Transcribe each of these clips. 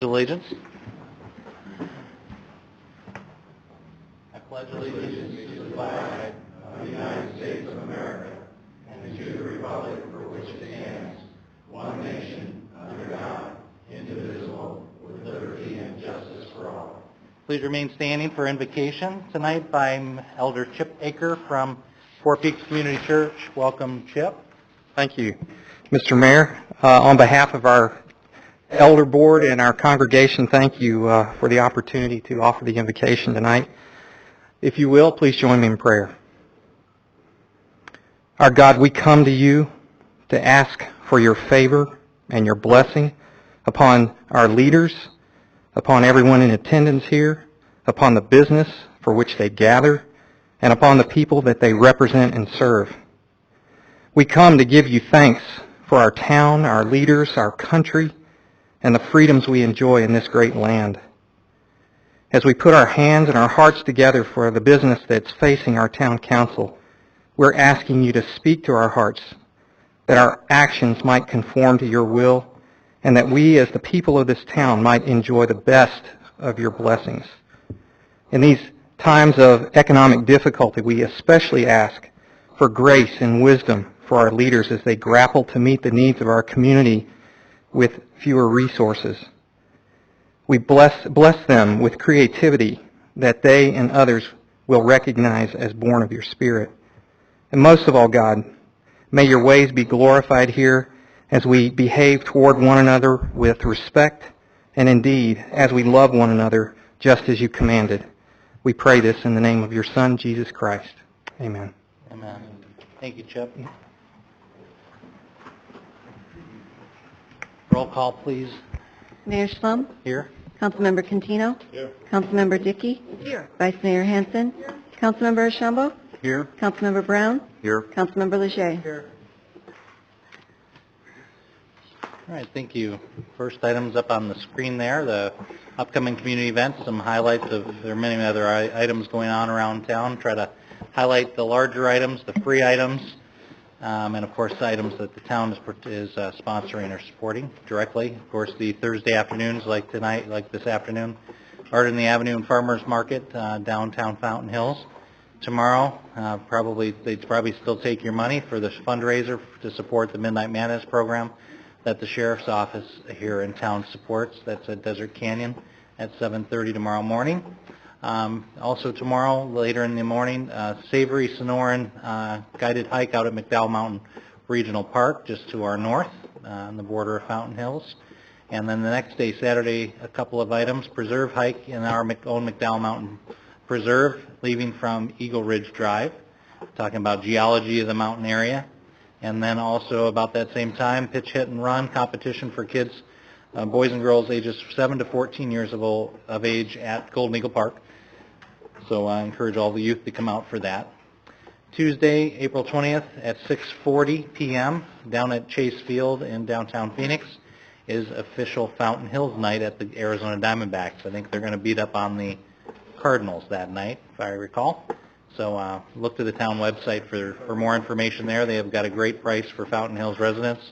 Allegiance. I pledge allegiance to the flag of the United States of America and to the republic for which it stands, one nation, under God, indivisible, with liberty and justice for all. Please remain standing for invocation tonight by Elder Chip Aker from Four Peaks Community Church. Welcome, Chip. Thank you, Mr. Mayor. On behalf of our Elder Board and our congregation, thank you for the opportunity to offer the invocation tonight. If you will, please join me in prayer. Our God, we come to you to ask for your favor and your blessing upon our leaders, upon everyone in attendance here, upon the business for which they gather, and upon the people that they represent and serve. We come to give you thanks for our town, our leaders, our country, and the freedoms we enjoy in this great land. As we put our hands and our hearts together for the business that's facing our town council, we're asking you to speak to our hearts, that our actions might conform to your will, and that we as the people of this town might enjoy the best of your blessings. In these times of economic difficulty, we especially ask for grace and wisdom for our leaders as they grapple to meet the needs of our community with fewer resources. We bless them with creativity that they and others will recognize as born of your Spirit. And most of all, God, may your ways be glorified here as we behave toward one another with respect, and indeed, as we love one another just as you commanded. We pray this in the name of your Son, Jesus Christ. Amen. Amen. Thank you, Chip. Roll call, please. Mayor Schlum? Here. Councilmember Cantino? Here. Councilmember Dickey? Here. Vice Mayor Hansen? Here. Councilmember Ashambo? Here. Councilmember Brown? Here. Councilmember Leger? Here. All right, thank you. First item's up on the screen there, the upcoming community events, some highlights of, there are many other items going on around town. Try to highlight the larger items, the free items, and of course the items that the town is sponsoring or supporting directly. Of course, the Thursday afternoons like tonight, like this afternoon, Art in the Avenue and Farmers Market, downtown Fountain Hills. Tomorrow, they'd probably still take your money for the fundraiser to support the Midnight Madness program that the Sheriff's Office here in town supports. That's at Desert Canyon at 7:30 tomorrow morning. Also tomorrow, later in the morning, Savory Sonoran guided hike out at McDowell Mountain Regional Park, just to our north, on the border of Fountain Hills. And then the next day, Saturday, a couple of items. Preserve hike in our own McDowell Mountain Preserve, leaving from Eagle Ridge Drive, talking about geology of the mountain area. And then also about that same time, pitch, hit, and run competition for kids, boys and girls ages 7 to 14 years of age at Golden Eagle Park. So I encourage all the youth to come out for that. Tuesday, April 20th at 6:40 p.m. down at Chase Field in downtown Phoenix is official Fountain Hills night at the Arizona Diamondbacks. I think they're going to beat up on the Cardinals that night, if I recall. So look to the town website for more information there. They have got a great price for Fountain Hills residents.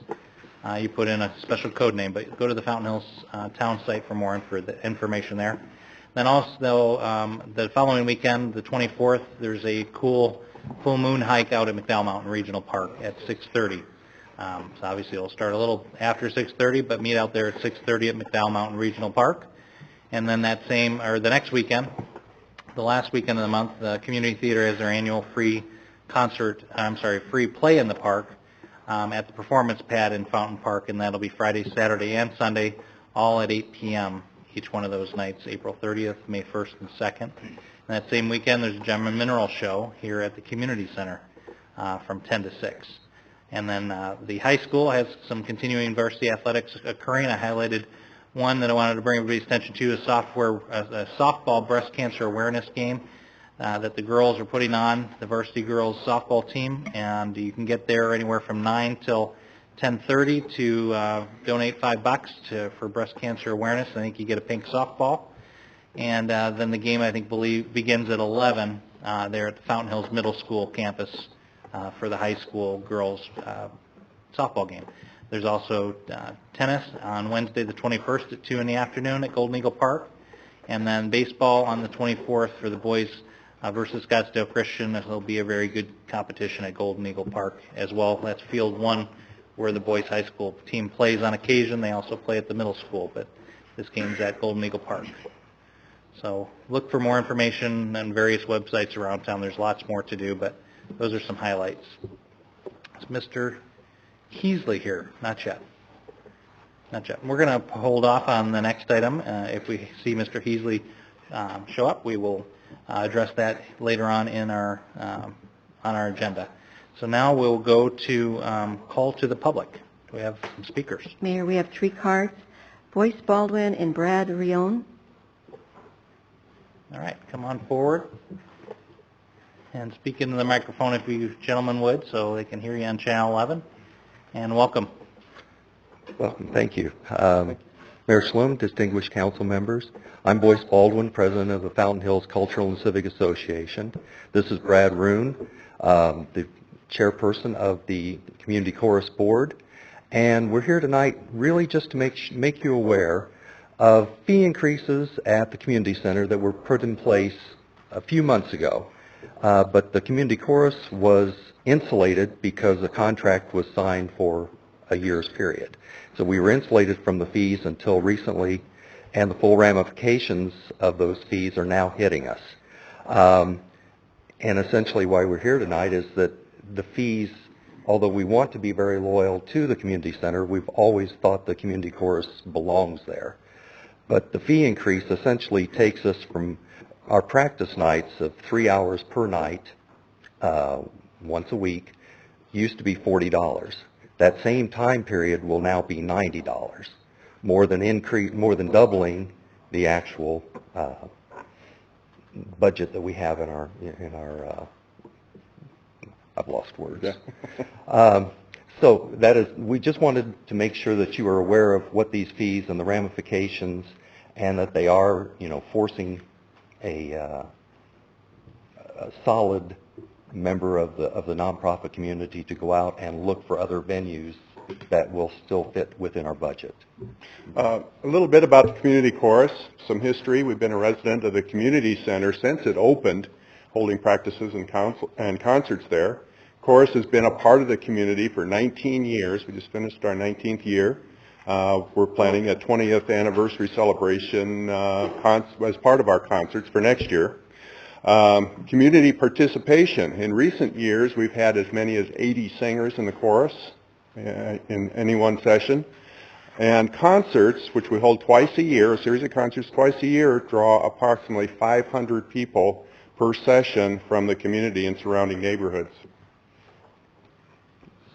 You put in a special code name, but go to the Fountain Hills town site for more information there. Then also the following weekend, the 24th, there's a cool full moon hike out at McDowell Mountain Regional Park at 6:30. So obviously it'll start a little after 6:30, but meet out there at 6:30 at McDowell Mountain Regional Park. And then the next weekend, the last weekend of the month, the Community Theater has their annual free play in the park at the Performance Pad in Fountain Park, and that'll be Friday, Saturday, and Sunday, all at 8 p.m. each one of those nights, April 30th, May 1st, and 2nd. And that same weekend, there's a Gem and Mineral Show here at the Community Center from 10 to 6. And then the high school has some continuing varsity athletics occurring. I highlighted one that I wanted to bring everybody's attention to, a softball breast cancer awareness game that the girls are putting on, the varsity girls softball team, and you can get there anywhere from 9 till 10:30 to donate $5 for breast cancer awareness. I think you get a pink softball. And then the game, I think, begins at 11 there at the Fountain Hills Middle School campus for the high school girls softball game. There's also tennis on Wednesday the 21st at 2 in the afternoon at Golden Eagle Park. And then baseball on the 24th for the boys versus Scottsdale Christian. It'll be a very good competition at Golden Eagle Park as well. That's Field 1 where the boys high school team plays on occasion. They also play at the middle school, but this game's at Golden Eagle Park. So look for more information on various websites around town. There's lots more to do, but those are some highlights. Is Mr. Heasley here? Not yet. Not yet. We're going to hold off on the next item. If we see Mr. Heasley show up, we will address that later on in our on our agenda. So now we'll go to call to the public. Do we have some speakers? Mayor, we have three cards, Boyce Baldwin and Brad Rion. All right, come on forward and speak into the microphone if you gentlemen would, so they can hear you on Channel 11. And welcome. Welcome, thank you. Mayor Slum, distinguished council members, I'm Boyce Baldwin, president of the Fountain Hills Cultural and Civic Association. This is Brad Roon, the chairperson of the Community Chorus Board, and we're here tonight really just to make you aware of fee increases at the community center that were put in place a few months ago. But the Community Chorus was insulated because the contract was signed for a year's period. So we were insulated from the fees until recently, and the full ramifications of those fees are now hitting us. And essentially why we're here tonight is that the fees, although we want to be very loyal to the community center, we've always thought the Community Chorus belongs there. But the fee increase essentially takes us from our practice nights of 3 hours per night, once a week, used to be $40. That same time period will now be $90, more than doubling the actual budget that we have in our I've lost words. Yeah. So that is, we just wanted to make sure that you are aware of what these fees and the ramifications, and that they are, forcing a solid member of the nonprofit community to go out and look for other venues that will still fit within our budget. A little bit about the Community Chorus, some history. We've been a resident of the community center since it opened, holding practices and concerts there. Chorus has been a part of the community for 19 years. We just finished our 19th year. We're planning a 20th anniversary celebration as part of our concerts for next year. Community participation. In recent years, we've had as many as 80 singers in the chorus in any one session. And concerts, which we hold twice a year, a series of concerts twice a year, draw approximately 500 people per session from the community and surrounding neighborhoods.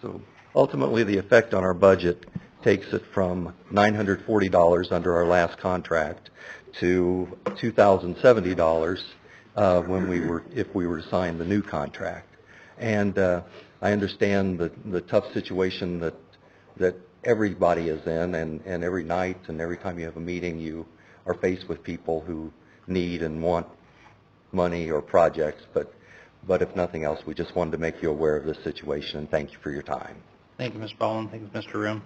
So ultimately, the effect on our budget takes it from $940 under our last contract to $2,070 if we were to sign the new contract. And I understand the tough situation that everybody is in, and every night and every time you have a meeting, you are faced with people who need and want money or projects. But if nothing else, we just wanted to make you aware of this situation, and thank you for your time. Thank you, Ms. Baldwin. Thank you, Mr. Roon.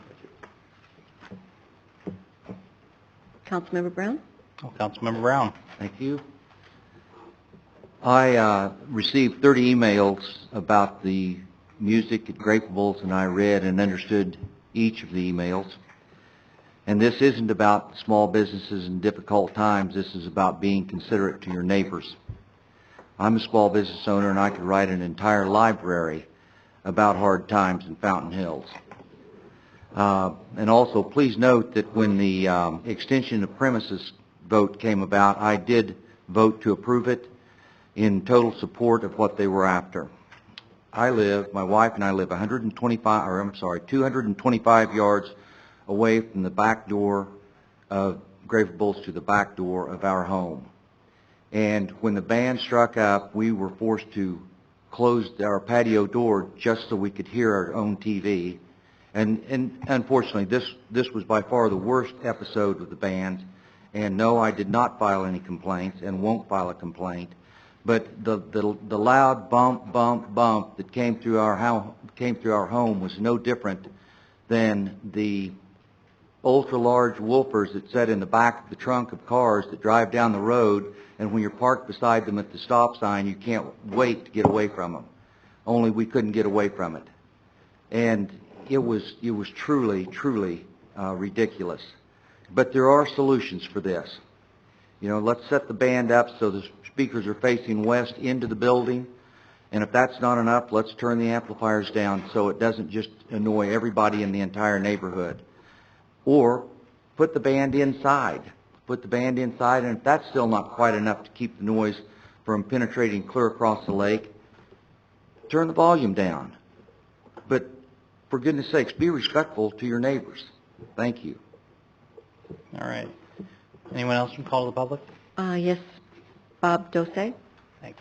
Councilmember Brown? Oh, Councilmember Brown. Thank you. I received 30 emails about the music at Grapables, and I read and understood each of the emails. And this isn't about small businesses in difficult times. This is about being considerate to your neighbors. I'm a small business owner, and I could write an entire library about hard times in Fountain Hills. And also, please note that when the extension of premises vote came about, I did vote to approve it in total support of what they were after. My wife and I live 225 yards away from the back door of Grapables to the back door of our home. And when the band struck up, we were forced to close our patio door just so we could hear our own TV. And unfortunately, this was by far the worst episode of the band. And no, I did not file any complaints and won't file a complaint. But the loud bump, bump, bump that came through our home was no different than the ultra-large woofers that sit in the back of the trunk of cars that drive down the road, and when you're parked beside them at the stop sign, you can't wait to get away from them. Only we couldn't get away from it. And it was truly, truly ridiculous. But there are solutions for this. You know, let's set the band up so the speakers are facing west into the building. And if that's not enough, let's turn the amplifiers down so it doesn't just annoy everybody in the entire neighborhood. Or put the band inside. Put the band inside, and if that's still not quite enough to keep the noise from penetrating clear across the lake, turn the volume down. But for goodness sakes, be respectful to your neighbors. Thank you. All right. Anyone else from Call to the Public? Yes, Bob Dose. Thanks.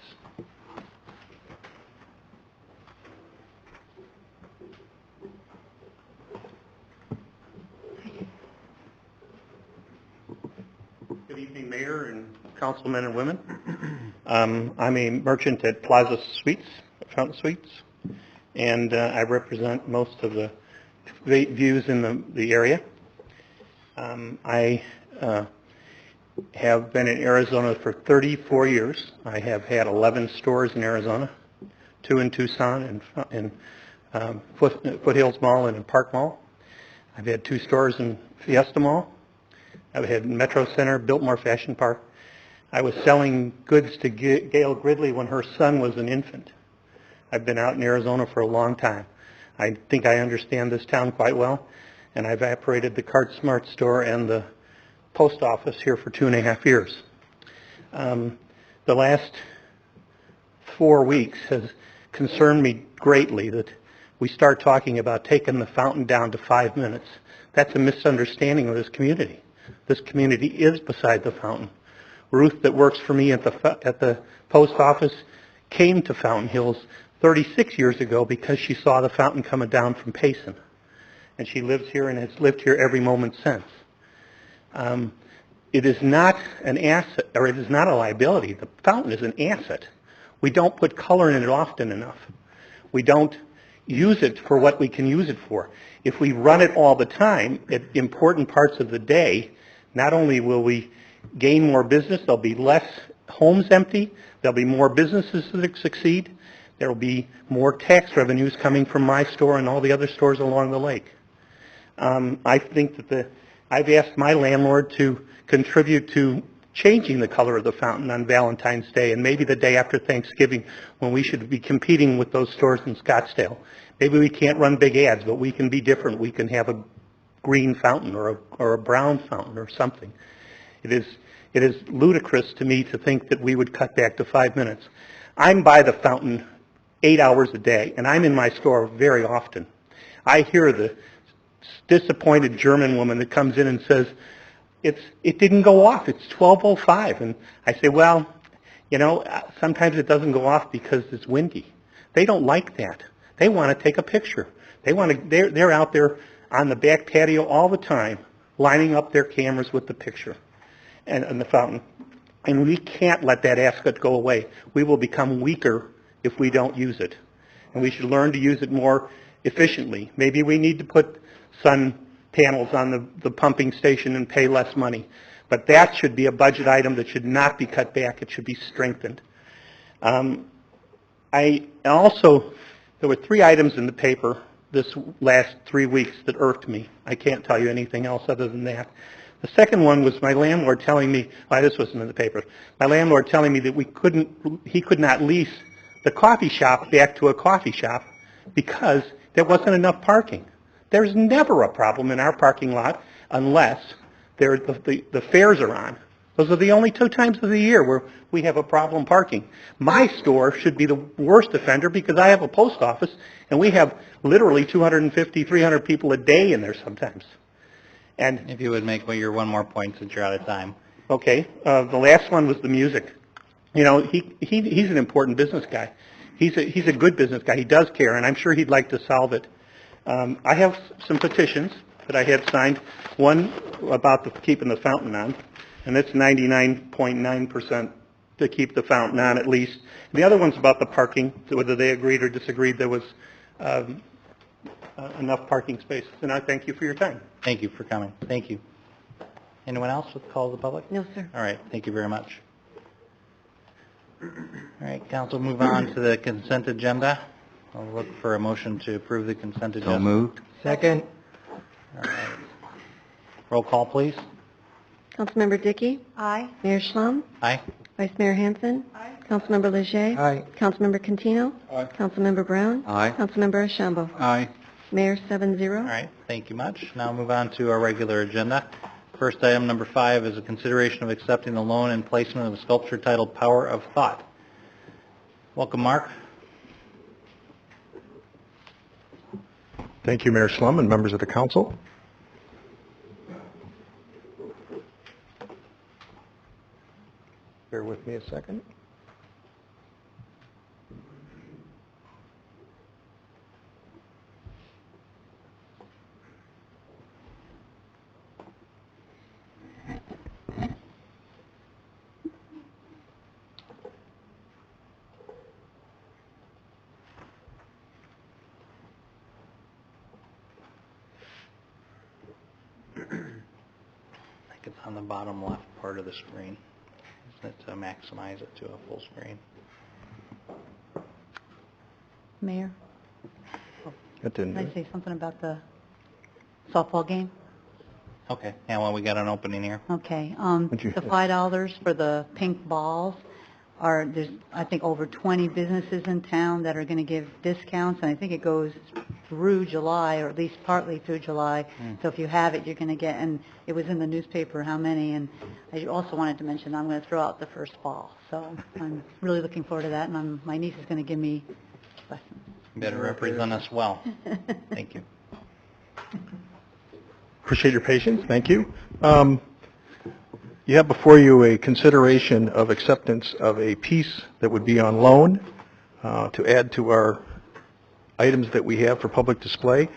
Good evening, Mayor and councilmen and women. I'm a merchant at Plaza Suites, Fountain Suites, and I represent most of the views in the area. I have been in Arizona for 34 years. I have had 11 stores in Arizona, 2 in Tucson and Foothills Mall and in Park Mall. I've had 2 stores in Fiesta Mall. I've had Metro Center, Biltmore Fashion Park. I was selling goods to Gail Gridley when her son was an infant. I've been out in Arizona for a long time. I think I understand this town quite well, and I've operated the Cart Smart store and the post office here for 2.5 years. The last 4 weeks has concerned me greatly that we start talking about taking the fountain down to 5 minutes. That's a misunderstanding of this community. This community is beside the fountain. Ruth, that works for me at the post office, came to Fountain Hills 36 years ago because she saw the fountain coming down from Payson. And she lives here and has lived here every moment since. It is not an asset, or it is not a liability. The fountain is an asset. We don't put color in it often enough. We don't use it for what we can use it for. If we run it all the time at important parts of the day, not only will we gain more business, there'll be less homes empty, there'll be more businesses that succeed, there will be more tax revenues coming from my store and all the other stores along the lake. I think that I've asked my landlord to contribute to changing the color of the fountain on Valentine's Day and maybe the day after Thanksgiving when we should be competing with those stores in Scottsdale. Maybe we can't run big ads, but we can be different. We can have a green fountain or a brown fountain or something. It is ludicrous to me to think that we would cut back to 5 minutes. I'm by the fountain 8 hours a day, and I'm in my store very often. I hear the disappointed German woman that comes in and says, it didn't go off, it's 12:05. And I say, well, you know, sometimes it doesn't go off because it's windy. They don't like that. They want to take a picture. They're out there on the back patio all the time, lining up their cameras with the picture and the fountain. And we can't let that asset go away. We will become weaker if we don't use it. And we should learn to use it more efficiently. Maybe we need to put sun panels on the pumping station and pay less money. But that should be a budget item that should not be cut back. It should be strengthened. There were 3 items in the paper this last 3 weeks that irked me. I can't tell you anything else other than that. The second one was my landlord telling me, well, this wasn't in the paper, my landlord telling me that he could not lease the coffee shop back to a coffee shop because there wasn't enough parking. There's never a problem in our parking lot unless the fairs are on. Those are the only 2 times of the year where we have a problem parking. My store should be the worst offender because I have a post office and we have literally 250, 300 people a day in there sometimes. And If you would make your one more point since you're out of time. okay, the last one was the music. You know, he's an important business guy. He's a good business guy. He does care, and I'm sure he'd like to solve it. I have some petitions that I had signed. One about keeping the fountain on, and it's 99.9% to keep the fountain on at least. And the other one's about the parking, whether they agreed or disagreed. There was enough parking spaces. And I thank you for your time. Thank you for coming. Thank you. Anyone else with the call of the public? No, sir. All right, thank you very much. All right, council, move on to the consent agenda. I'll look for a motion to approve the consent agenda. So moved. Second. All right. Roll call, please. Councilmember Dickey? Aye. Mayor Schlum? Aye. Vice Mayor Hanson? Aye. Councilmember Leger? Aye. Councilmember Cantino? Aye. Councilmember Brown? Aye. Councilmember Ashambo? Aye. Mayor 7-0. All right, thank you much. Now move on to our regular agenda. First item, number 5, is a consideration of accepting the loan and placement of a sculpture titled Power of Thought. Welcome, Mark. Thank you, Mayor Slum and members of the council. Bear with me a second. I think it's on the bottom left part of the screen. Isn't it to maximize it to a full screen? Mayor, That didn't can do I it. say something about the softball game? Okay, yeah, well, we got an opening here. Okay, Would you- the $5 for the pink balls there's, I think, over 20 businesses in town that are going to give discounts, and I think it goes through July, or at least partly through July. So if you have it, you're going to get, and it was in the newspaper how many, and I also wanted to mention I'm going to throw out the first ball. So I'm really looking forward to that, and my niece is going to give me lessons. You better represent us well. Thank you. Appreciate your patience, thank you. You have before you a consideration of acceptance of a piece that would be on loan to add to our items that we have for public display.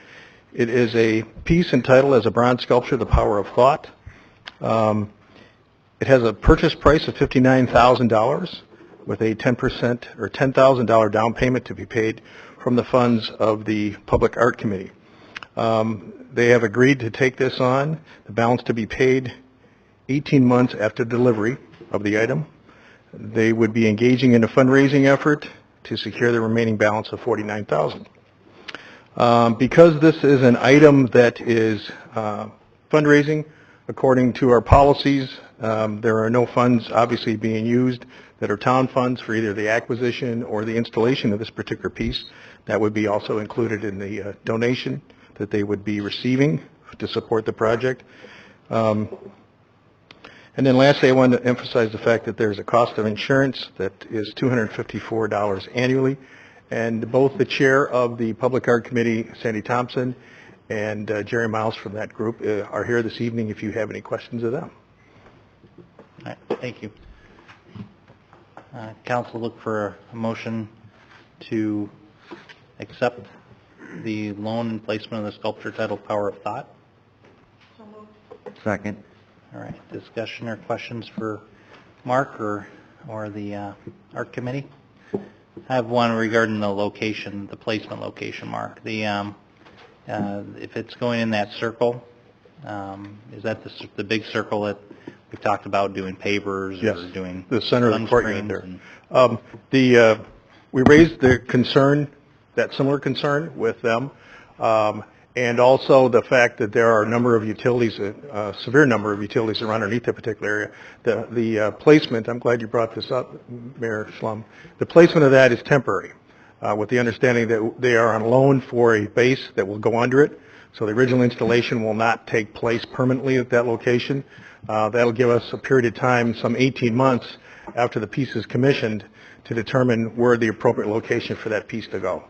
It is a piece entitled as a bronze sculpture, The Power of Thought. It has a purchase price of $59,000 with a 10% or $10,000 down payment to be paid from the funds of the Public Art Committee. They have agreed to take this on, the balance to be paid 18 months after delivery of the item. They would be engaging in a fundraising effort to secure the remaining balance of $49,000. Because this is an item that is fundraising, according to our policies, there are no funds obviously being used that are town funds for either the acquisition or the installation of this particular piece. That would be also included in the donation that they would be receiving to support the project. And then lastly, I wanted to emphasize the fact that there's a cost of insurance that is $254 annually. And both the chair of the Public Art Committee, Sandy Thompson, and Jerry Miles from that group are here this evening if you have any questions of them. All right, thank you. Council, look for a motion to accept the loan and placement of the sculpture titled Power of Thought. Second. All right, discussion or questions for Mark or the Art Committee? I have one regarding the location, the placement location, Mark. The if it's going in that circle, is that the big circle that we've talked about doing pavers Yes, or doing the center of the courtyard sunscreens there. and- We raised the concern, that similar concern with them, and also the fact that there are a number of utilities, a severe number of utilities around underneath that particular area. The placement, I'm glad you brought this up, Mayor Schlum, the placement of that is temporary, with the understanding that they are on loan for a base that will go under it. So the original installation will not take place permanently at that location. That'll give us a period of time, some 18 months after the piece is commissioned, to determine where the appropriate location for that piece to go.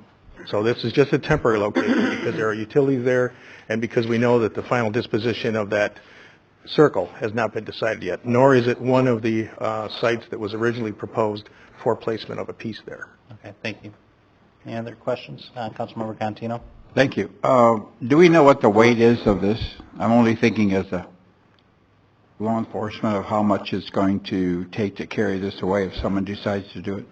So this is just a temporary location because there are utilities there and because we know that the final disposition of that circle has not been decided yet, nor is it one of the sites that was originally proposed for placement of a piece there. Okay, thank you. Any other questions? Councilmember Contino? Thank you. Do we know what the weight is of this? I'm only thinking as a law enforcement of how much it's going to take to carry this away if someone decides to do it.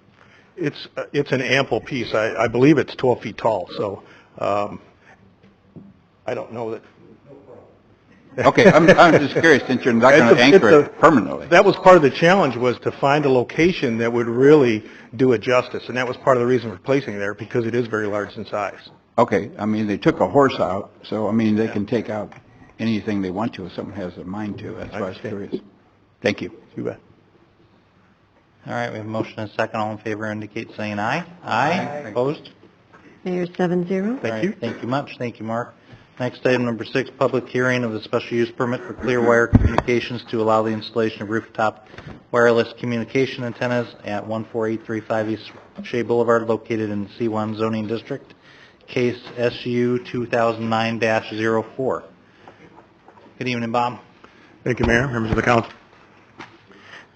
It's an ample piece. I believe it's 12 feet tall, so I don't know that. Okay, I'm just curious, since you're not going to anchor it permanently. That was part of the challenge, was to find a location that would really do it justice, and that was part of the reason for placing it there, because it is very large in size. Okay, I mean, they took a horse out, so, I mean, they can take out anything they want to if someone has a mind to. That's why I was curious. Thank you. You bet. All right, we have a motion and a second. All in favor indicate saying aye. Aye. Opposed? Mayor 7-0. All right, thank you much. Thank you, Mark. Next, item number 6, public hearing of the special use permit for Clearwire Communications to allow the installation of rooftop wireless communication antennas at 14835 East Shea Boulevard, located in C1 zoning district, case SU 2009-04. Good evening, Bob. Thank you, Mayor, members of the council.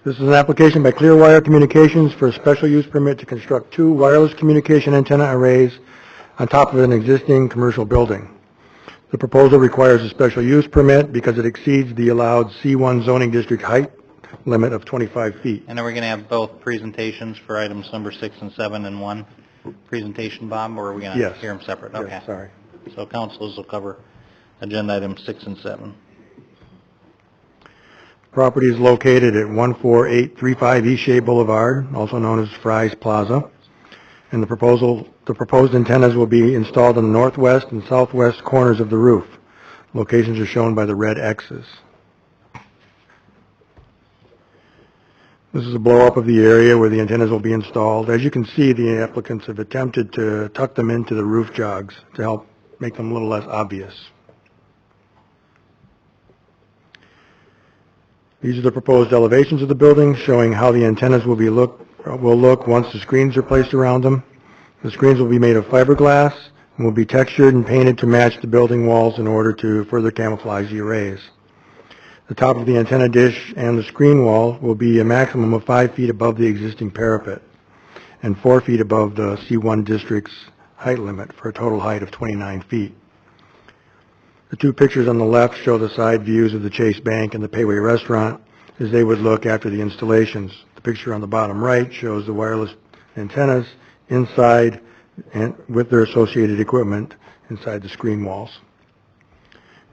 This is an application by Clearwire Communications for a special use permit to construct 2 wireless communication antenna arrays on top of an existing commercial building. The proposal requires a special use permit because it exceeds the allowed C1 zoning district height limit of 25 feet. And are we going to have both presentations for items number 6 and 7 in one presentation, Bob, or are we going to Yes. hear them separate? Yes, Okay. sorry. So councils will cover agenda items 6 and 7. Property is located at 14835 East Shea Boulevard, also known as Fry's Plaza. And the proposed antennas will be installed on the northwest and southwest corners of the roof. Locations are shown by the red X's. This is a blow-up of the area where the antennas will be installed. As you can see, the applicants have attempted to tuck them into the roof jogs to help make them a little less obvious. These are the proposed elevations of the building, showing how the antennas will look once the screens are placed around them. The screens will be made of fiberglass and will be textured and painted to match the building walls in order to further camouflage the arrays. The top of the antenna dish and the screen wall will be a maximum of 5 feet above the existing parapet and 4 feet above the C1 district's height limit for a total height of 29 feet. The 2 pictures on the left show the side views of the Chase Bank and the Payway Restaurant as they would look after the installations. The picture on the bottom right shows the wireless antennas inside and with their associated equipment inside the screen walls.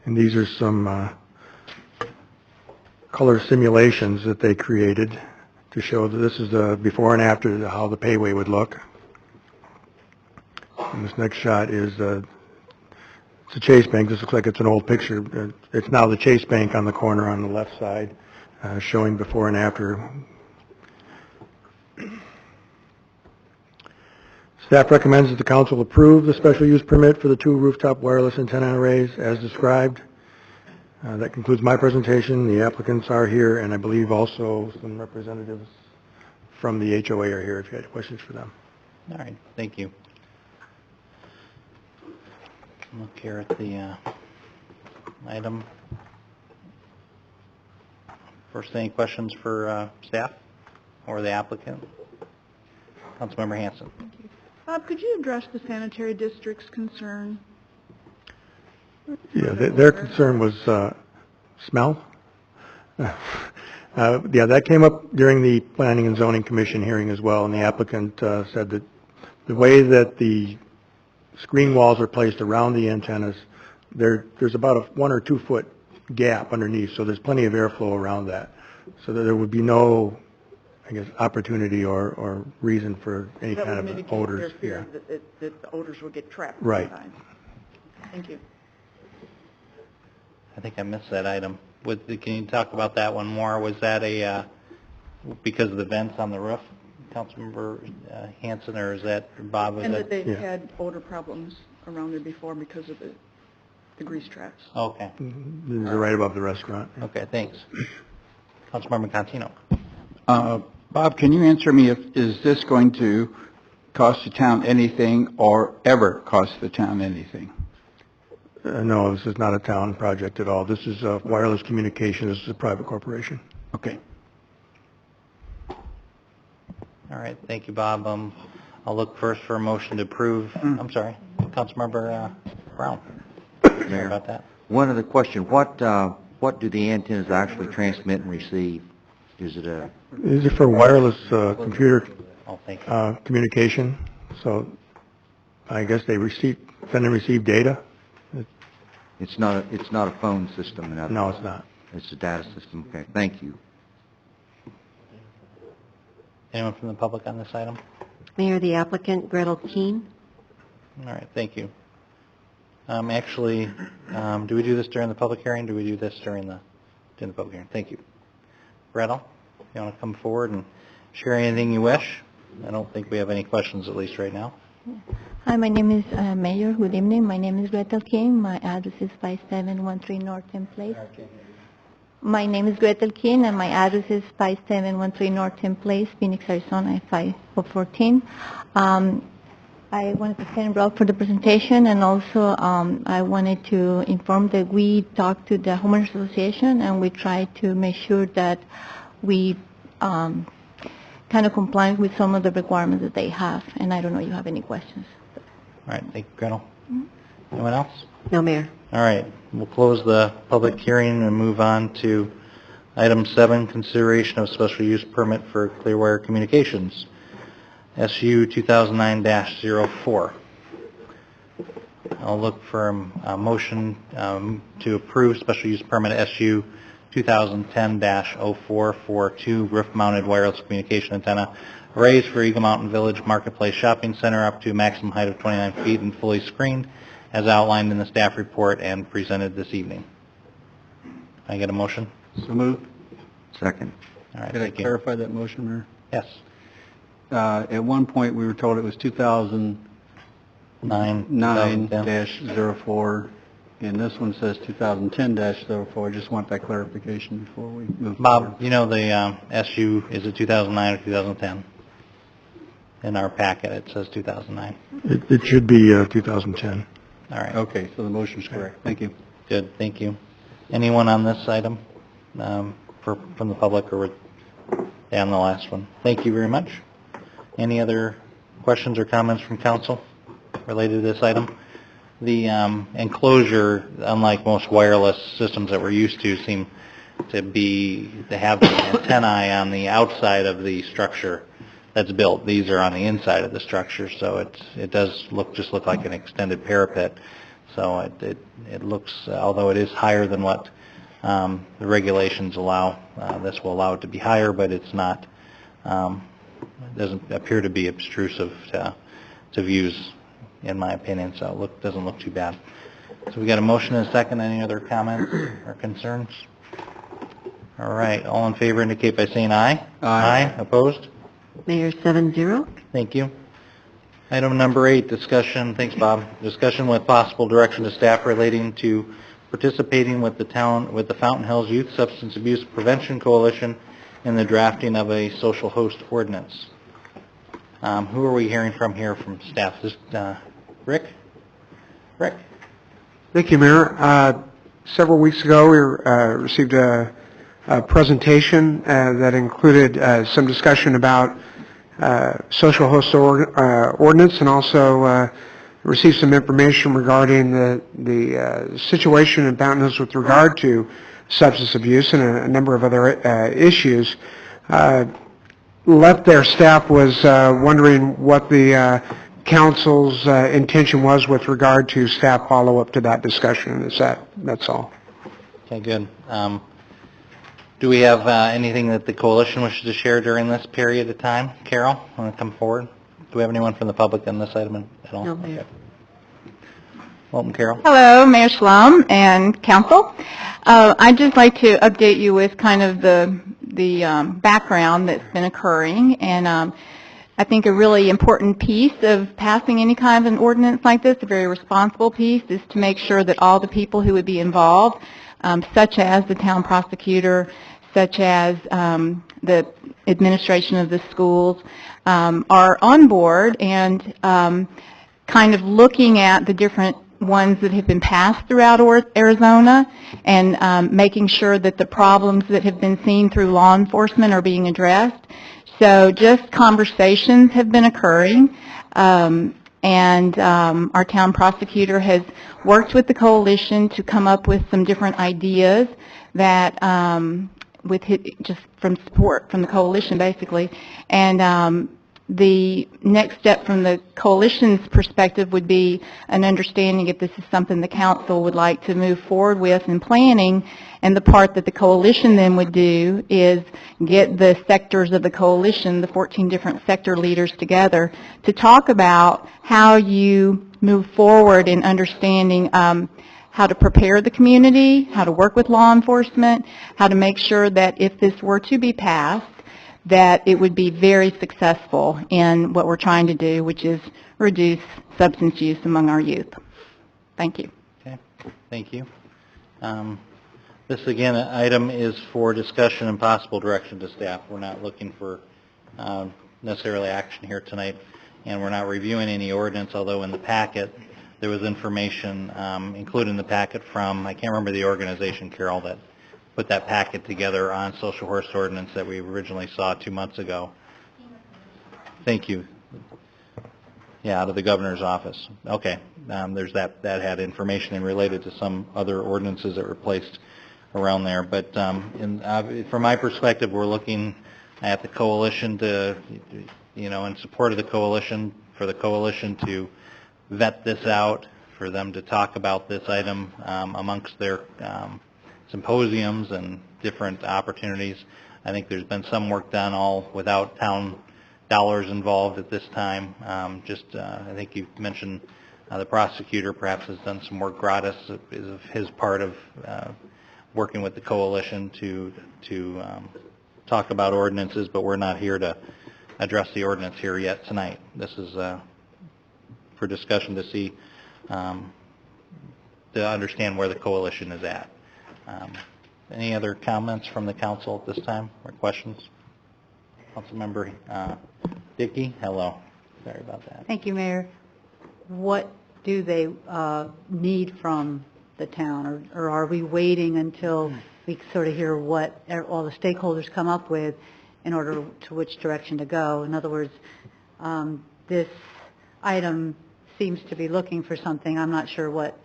And these are some color simulations that they created to show that this is the before and after how the Payway would look. And this next shot is it's a Chase Bank. This looks like it's an old picture. It's now the Chase Bank on the corner on the left side, showing before and after. Staff recommends that the council approve the special use permit for the 2 rooftop wireless antenna arrays as described. That concludes my presentation. The applicants are here, and I believe also some representatives from the HOA are here if you had questions for them. All right, thank you. Look here at the item. First, any questions for staff or the applicant? Councilmember Hanson. Bob, could you address the sanitary district's concern? Yeah, their concern was smell. Yeah, that came up during the Planning and Zoning Commission hearing as well, and the applicant said that the way that the screen walls are placed around the antennas, there's about a 1 or 2 foot gap underneath, so there's plenty of airflow around that, so that there would be no, I guess, opportunity or reason for any kind of odors. Yeah. That the odors will get trapped. Right. Inside. Thank you. I think I missed that item. Can you talk about that one more? Was that because of the vents on the roof, Councilmember Hanson, or is that Bob? And that they've had odor problems around there before because of the grease traps. Okay. They're right above the restaurant. Okay, thanks. Councilmember Contino. Bob, can you answer me, is this going to cost the town anything or ever cost the town anything? No, this is not a town project at all. This is wireless communication. This is a private corporation. Okay. All right, thank you, Bob. I'll look first for a motion to approve. I'm sorry, Councilmember Brown. Sorry Mayor, about that. one other question. What do the antennas actually transmit and receive? Is it a... These are for wireless computer Oh, thank you. communication. So I guess they send and receive data. It's not a phone system, in other No, words. it's not. It's a data system, okay, thank you. Anyone from the public on this item? Mayor, the applicant, Gretel Keen. All right, thank you. Actually, do we do this during the public hearing? Do we do this during the public hearing? Thank you. Gretel, you want to come forward and share anything you wish? I don't think we have any questions, at least right now. Hi, my name is Mayor. Good evening. My name is Gretel King. My address is 5713 North 10th Place. My name is Gretel King, and my address is 5713 North 10th Place, Phoenix, Arizona, 5014. I wanted to thank Rob for the presentation, and also I wanted to inform that we talked to the Homeowners Association, and we tried to make sure that we kind of comply with some of the requirements that they have. And I don't know if you have any questions. All right, thank you, Gretel. Anyone else? No, Mayor. All right, we'll close the public hearing and move on to item 7, consideration of special use permit for Clearwire Communications, SU 2009-04. I'll look for a motion to approve special use permit SU 2010-04 for 2 roof-mounted wireless communication antenna arrays for Eagle Mountain Village Marketplace Shopping Center up to a maximum height of 29 feet and fully screened, as outlined in the staff report and presented this evening. Can I get a motion? So moved. Second. All right, Could I thank you. clarify that motion, Mayor? Yes. At one point, we were told it was 9, 2009-04, and this one says 2010-04. I just want that clarification before we move Bob, forward. you know the SU, is it 2009 or 2010? In our packet, it says 2009. It should be 2010. All right. Okay, so the motion's correct. Thank you. Good, thank you. Anyone on this item from the public, or would on the last one? Thank you very much. Any other questions or comments from council related to this item? The enclosure, unlike most wireless systems that we're used to, seem to have the antennae on the outside of the structure that's built. These are on the inside of the structure, so it does look like an extended parapet. So it looks, although it is higher than what the regulations allow, this will allow it to be higher, but it's not. It doesn't appear to be obtrusive to views, in my opinion. So it doesn't look too bad. So we got a motion and a second. Any other comments or concerns? All right. All in favor indicate by saying aye. Aye. Opposed? Mayor, 7-0. Thank you. Item number 8, discussion, thanks Bob, discussion with possible direction to staff relating to participating with the Fountain Hills Youth Substance Abuse Prevention Coalition in the drafting of a social host ordinance. Who are we hearing from here from staff? Is this Rick? Rick? Thank you, Mayor. Several weeks ago, we received a presentation that included some discussion about social host ordinance, and also received some information regarding the situation in Fountain Hills with regard to substance abuse and a number of other issues. Left there, staff was wondering what the council's intention was with regard to staff follow-up to that discussion. That's all. Okay, good. Do we have anything that the coalition wishes to share during this period of time? Carol, want to come forward? Do we have anyone from the public on this item at all? No, Mayor. Okay. Welcome, Carol. Hello, Mayor Shlom and council. I'd just like to update you with kind of the background that's been occurring, and I think a really important piece of passing any kind of an ordinance like this, a very responsible piece, is to make sure that all the people who would be involved, such as the town prosecutor, such as the administration of the schools, are on board and kind of looking at the different ones that have been passed throughout Arizona, and making sure that the problems that have been seen through law enforcement are being addressed. So just conversations have been occurring, and our town prosecutor has worked with the coalition to come up with some different ideas that, just from support from the coalition basically, and the next step from the coalition's perspective would be an understanding if this is something the council would like to move forward with in planning, and the part that the coalition then would do is get the sectors of the coalition, the 14 different sector leaders together to talk about how you move forward in understanding how to prepare the community, how to work with law enforcement, how to make sure that if this were to be passed, that it would be very successful in what we're trying to do, which is reduce substance use among our youth. Thank you. Okay, thank you. This, again, item is for discussion and possible direction to staff. We're not looking for necessarily action here tonight, and we're not reviewing any ordinance, although in the packet there was information included in the packet from, I can't remember the organization, Carol, that put that packet together on social horse ordinance that we originally saw 2 months ago. Thank you. Yeah, out of the governor's office. Okay, there's that had information and related to some other ordinances that were placed around there. But from my perspective, we're looking at the coalition to, in support of the coalition, for the coalition to vet this out, for them to talk about this item amongst their symposiums and different opportunities. I think there's been some work done all without town dollars involved at this time. I think you mentioned the prosecutor perhaps has done some work gratis as his part of working with the coalition to talk about ordinances, but we're not here to address the ordinance here yet tonight. This is for discussion to see, to understand where the coalition is at. Any other comments from the council at this time or questions? Councilmember Dickey, hello. Sorry about that. Thank you, Mayor. What do they need from the town, or are we waiting until we sort of hear what all the stakeholders come up with in order to which direction to go? In other words, this item seems to be looking for something. I'm not sure what,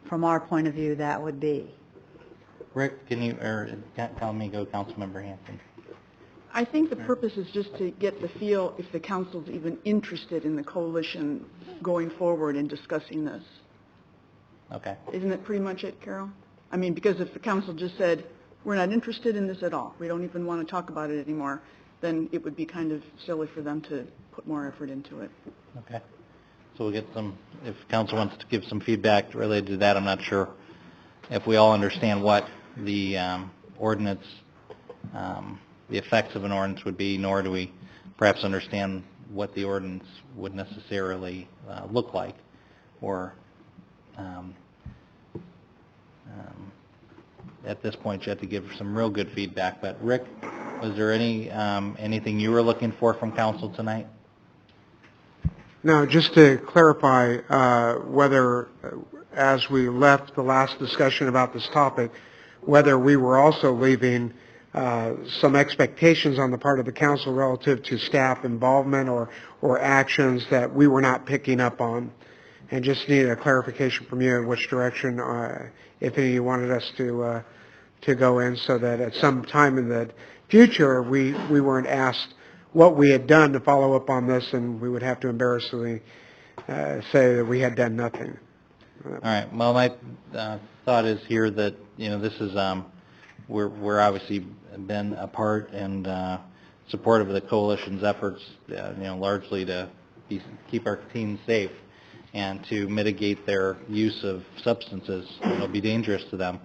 from our point of view, that would be. Rick, can you, or tell me, go Councilmember Hanson. I think the purpose is just to get the feel if the council's even interested in the coalition going forward and discussing this. Okay. Isn't that pretty much it, Carol? I mean, because if the council just said, we're not interested in this at all, we don't even want to talk about it anymore, then it would be kind of silly for them to put more effort into it. Okay. So we'll get some, if council wants to give some feedback related to that, I'm not sure if we all understand what the ordinance, the effects of an ordinance would be, nor do we perhaps understand what the ordinance would necessarily look like, or at this point you have to give some real good feedback. But Rick, was there anything you were looking for from council tonight? No, just to clarify whether, as we left the last discussion about this topic, whether we were also leaving some expectations on the part of the council relative to staff involvement or actions that we were not picking up on. And just needed a clarification from you in which direction, if any, you wanted us to go in, so that at some time in the future we weren't asked what we had done to follow up on this, and we would have to embarrassingly say that we had done nothing. All right. Well, my thought is here that this is we're obviously been a part and supportive of the coalition's efforts, largely to keep our teens safe and to mitigate their use of substances that'll be dangerous to them.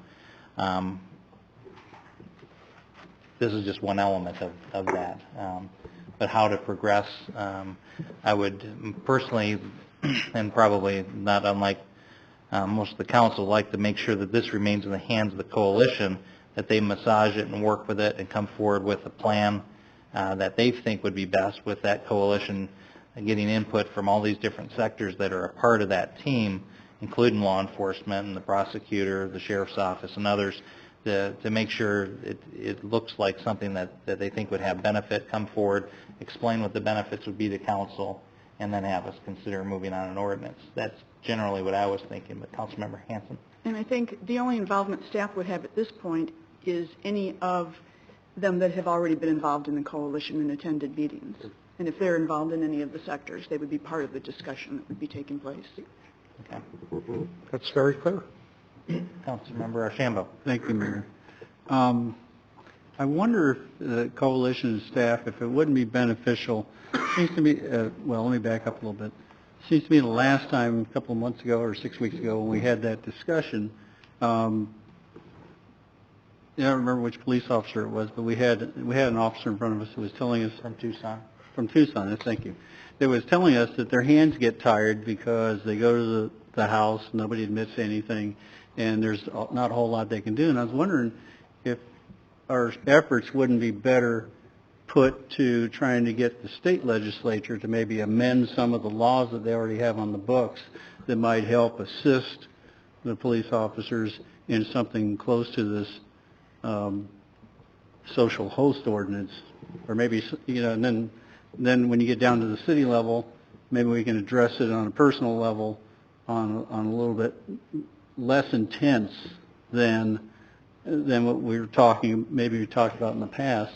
This is just one element of that. But how to progress, I would personally, and probably not unlike most of the council, like to make sure that this remains in the hands of the coalition, that they massage it and work with it and come forward with a plan that they think would be best with that coalition, and getting input from all these different sectors that are a part of that team, including law enforcement and the prosecutor, the sheriff's office, and others, to make sure it looks like something that they think would have benefit, come forward, explain what the benefits would be to council, and then have us consider moving on an ordinance. That's generally what I was thinking, but Councilmember Hanson. And I think the only involvement staff would have at this point is any of them that have already been involved in the coalition and attended meetings. And if they're involved in any of the sectors, they would be part of the discussion that would be taking place. Okay. That's very clear. Councilmember Archambault. Thank you, Mayor. I wonder if the coalition staff, if it wouldn't be beneficial, seems to me, well, let me back up a little bit. Seems to me the last time, a couple of months ago or 6 weeks ago, when we had that discussion, I don't remember which police officer it was, but we had an officer in front of us who was telling us From Tucson. yes, thank you. They was telling us that their hands get tired because they go to the house, nobody admits to anything, and there's not a whole lot they can do. And I was wondering if our efforts wouldn't be better put to trying to get the state legislature to maybe amend some of the laws that they already have on the books that might help assist the police officers in something close to this social host ordinance, or maybe, and then when you get down to the city level, maybe we can address it on a personal level, on a little bit less intense than what we talked about in the past.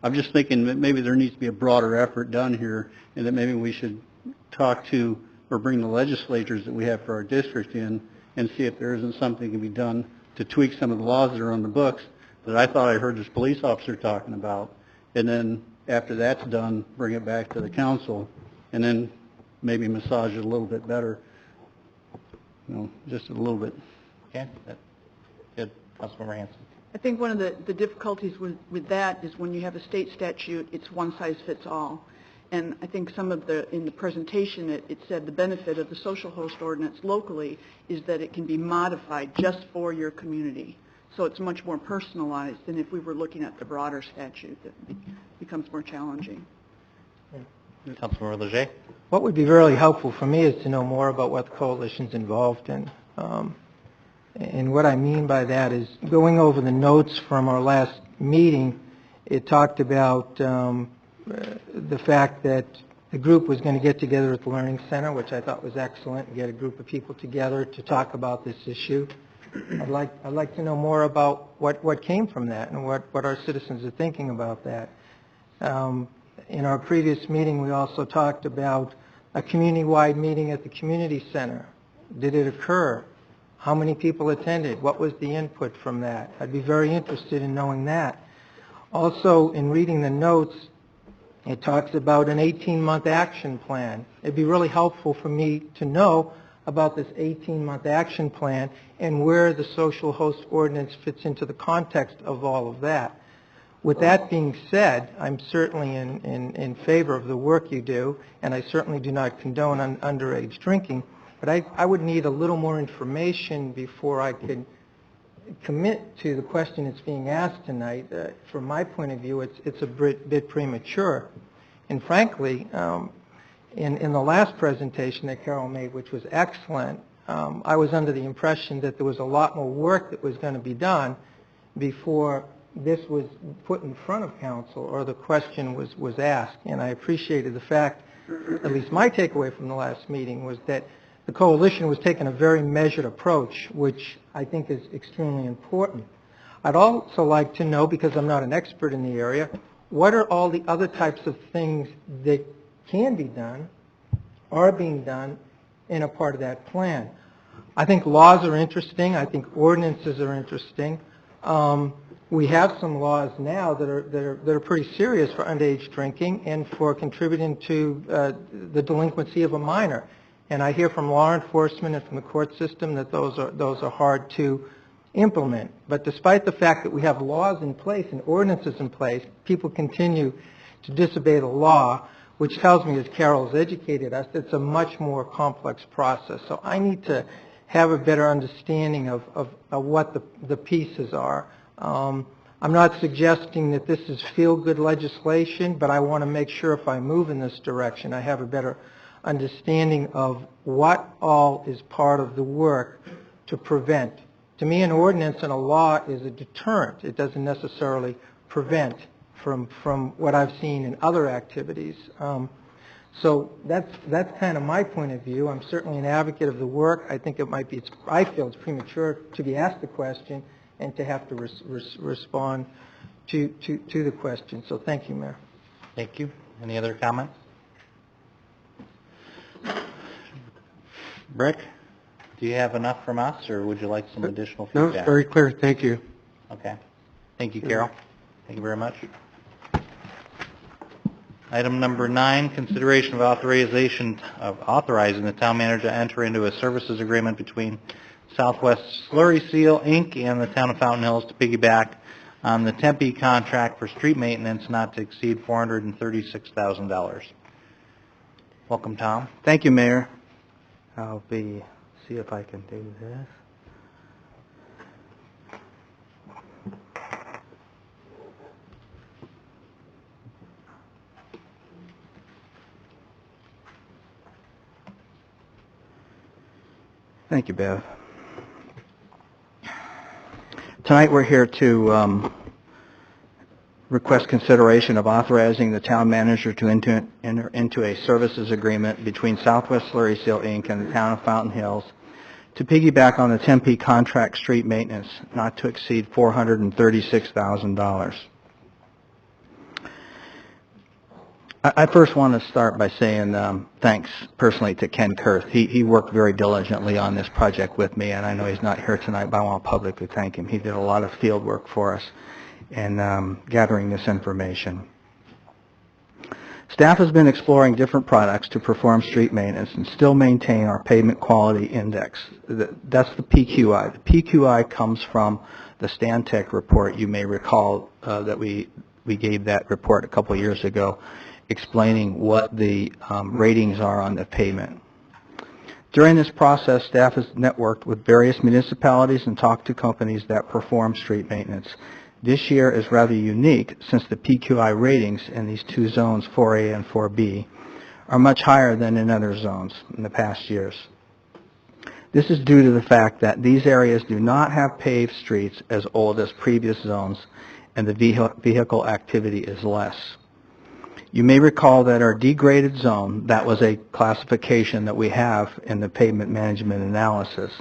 I'm just thinking that maybe there needs to be a broader effort done here, and that maybe we should talk to or bring the legislators that we have for our district in and see if there isn't something that can be done to tweak some of the laws that are on the books that I thought I heard this police officer talking about. And then after that's done, bring it back to the council, and then maybe massage it a little bit better, just a little bit. Okay, good. Councilmember Hanson. I think one of the difficulties with that is when you have a state statute, it's one size fits all. And I think in the presentation, it said the benefit of the social host ordinance locally is that it can be modified just for your community. So it's much more personalized than if we were looking at the broader statute that becomes more challenging. Councilmember Leger. What would be really helpful for me is to know more about what the coalition's involved in. And what I mean by that is going over the notes from our last meeting, it talked about the fact that the group was going to get together at the Learning Center, which I thought was excellent, and get a group of people together to talk about this issue. I'd like to know more about what came from that and what our citizens are thinking about that. In our previous meeting, we also talked about a community-wide meeting at the community center. Did it occur? How many people attended? What was the input from that? I'd be very interested in knowing that. Also, in reading the notes, it talks about an 18-month action plan. It'd be really helpful for me to know about this 18-month action plan and where the social host ordinance fits into the context of all of that. With that being said, I'm certainly in favor of the work you do, and I certainly do not condone underage drinking, but I would need a little more information before I could commit to the question that's being asked tonight. From my point of view, it's a bit premature. And frankly, in the last presentation that Carol made, which was excellent, I was under the impression that there was a lot more work that was going to be done before this was put in front of council or the question was asked. And I appreciated the fact, at least my takeaway from the last meeting, was that the coalition was taking a very measured approach, which I think is extremely important. I'd also like to know, because I'm not an expert in the area, what are all the other types of things that can be done, are being done, in a part of that plan. I think laws are interesting. I think ordinances are interesting. We have some laws now that are pretty serious for underage drinking and for contributing to the delinquency of a minor. And I hear from law enforcement and from the court system that those are hard to implement. But despite the fact that we have laws in place and ordinances in place, people continue to disobey the law, which tells me, as Carol's educated us, it's a much more complex process. So I need to have a better understanding of what the pieces are. I'm not suggesting that this is feel-good legislation, but I want to make sure if I move in this direction, I have a better understanding of what all is part of the work to prevent. To me, an ordinance and a law is a deterrent. It doesn't necessarily prevent from what I've seen in other activities. So that's kind of my point of view. I'm certainly an advocate of the work. I think I feel it's premature to be asked the question and to have to respond to the question. So thank you, Mayor. Thank you. Any other comments? Brick, do you have enough from us, or would you like some additional feedback? No, it's very clear, thank you. Okay. Thank you, Carol. Thank you very much. Item number 9, consideration of authorizing the town manager to enter into a services agreement between Southwest Slurry Seal, Inc. and the town of Fountain Hills to piggyback on the Tempe contract for street maintenance not to exceed $436,000. Welcome, Tom. Thank you, Mayor. I'll see if I can do this. Thank you, Bev. Tonight we're here to request consideration of authorizing the town manager to enter into a services agreement between Southwest Slurry Seal, Inc. and the town of Fountain Hills to piggyback on the Tempe contract street maintenance not to exceed $436,000. I first want to start by saying thanks personally to Ken Kurth. He worked very diligently on this project with me, and I know he's not here tonight, but I want to publicly thank him. He did a lot of field work for us in gathering this information. Staff has been exploring different products to perform street maintenance and still maintain our pavement quality index. That's the PQI. The PQI comes from the Stantec report. You may recall that we gave that report a couple of years ago, explaining what the ratings are on the pavement. During this process, staff has networked with various municipalities and talked to companies that perform street maintenance. This year is rather unique since the PQI ratings in these two zones, 4A and 4B, are much higher than in other zones in the past years. This is due to the fact that these areas do not have paved streets as old as previous zones, and the vehicle activity is less. You may recall that our degraded zone, that was a classification that we have in the pavement management analysis,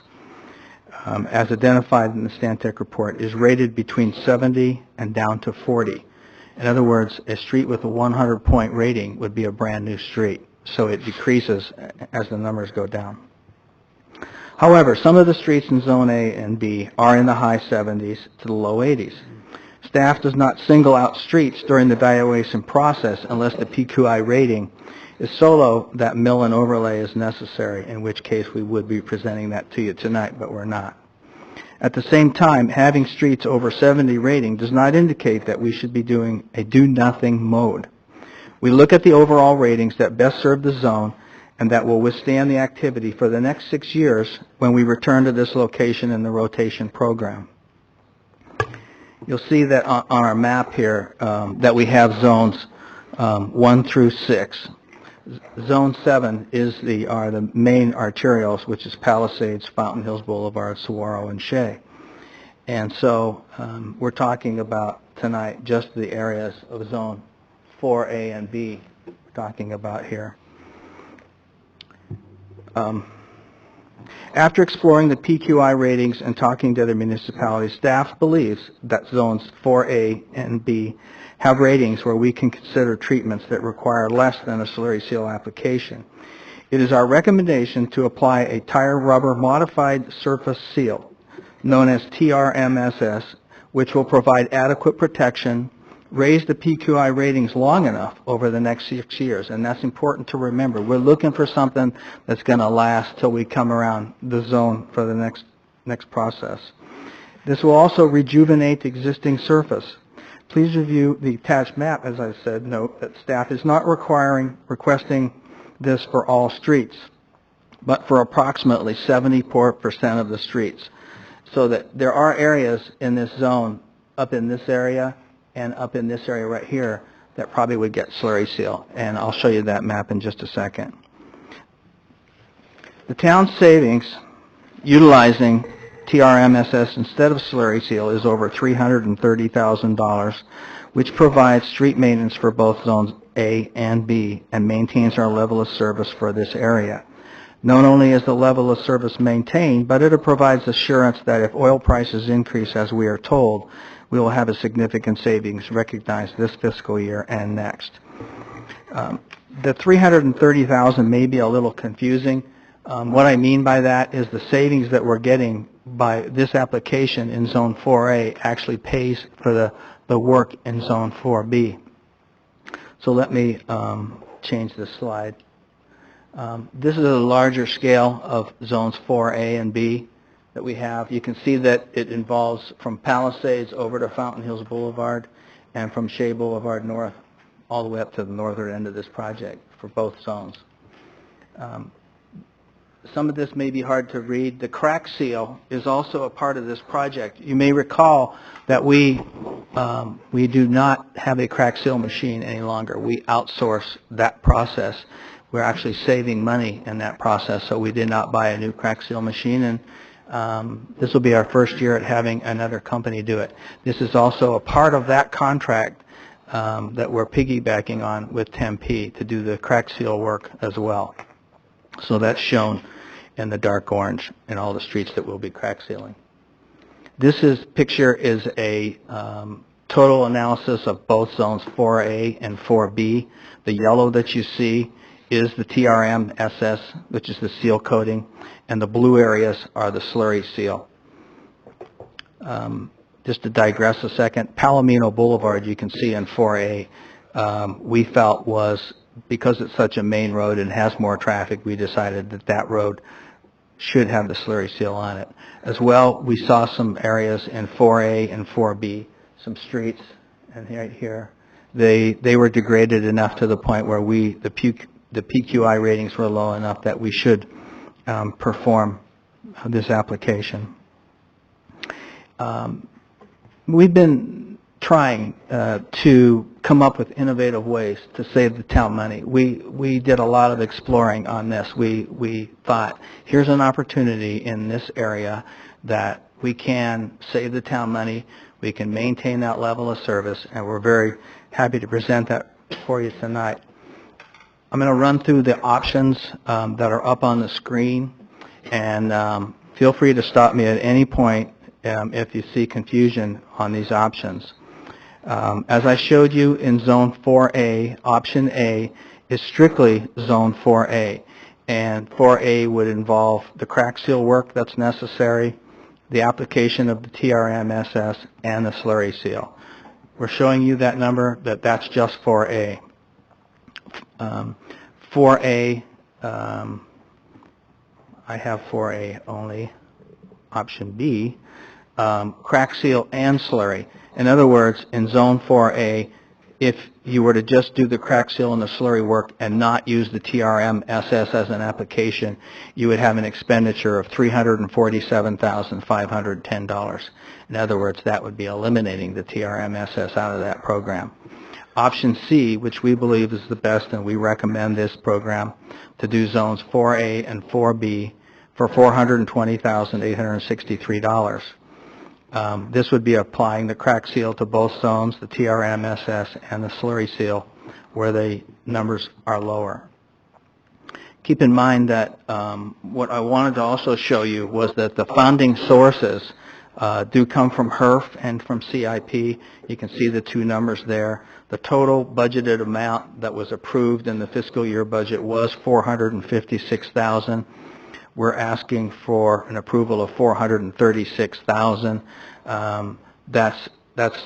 as identified in the Stantec report, is rated between 70 and down to 40. In other words, a street with a 100-point rating would be a brand new street, so it decreases as the numbers go down. However, some of the streets in Zone A and B are in the high 70s to the low 80s. Staff does not single out streets during the evaluation process unless the PQI rating is so low that mill and overlay is necessary, in which case we would be presenting that to you tonight, but we're not. At the same time, having streets over 70 rating does not indicate that we should be doing a do-nothing mode. We look at the overall ratings that best serve the zone and that will withstand the activity for the next 6 years when we return to this location in the rotation program. You'll see that on our map here that we have zones 1 through 6. Zone 7 are the main arterials, which is Palisades, Fountain Hills Boulevard, Saguaro, and Shea. And so we're talking about tonight just the areas of Zone 4A and B we're talking about here. After exploring the PQI ratings and talking to other municipalities, staff believes that zones 4A and B have ratings where we can consider treatments that require less than a slurry seal application. It is our recommendation to apply a tire rubber modified surface seal, known as TRMSS, which will provide adequate protection, raise the PQI ratings long enough over the next 6 years, and that's important to remember. We're looking for something that's going to last till we come around the zone for the next process. This will also rejuvenate the existing surface. Please review the attached map. As I said, note that staff is not requesting this for all streets, but for approximately 74% of the streets. So that there are areas in this zone, up in this area and up in this area right here, that probably would get slurry seal. And I'll show you that map in just a second. The town's savings utilizing TRMSS instead of slurry seal is over $330,000, which provides street maintenance for both zones A and B and maintains our level of service for this area. Not only is the level of service maintained, but it provides assurance that if oil prices increase as we are told, we will have a significant savings recognized this fiscal year and next. The $330,000 may be a little confusing. What I mean by that is the savings that we're getting by this application in Zone 4A actually pays for the work in Zone 4B. So let me change this slide. This is a larger scale of Zones 4A and B that we have. You can see that it involves from Palisades over to Fountain Hills Boulevard and from Shea Boulevard North all the way up to the northern end of this project for both zones. Some of this may be hard to read. The crack seal is also a part of this project. You may recall that we do not have a crack seal machine any longer. We outsource that process. We're actually saving money in that process, so we did not buy a new crack seal machine, and this will be our first year at having another company do it. This is also a part of that contract that we're piggybacking on with Tempe to do the crack seal work as well. So that's shown in the dark orange in all the streets that we'll be crack sealing. This picture is a total analysis of both zones 4A and 4B. The yellow that you see is the TRM SS, which is the seal coating, and the blue areas are the slurry seal. Just to digress a second, Palomino Boulevard, you can see in 4A, we felt was, because it's such a main road and has more traffic, we decided that that road should have the slurry seal on it. As well, we saw some areas in 4A and 4B, some streets, and right here, they were degraded enough to the point where the PQI ratings were low enough that we should perform this application. We've been trying to come up with innovative ways to save the town money. We did a lot of exploring on this. We thought, here's an opportunity in this area that we can save the town money, we can maintain that level of service, and we're very happy to present that for you tonight. I'm going to run through the options that are up on the screen, and feel free to stop me at any point if you see confusion on these options. As I showed you in Zone 4A, Option A is strictly Zone 4A, and 4A would involve the crack seal work that's necessary, the application of the TRM-SS, and the slurry seal. We're showing you that number, that's just 4A. 4A, I have 4A only. Option B, crack seal and slurry. In other words, in Zone 4A, if you were to just do the crack seal and the slurry work and not use the TRM-SS as an application, you would have an expenditure of $347,510. In other words, that would be eliminating the TRM-SS out of that program. Option C, which we believe is the best, and we recommend this program, to do Zones 4A and 4B for $420,863. This would be applying the crack seal to both zones, the TRM-SS and the slurry seal, where the numbers are lower. Keep in mind that what I wanted to also show you was that the funding sources do come from HERF and from CIP. You can see the two numbers there. The total budgeted amount that was approved in the fiscal year budget was $456,000. We're asking for an approval of $436,000. That's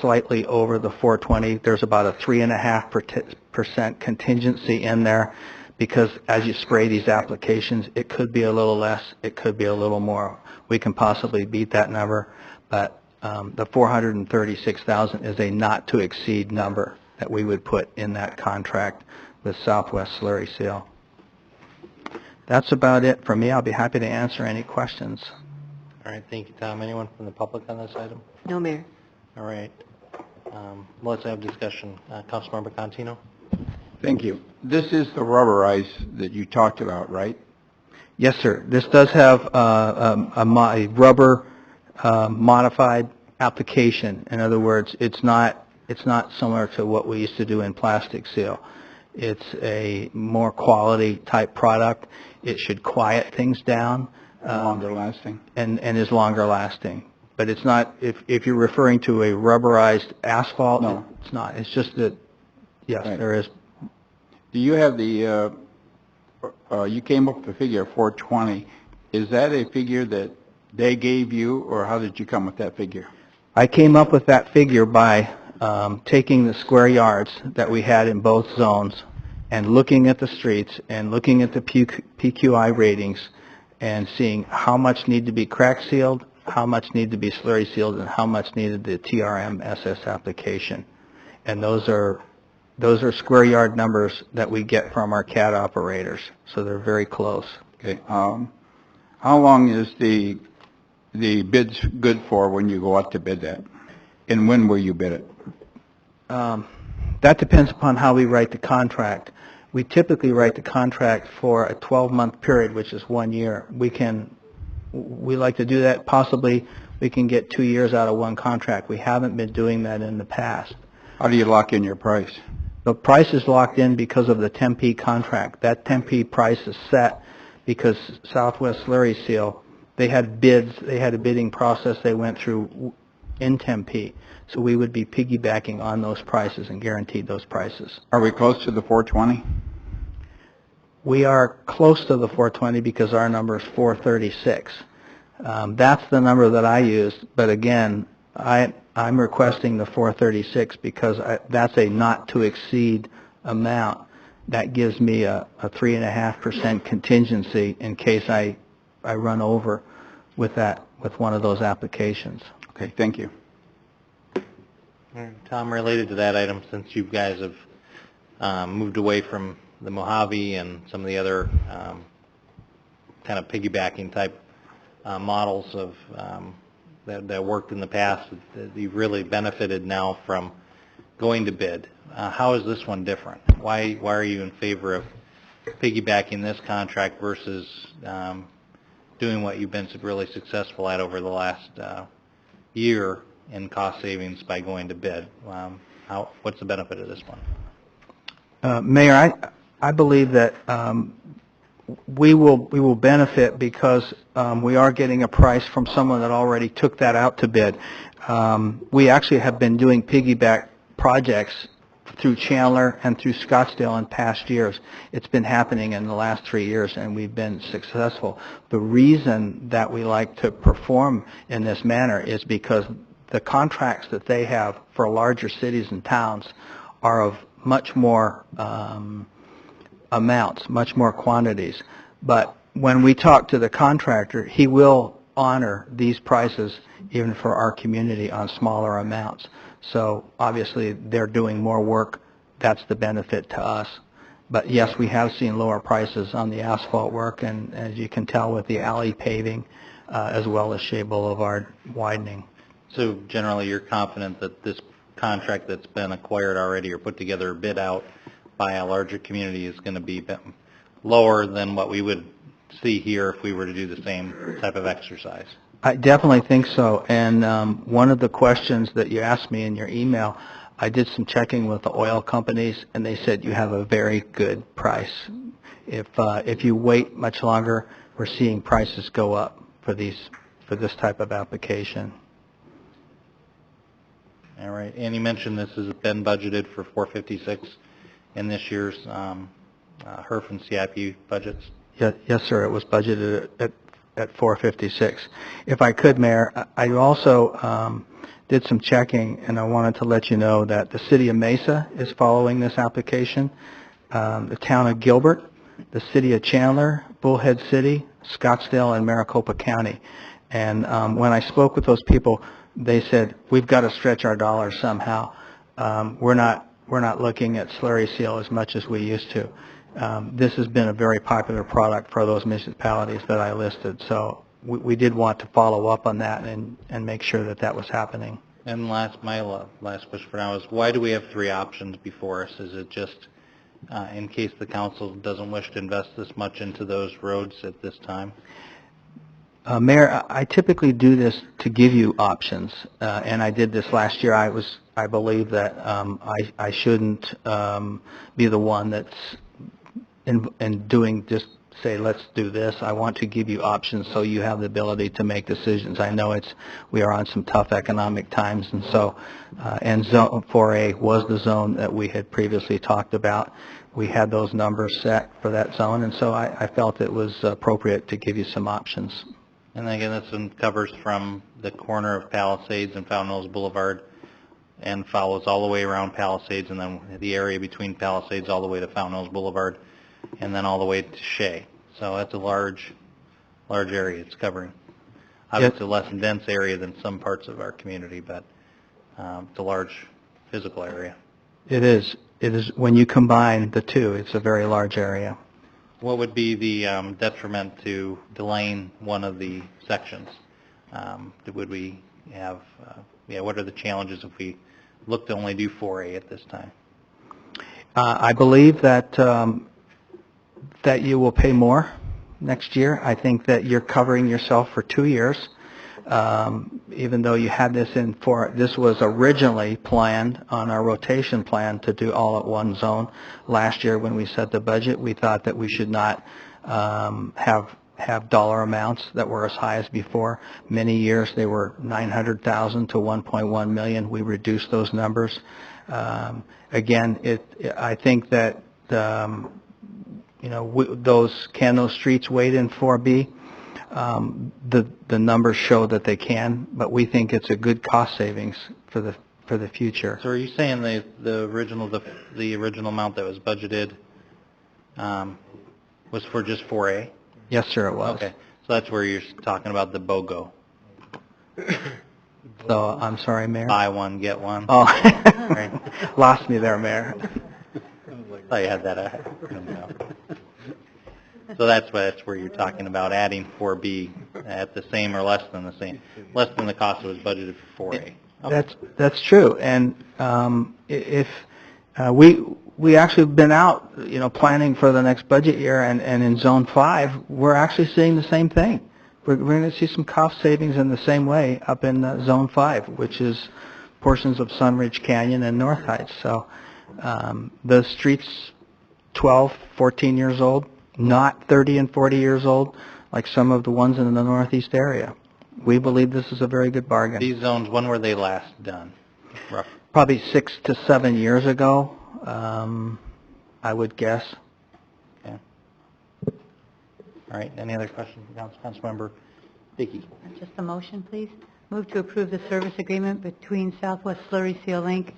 slightly over the 420. There's about a 3.5% contingency in there because as you spray these applications, it could be a little less, it could be a little more. We can possibly beat that number, but the $436,000 is a not to exceed number that we would put in that contract with Southwest Slurry Seal. That's about it for me. I'll be happy to answer any questions. All right, thank you, Tom. Anyone from the public on this item? No, Mayor. All right. Let's have discussion. Councilmember Contino? Thank you. This is the rubberized that you talked about, right? Yes, sir. This does have a rubber modified application. In other words, it's not similar to what we used to do in plastic seal. It's a more quality type product. It should quiet things down. Longer lasting. And is longer lasting. But it's not, if you're referring to a rubberized asphalt, no. It's not. It's just that, yes, right. There is. Do you have the, you came up with the figure of 420. Is that a figure that they gave you, or how did you come with that figure? I came up with that figure by taking the square yards that we had in both zones and looking at the streets and looking at the PQI ratings and seeing how much need to be crack sealed, how much need to be slurry sealed, and how much needed the TRM-SS application. And those are square yard numbers that we get from our CAD operators, so they're very close. Okay. How long is the bids good for when you go out to bid that? And when will you bid it? That depends upon how we write the contract. We typically write the contract for a 12-month period, which is 1 year. We like to do that. Possibly we can get 2 years out of one contract. We haven't been doing that in the past. How do you lock in your price? The price is locked in because of the Tempe contract. That Tempe price is set because Southwest Slurry Seal, they had bids, they had a bidding process they went through in Tempe. So we would be piggybacking on those prices and guaranteed those prices. Are we close to the 420? We are close to the 420 because our number is 436. That's the number that I used, but again, I'm requesting the 436 because that's a not to exceed amount. That gives me a 3.5% contingency in case I run over with one of those applications. Okay, thank you. Tom, related to that item, since you guys have moved away from the Mojave and some of the other kind of piggybacking type models of that worked in the past, that you've really benefited now from going to bid. How is this one different? Why are you in favor of piggybacking this contract versus doing what you've been really successful at over the last year in cost savings by going to bid? What's the benefit of this one? Mayor, I believe that we will benefit because we are getting a price from someone that already took that out to bid. We actually have been doing piggyback projects through Chandler and through Scottsdale in past years. It's been happening in the last 3 years, and we've been successful. The reason that we like to perform in this manner is because the contracts that they have for larger cities and towns are of much more amounts, much more quantities. But when we talk to the contractor, he will honor these prices even for our community on smaller amounts. So obviously they're doing more work. That's the benefit to us. But yes, we have seen lower prices on the asphalt work, and as you can tell with the alley paving as well as Shea Boulevard widening. So generally you're confident that this contract that's been acquired already or put together or bid out by a larger community is going to be lower than what we would see here if we were to do the same type of exercise? I definitely think so. And one of the questions that you asked me in your email, I did some checking with the oil companies, and they said you have a very good price. If you wait much longer, we're seeing prices go up for this type of application. All right. And you mentioned this has been budgeted for 456 in this year's HERF and CIP budgets? Yes, sir. It was budgeted at 456. If I could, Mayor, I also did some checking, and I wanted to let you know that the City of Mesa is following this application, the Town of Gilbert, the City of Chandler, Bullhead City, Scottsdale, and Maricopa County. And when I spoke with those people, they said, we've got to stretch our dollars somehow. We're not looking at slurry seal as much as we used to. This has been a very popular product for those municipalities that I listed, so we did want to follow up on that and make sure that that was happening. And my last question for now is, why do we have 3 options before us? Is it just in case the council doesn't wish to invest this much into those roads at this time? Mayor, I typically do this to give you options, and I did this last year. I believe that I shouldn't be the one that's in doing just say, let's do this. I want to give you options so you have the ability to make decisions. I know we are on some tough economic times, and so, and Zone 4A was the zone that we had previously talked about. We had those numbers set for that zone, and so I felt it was appropriate to give you some options. And again, this one covers from the corner of Palisades and Fountain Hills Boulevard and follows all the way around Palisades, and then the area between Palisades all the way to Fountain Hills Boulevard, and then all the way to Shea. So that's a large area it's covering. Obviously a less dense area than some parts of our community, but it's a large physical area. It is. It is. When you combine the two, it's a very large area. What would be the detriment to delaying one of the sections? Would we have, what are the challenges if we look to only do 4A at this time? I believe that that you will pay more next year. I think that you're covering yourself for 2 years. Even though you had this in this was originally planned on our rotation plan to do all at one zone. Last year when we set the budget, we thought that we should not have dollar amounts that were as high as before. Many years they were $900,000 to $1.1 million. We reduced those numbers. Again, I think that those streets wait in 4B? The numbers show that they can, but we think it's a good cost savings for the future. So are you saying the original amount that was budgeted was for just 4A? Yes, sir, it was. Okay, so that's where you're talking about the BOGO. So I'm sorry, Mayor. Buy one, get one. Oh, right. Lost me there, Mayor. I thought you had that. So that's where you're talking about adding 4B at the same or less than the cost that was budgeted for 4A. Okay. That's true, and if we actually have been out, planning for the next budget year, and in Zone 5, we're actually seeing the same thing. We're going to see some cost savings in the same way up in Zone 5, which is portions of Sunridge Canyon and North Heights. So the streets 12, 14 years old, not 30 and 40 years old, like some of the ones in the Northeast area. We believe this is a very good bargain. These zones, when were they last done? Rough. Probably 6 to 7 years ago, I would guess. Okay. All right, any other questions from Councilmember Dickey? Just a motion, please. Move to approve the service agreement between Southwest Slurry Seal Inc.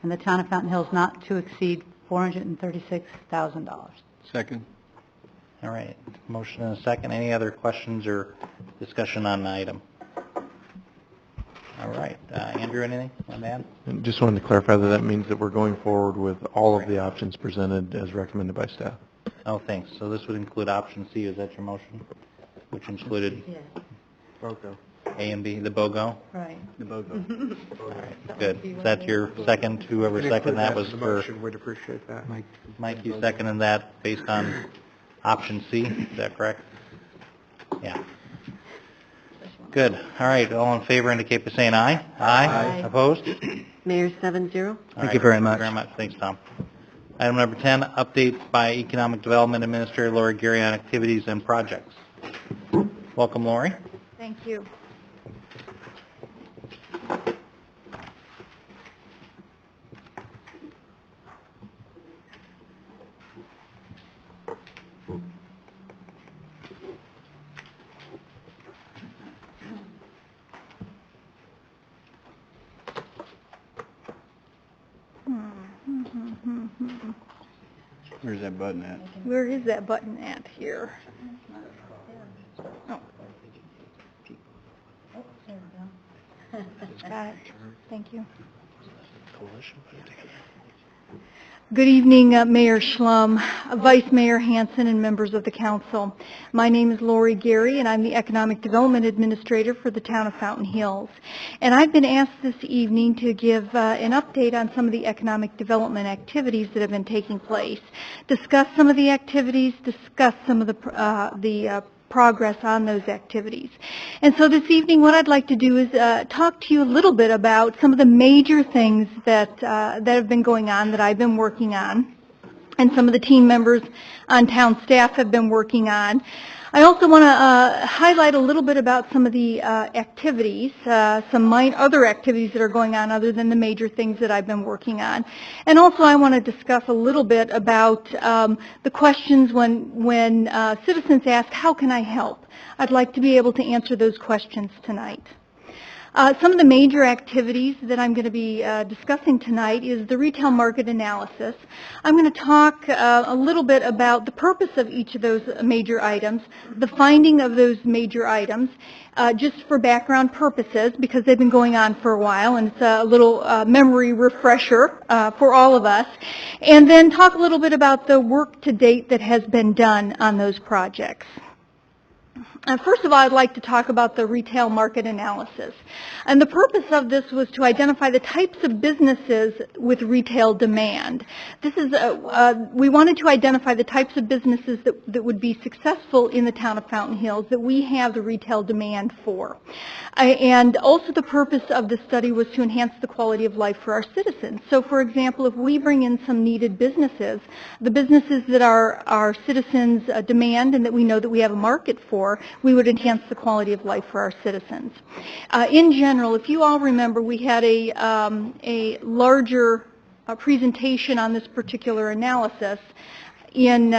and the Town of Fountain Hills not to exceed $436,000. Second. All right, motion and a second. Any other questions or discussion on the item? All right, Andrew, anything on that? Just wanted to clarify that means that we're going forward with all of the options presented as recommended by staff. Oh, thanks. So this would include option C, is that your motion? Which included BOGO. A and B, the BOGO? Right. The BOGO. All right, good. Is that your second? Whoever seconded that was for... We'd appreciate that. Mike, you seconded that based on option C, is that correct? Yeah. Good. All right, all in favor indicate by saying aye. Aye. Opposed? Mayor 7-0. Thank you very much. Thank you very much. Thanks, Tom. Item number 10, update by Economic Development Administrator Lori Gary on activities and projects. Welcome, Lori. Thank you. Where's that button at? Where is that button at here? Oh. Got it. Thank you. Good evening, Mayor Schlum, Vice Mayor Hansen, and members of the council. My name is Lori Gary, and I'm the Economic Development Administrator for the town of Fountain Hills. And I've been asked this evening to give an update on some of the economic development activities that have been taking place, discuss some of the activities, discuss some of the progress on those activities. And so this evening what I'd like to do is talk to you a little bit about some of the major things that have been going on that I've been working on. and some of the team members on town staff have been working on. I also want to highlight a little bit about some of the activities, some other activities that are going on other than the major things that I've been working on. And also I want to discuss a little bit about the questions when citizens ask, how can I help? I'd like to be able to answer those questions tonight. Some of the major activities that I'm going to be discussing tonight is the retail market analysis. I'm going to talk a little bit about the purpose of each of those major items, the finding of those major items, just for background purposes because they've been going on for a while and it's a little memory refresher for all of us, and then talk a little bit about the work to date that has been done on those projects. First of all, I'd like to talk about the retail market analysis. And the purpose of this was to identify the types of businesses with retail demand. This is we wanted to identify the types of businesses that would be successful in the town of Fountain Hills that we have the retail demand for. And also the purpose of the study was to enhance the quality of life for our citizens. So for example, if we bring in some needed businesses, the businesses that our citizens demand and that we know that we have a market for, we would enhance the quality of life for our citizens. In general, if you all remember, we had a larger presentation on this particular analysis in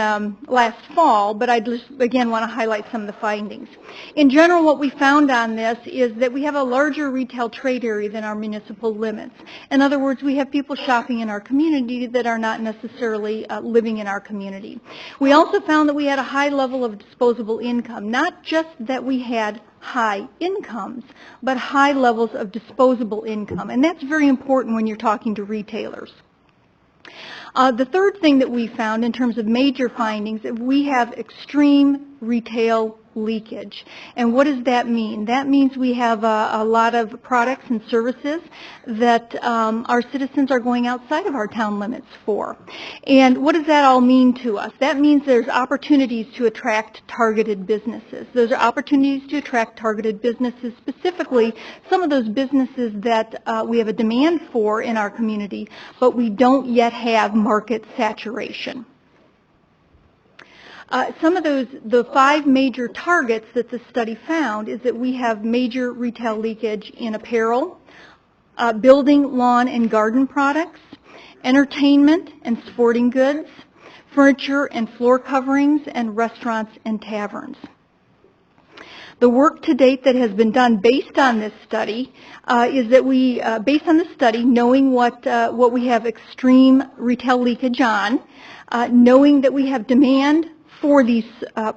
last fall, but I just again want to highlight some of the findings. In general, what we found on this is that we have a larger retail trade area than our municipal limits. In other words, we have people shopping in our community that are not necessarily living in our community. We also found that we had a high level of disposable income, not just that we had high incomes, but high levels of disposable income, and that's very important when you're talking to retailers. The third thing that we found in terms of major findings is we have extreme retail leakage. And what does that mean? That means we have a lot of products and services that our citizens are going outside of our town limits for. And what does that all mean to us? That means there's opportunities to attract targeted businesses. Those are opportunities to attract targeted businesses, specifically some of those businesses that we have a demand for in our community, but we don't yet have market saturation. Some of the 5 major targets that the study found is that we have major retail leakage in apparel, building, lawn, and garden products, entertainment and sporting goods, furniture and floor coverings, and restaurants and taverns. The work to date that has been done based on this study is that we, based on the study, knowing what we have extreme retail leakage on, knowing that we have demand for these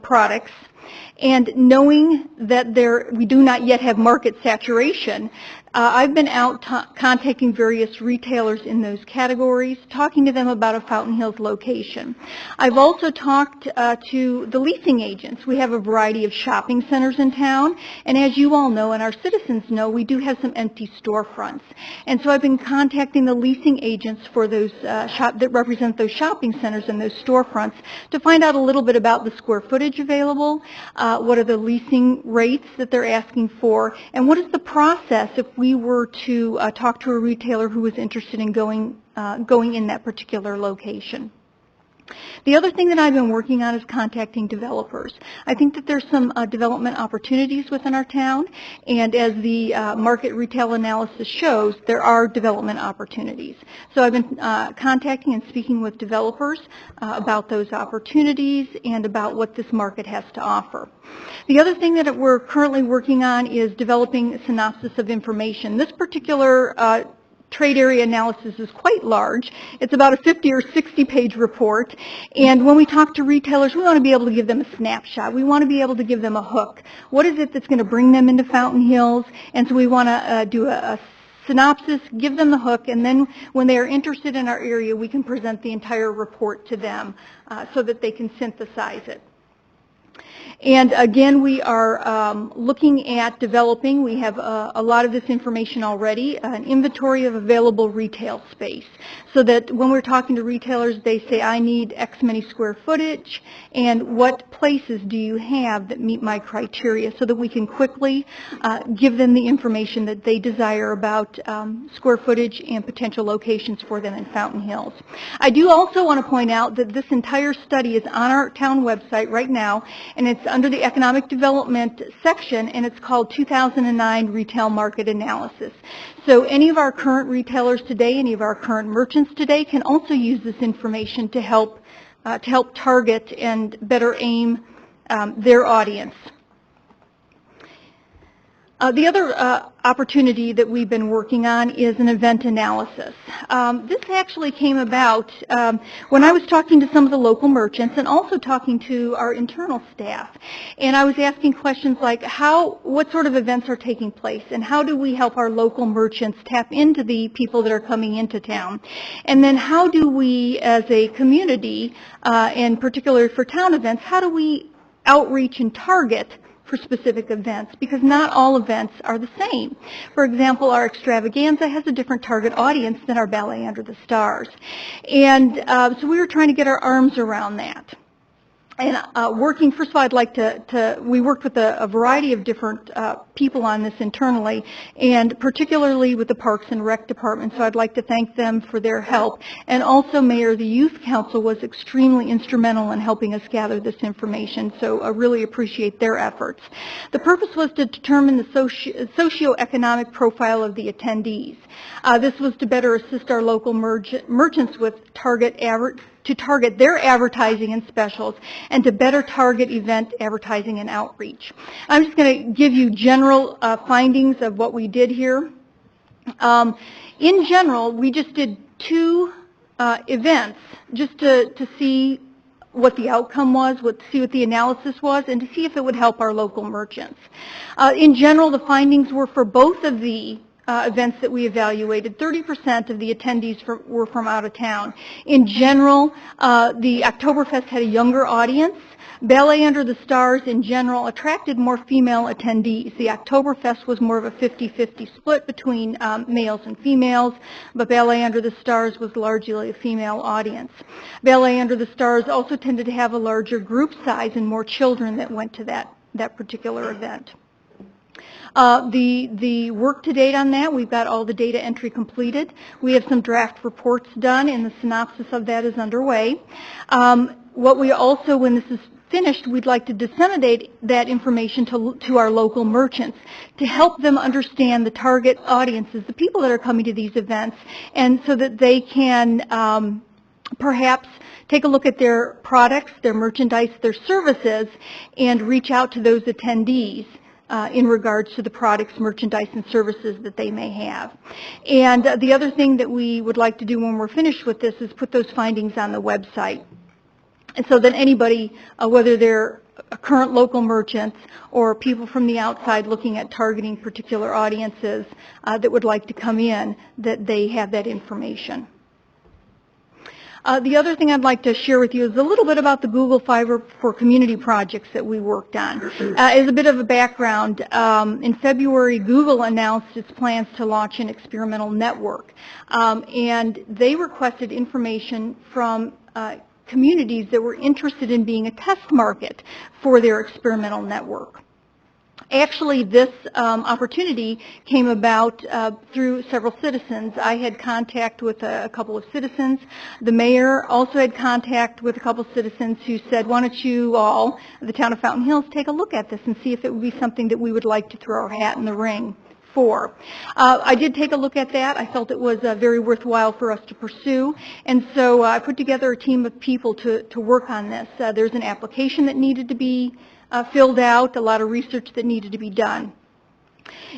products, and knowing that we do not yet have market saturation, I've been out contacting various retailers in those categories, talking to them about a Fountain Hills location. I've also talked to the leasing agents. We have a variety of shopping centers in town, and as you all know and our citizens know, we do have some empty storefronts. And so I've been contacting the leasing agents for those that represent those shopping centers and those storefronts to find out a little bit about the square footage available, what are the leasing rates that they're asking for, and what is the process if we were to talk to a retailer who was interested in going in that particular location. The other thing that I've been working on is contacting developers. I think that there's some development opportunities within our town, and as the market retail analysis shows, there are development opportunities. So I've been contacting and speaking with developers about those opportunities and about what this market has to offer. The other thing that we're currently working on is developing a synopsis of information. This particular trade area analysis is quite large. It's about a 50 or 60 page report, and when we talk to retailers, we want to be able to give them a snapshot. We want to be able to give them a hook. What is it that's going to bring them into Fountain Hills? And so we want to do a synopsis, give them the hook, and then when they are interested in our area, we can present the entire report to them so that they can synthesize it. And again, we are looking at developing, we have a lot of this information already, an inventory of available retail space, so that when we're talking to retailers, they say, I need X many square footage, and what places do you have that meet my criteria, so that we can quickly give them the information that they desire about square footage and potential locations for them in Fountain Hills. I do also want to point out that this entire study is on our town website right now, and it's under the economic development section, and it's called 2009 Retail Market Analysis. So any of our current retailers today, any of our current merchants today can also use this information to help target and better aim their audience. The other opportunity that we've been working on is an event analysis. This actually came about when I was talking to some of the local merchants and also talking to our internal staff. And I was asking questions like what sort of events are taking place, and how do we help our local merchants tap into the people that are coming into town? And then how do we as a community, and particularly for town events, how do we outreach and target for specific events, because not all events are the same. For example, our extravaganza has a different target audience than our Ballet Under the Stars. And so we were trying to get our arms around that. And working, first of all, we worked with a variety of different people on this internally, and particularly with the Parks and Rec Department, so I'd like to thank them for their help. And also Mayor, the Youth Council was extremely instrumental in helping us gather this information, so I really appreciate their efforts. The purpose was to determine the socioeconomic profile of the attendees. This was to better assist our local merchants with to target their advertising and specials, and to better target event advertising and outreach. I'm just going to give you general findings of what we did here. In general, we just did 2 events just to see what the outcome was, see what the analysis was, and to see if it would help our local merchants. In general, the findings were for both of the events that we evaluated, 30% of the attendees were from out of town. In general, the Oktoberfest had a younger audience. Ballet Under the Stars, in general, attracted more female attendees. The Oktoberfest was more of a 50-50 split between males and females, but Ballet Under the Stars was largely a female audience. Ballet Under the Stars also tended to have a larger group size and more children that went to that particular event. The work to date on that, we've got all the data entry completed. We have some draft reports done, and the synopsis of that is underway. What we also, when this is finished, we'd like to disseminate that information to our local merchants to help them understand the target audiences, the people that are coming to these events, and so that they can perhaps take a look at their products, their merchandise, their services, and reach out to those attendees in regards to the products, merchandise, and services that they may have. And the other thing that we would like to do when we're finished with this is put those findings on the website, and so that anybody, whether they're current local merchants or people from the outside looking at targeting particular audiences that would like to come in, that they have that information. The other thing I'd like to share with you is a little bit about the Google Fiber for Community projects that we worked on. As a bit of a background, in February, Google announced its plans to launch an experimental network, and they requested information from communities that were interested in being a test market for their experimental network. Actually, this opportunity came about through several citizens. I had contact with a couple of citizens. The mayor also had contact with a couple of citizens who said, why don't you all, the town of Fountain Hills, take a look at this and see if it would be something that we would like to throw our hat in the ring for. I did take a look at that. I felt it was very worthwhile for us to pursue, and so I put together a team of people to work on this. There's an application that needed to be filled out, a lot of research that needed to be done.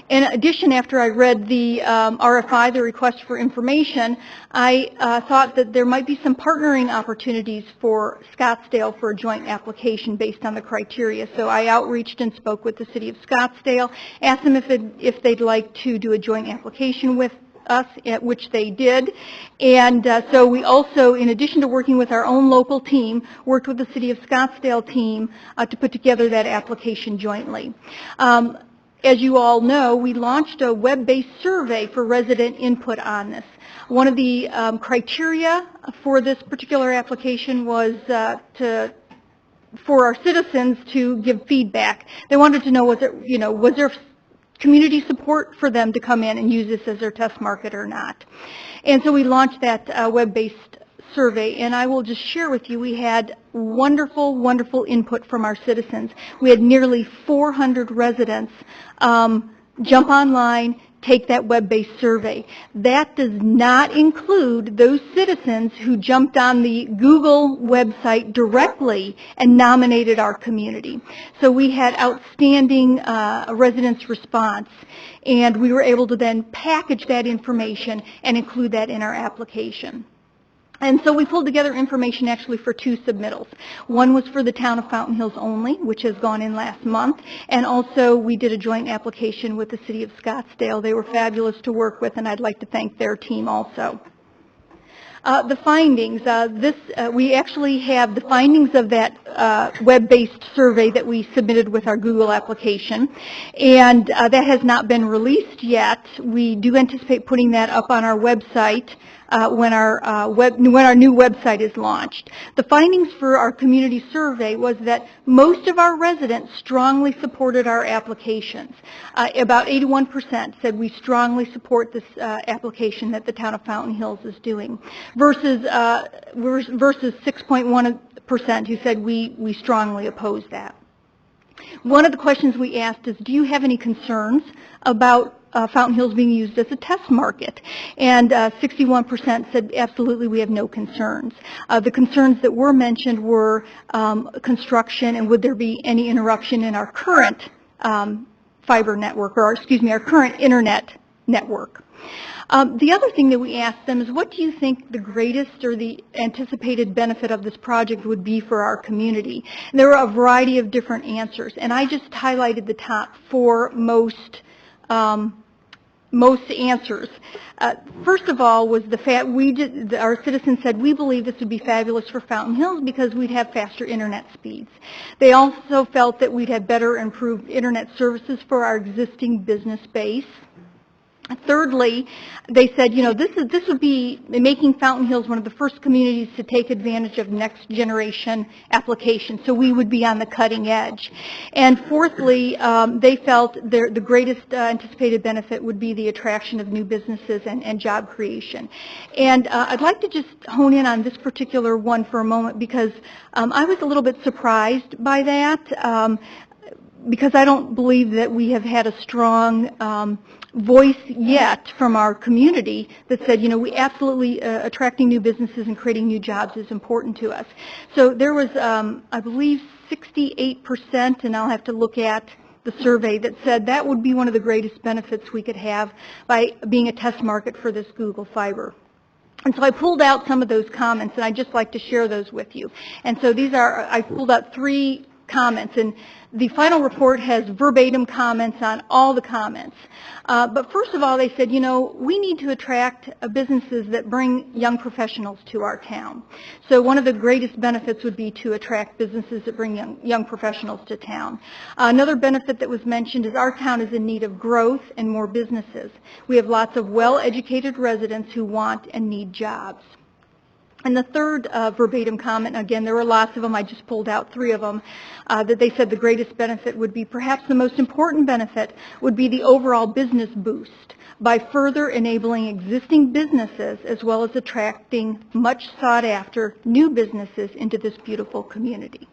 In addition, after I read the RFI, the request for information, I thought that there might be some partnering opportunities for Scottsdale for a joint application based on the criteria. So I outreached and spoke with the City of Scottsdale, asked them if they'd like to do a joint application with us, which they did. And so we also, in addition to working with our own local team, worked with the City of Scottsdale team to put together that application jointly. As you all know, we launched a web-based survey for resident input on this. One of the criteria for this particular application was for our citizens to give feedback. They wanted to know, was there community support for them to come in and use this as their test market or not. And so we launched that web-based survey, and I will just share with you, we had wonderful, wonderful input from our citizens. We had nearly 400 residents jump online, take that web-based survey. That does not include those citizens who jumped on the Google website directly and nominated our community. So we had outstanding residents' response, and we were able to then package that information and include that in our application. And so we pulled together information actually for 2 submittals. One was for the town of Fountain Hills only, which has gone in last month, and also we did a joint application with the City of Scottsdale. They were fabulous to work with, and I'd like to thank their team also. The findings, we actually have the findings of that web-based survey that we submitted with our Google application, and that has not been released yet. We do anticipate putting that up on our website when our new website is launched. The findings for our community survey was that most of our residents strongly supported our applications. About 81% said we strongly support this application that the town of Fountain Hills is doing, versus 6.1% who said we strongly oppose that. One of the questions we asked is, do you have any concerns about Fountain Hills being used as a test market? And 61% said absolutely, we have no concerns. The concerns that were mentioned were construction and would there be any interruption in our current fiber network, or excuse me, our current internet network. The other thing that we asked them is, what do you think the greatest or the anticipated benefit of this project would be for our community? And there were a variety of different answers, and I just highlighted the top 4 most answers. First of all was the fact our citizens said, we believe this would be fabulous for Fountain Hills because we'd have faster internet speeds. They also felt that we'd have better improved internet services for our existing business base. Thirdly, they said, this would be making Fountain Hills one of the first communities to take advantage of next generation applications, so we would be on the cutting edge. And fourthly, they felt the greatest anticipated benefit would be the attraction of new businesses and job creation. And I'd like to just hone in on this particular one for a moment, because I was a little bit surprised by that, because I don't believe that we have had a strong voice yet from our community that said, we absolutely, attracting new businesses and creating new jobs is important to us. So there was, I believe, 68%, and I'll have to look at the survey, that said that would be one of the greatest benefits we could have by being a test market for this Google Fiber. And so I pulled out some of those comments, and I'd just like to share those with you. And so I pulled out 3 comments, and the final report has verbatim comments on all the comments. But first of all, they said, we need to attract businesses that bring young professionals to our town. So one of the greatest benefits would be to attract businesses that bring young professionals to town. Another benefit that was mentioned is our town is in need of growth and more businesses. We have lots of well-educated residents who want and need jobs. And the third verbatim comment, again, there were lots of them, I just pulled out 3 of them, that they said the greatest benefit would be, perhaps the most important benefit, would be the overall business boost by further enabling existing businesses as well as attracting much sought after new businesses into this beautiful community.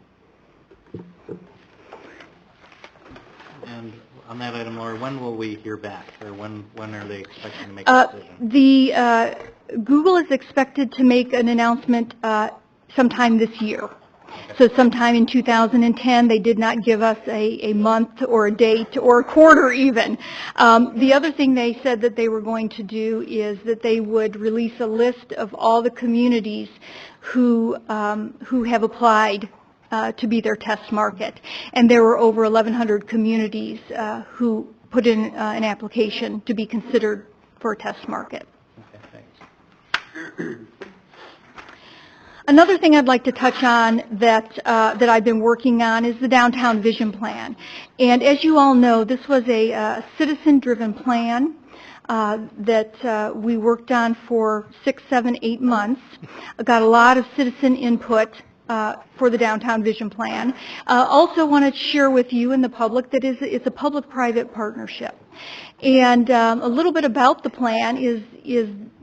And on that item, Laura, when will we hear back, or when are they expecting to make a decision? Google is expected to make an announcement sometime this year. So sometime in 2010. They did not give us a month or a date or a quarter even. The other thing they said that they were going to do is that they would release a list of all the communities who have applied to be their test market. And there were over 1,100 communities who put in an application to be considered for a test market. Another thing I'd like to touch on that I've been working on is the Downtown Vision Plan. And as you all know, this was a citizen-driven plan that we worked on for 6, 7, 8 months. Got a lot of citizen input for the Downtown Vision Plan. Also wanted to share with you and the public that it's a public-private partnership. And a little bit about the plan is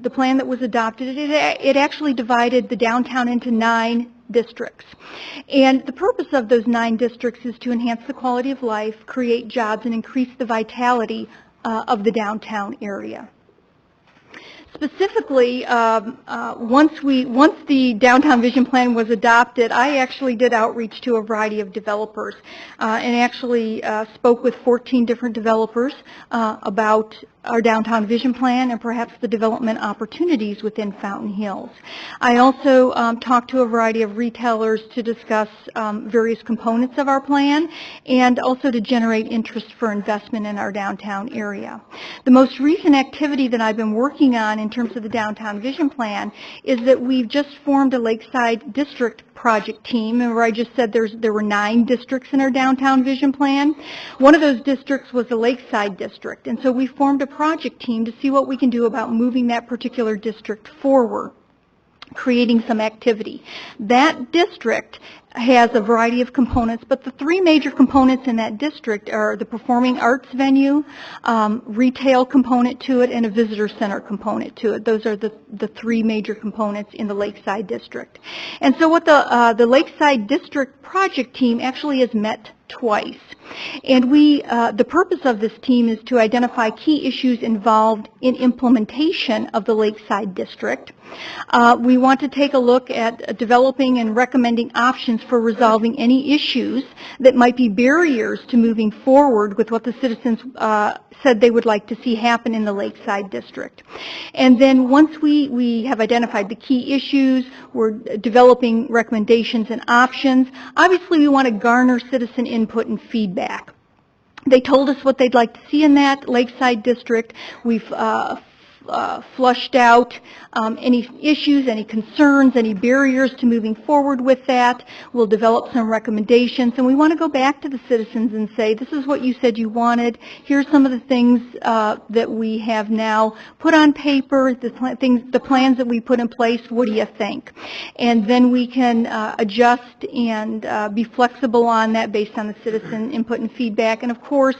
the plan that was adopted. It actually divided the downtown into 9 districts. And the purpose of those 9 districts is to enhance the quality of life, create jobs, and increase the vitality of the downtown area. Specifically, once the Downtown Vision Plan was adopted, I actually did outreach to a variety of developers and actually spoke with 14 different developers about our Downtown Vision Plan and perhaps the development opportunities within Fountain Hills. I also talked to a variety of retailers to discuss various components of our plan and also to generate interest for investment in our downtown area. The most recent activity that I've been working on in terms of the Downtown Vision Plan is that we've just formed a Lakeside District project team, and where I just said there were 9 districts in our Downtown Vision Plan. One of those districts was the Lakeside District, and so we formed a project team to see what we can do about moving that particular district forward, creating some activity. That district has a variety of components, but the 3 major components in that district are the performing arts venue, retail component to it, and a visitor center component to it. Those are the 3 major components in the Lakeside District. And so what the Lakeside District project team actually has met twice. And the purpose of this team is to identify key issues involved in implementation of the Lakeside District. We want to take a look at developing and recommending options for resolving any issues that might be barriers to moving forward with what the citizens said they would like to see happen in the Lakeside District. And then once we have identified the key issues, we're developing recommendations and options. Obviously, we want to garner citizen input and feedback. They told us what they'd like to see in that Lakeside District. We've flushed out any issues, any concerns, any barriers to moving forward with that. We'll develop some recommendations, and we want to go back to the citizens and say, this is what you said you wanted. Here's some of the things that we have now put on paper, the plans that we put in place. What do you think? And then we can adjust and be flexible on that based on the citizen input and feedback. And of course,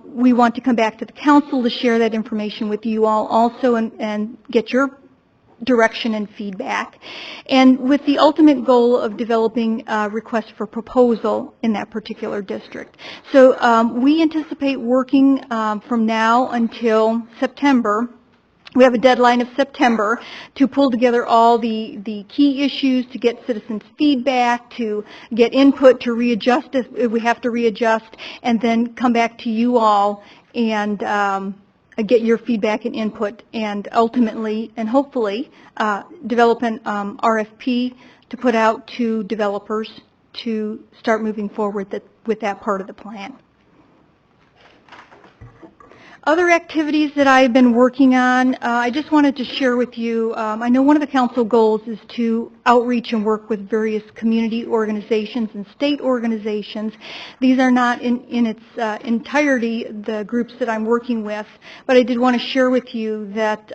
we want to come back to the council to share that information with you all also and get your direction and feedback, and with the ultimate goal of developing a request for proposal in that particular district. So we anticipate working from now until September. We have a deadline of September to pull together all the key issues, to get citizens' feedback, to get input, to readjust if we have to readjust, and then come back to you all and get your feedback and input, and ultimately and hopefully develop an RFP to put out to developers to start moving forward with that part of the plan. Other activities that I've been working on, I just wanted to share with you. I know one of the council goals is to outreach and work with various community organizations and state organizations. These are not in its entirety the groups that I'm working with, but I did want to share with you that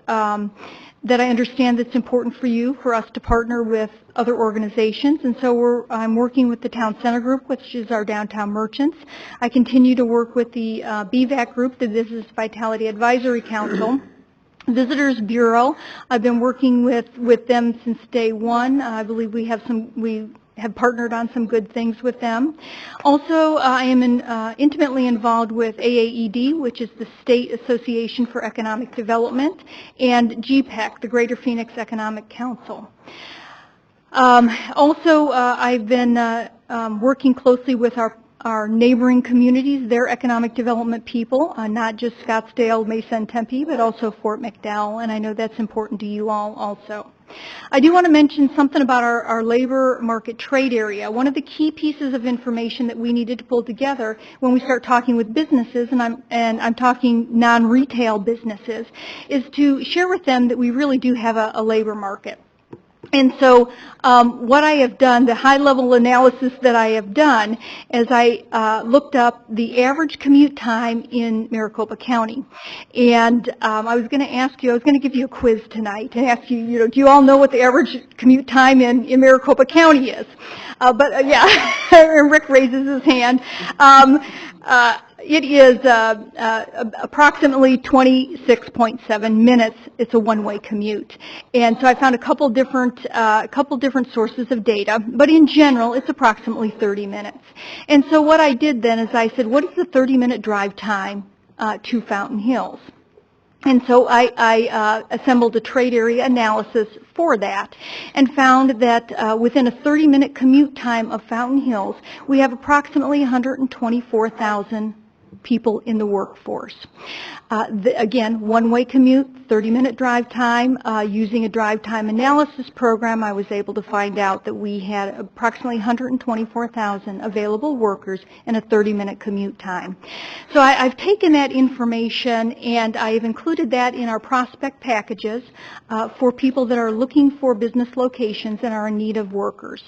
that I understand it's important for you, for us to partner with other organizations, and so I'm working with the Town Center Group, which is our downtown merchants. I continue to work with the BVAC Group, the Business Vitality Advisory Council. Visitors Bureau, I've been working with them since day one. I believe we have partnered on some good things with them. Also, I am intimately involved with AAED, which is the State Association for Economic Development, and GPEC, the Greater Phoenix Economic Council. Also, I've been working closely with our neighboring communities, their economic development people, not just Scottsdale, Mesa, and Tempe, but also Fort McDowell, and I know that's important to you all also. I do want to mention something about our labor market trade area. One of the key pieces of information that we needed to pull together when we start talking with businesses, and I'm talking non-retail businesses, is to share with them that we really do have a labor market. And so what I have done, the high-level analysis that I have done, is I looked up the average commute time in Maricopa County. And I was going to give you a quiz tonight and ask you, do you all know what the average commute time in Maricopa County is? Yeah, and Rick raises his hand. It is approximately 26.7 minutes. It's a one-way commute. And so I found a couple different sources of data, but in general, it's approximately 30 minutes. And so what I did then is I said, what is the 30-minute drive time to Fountain Hills? And so I assembled a trade area analysis for that and found that within a 30-minute commute time of Fountain Hills, we have approximately 124,000 people in the workforce. Again, one-way commute, 30-minute drive time. Using a drive time analysis program, I was able to find out that we had approximately 124,000 available workers in a 30-minute commute time. So I've taken that information and I have included that in our prospect packages for people that are looking for business locations and are in need of workers.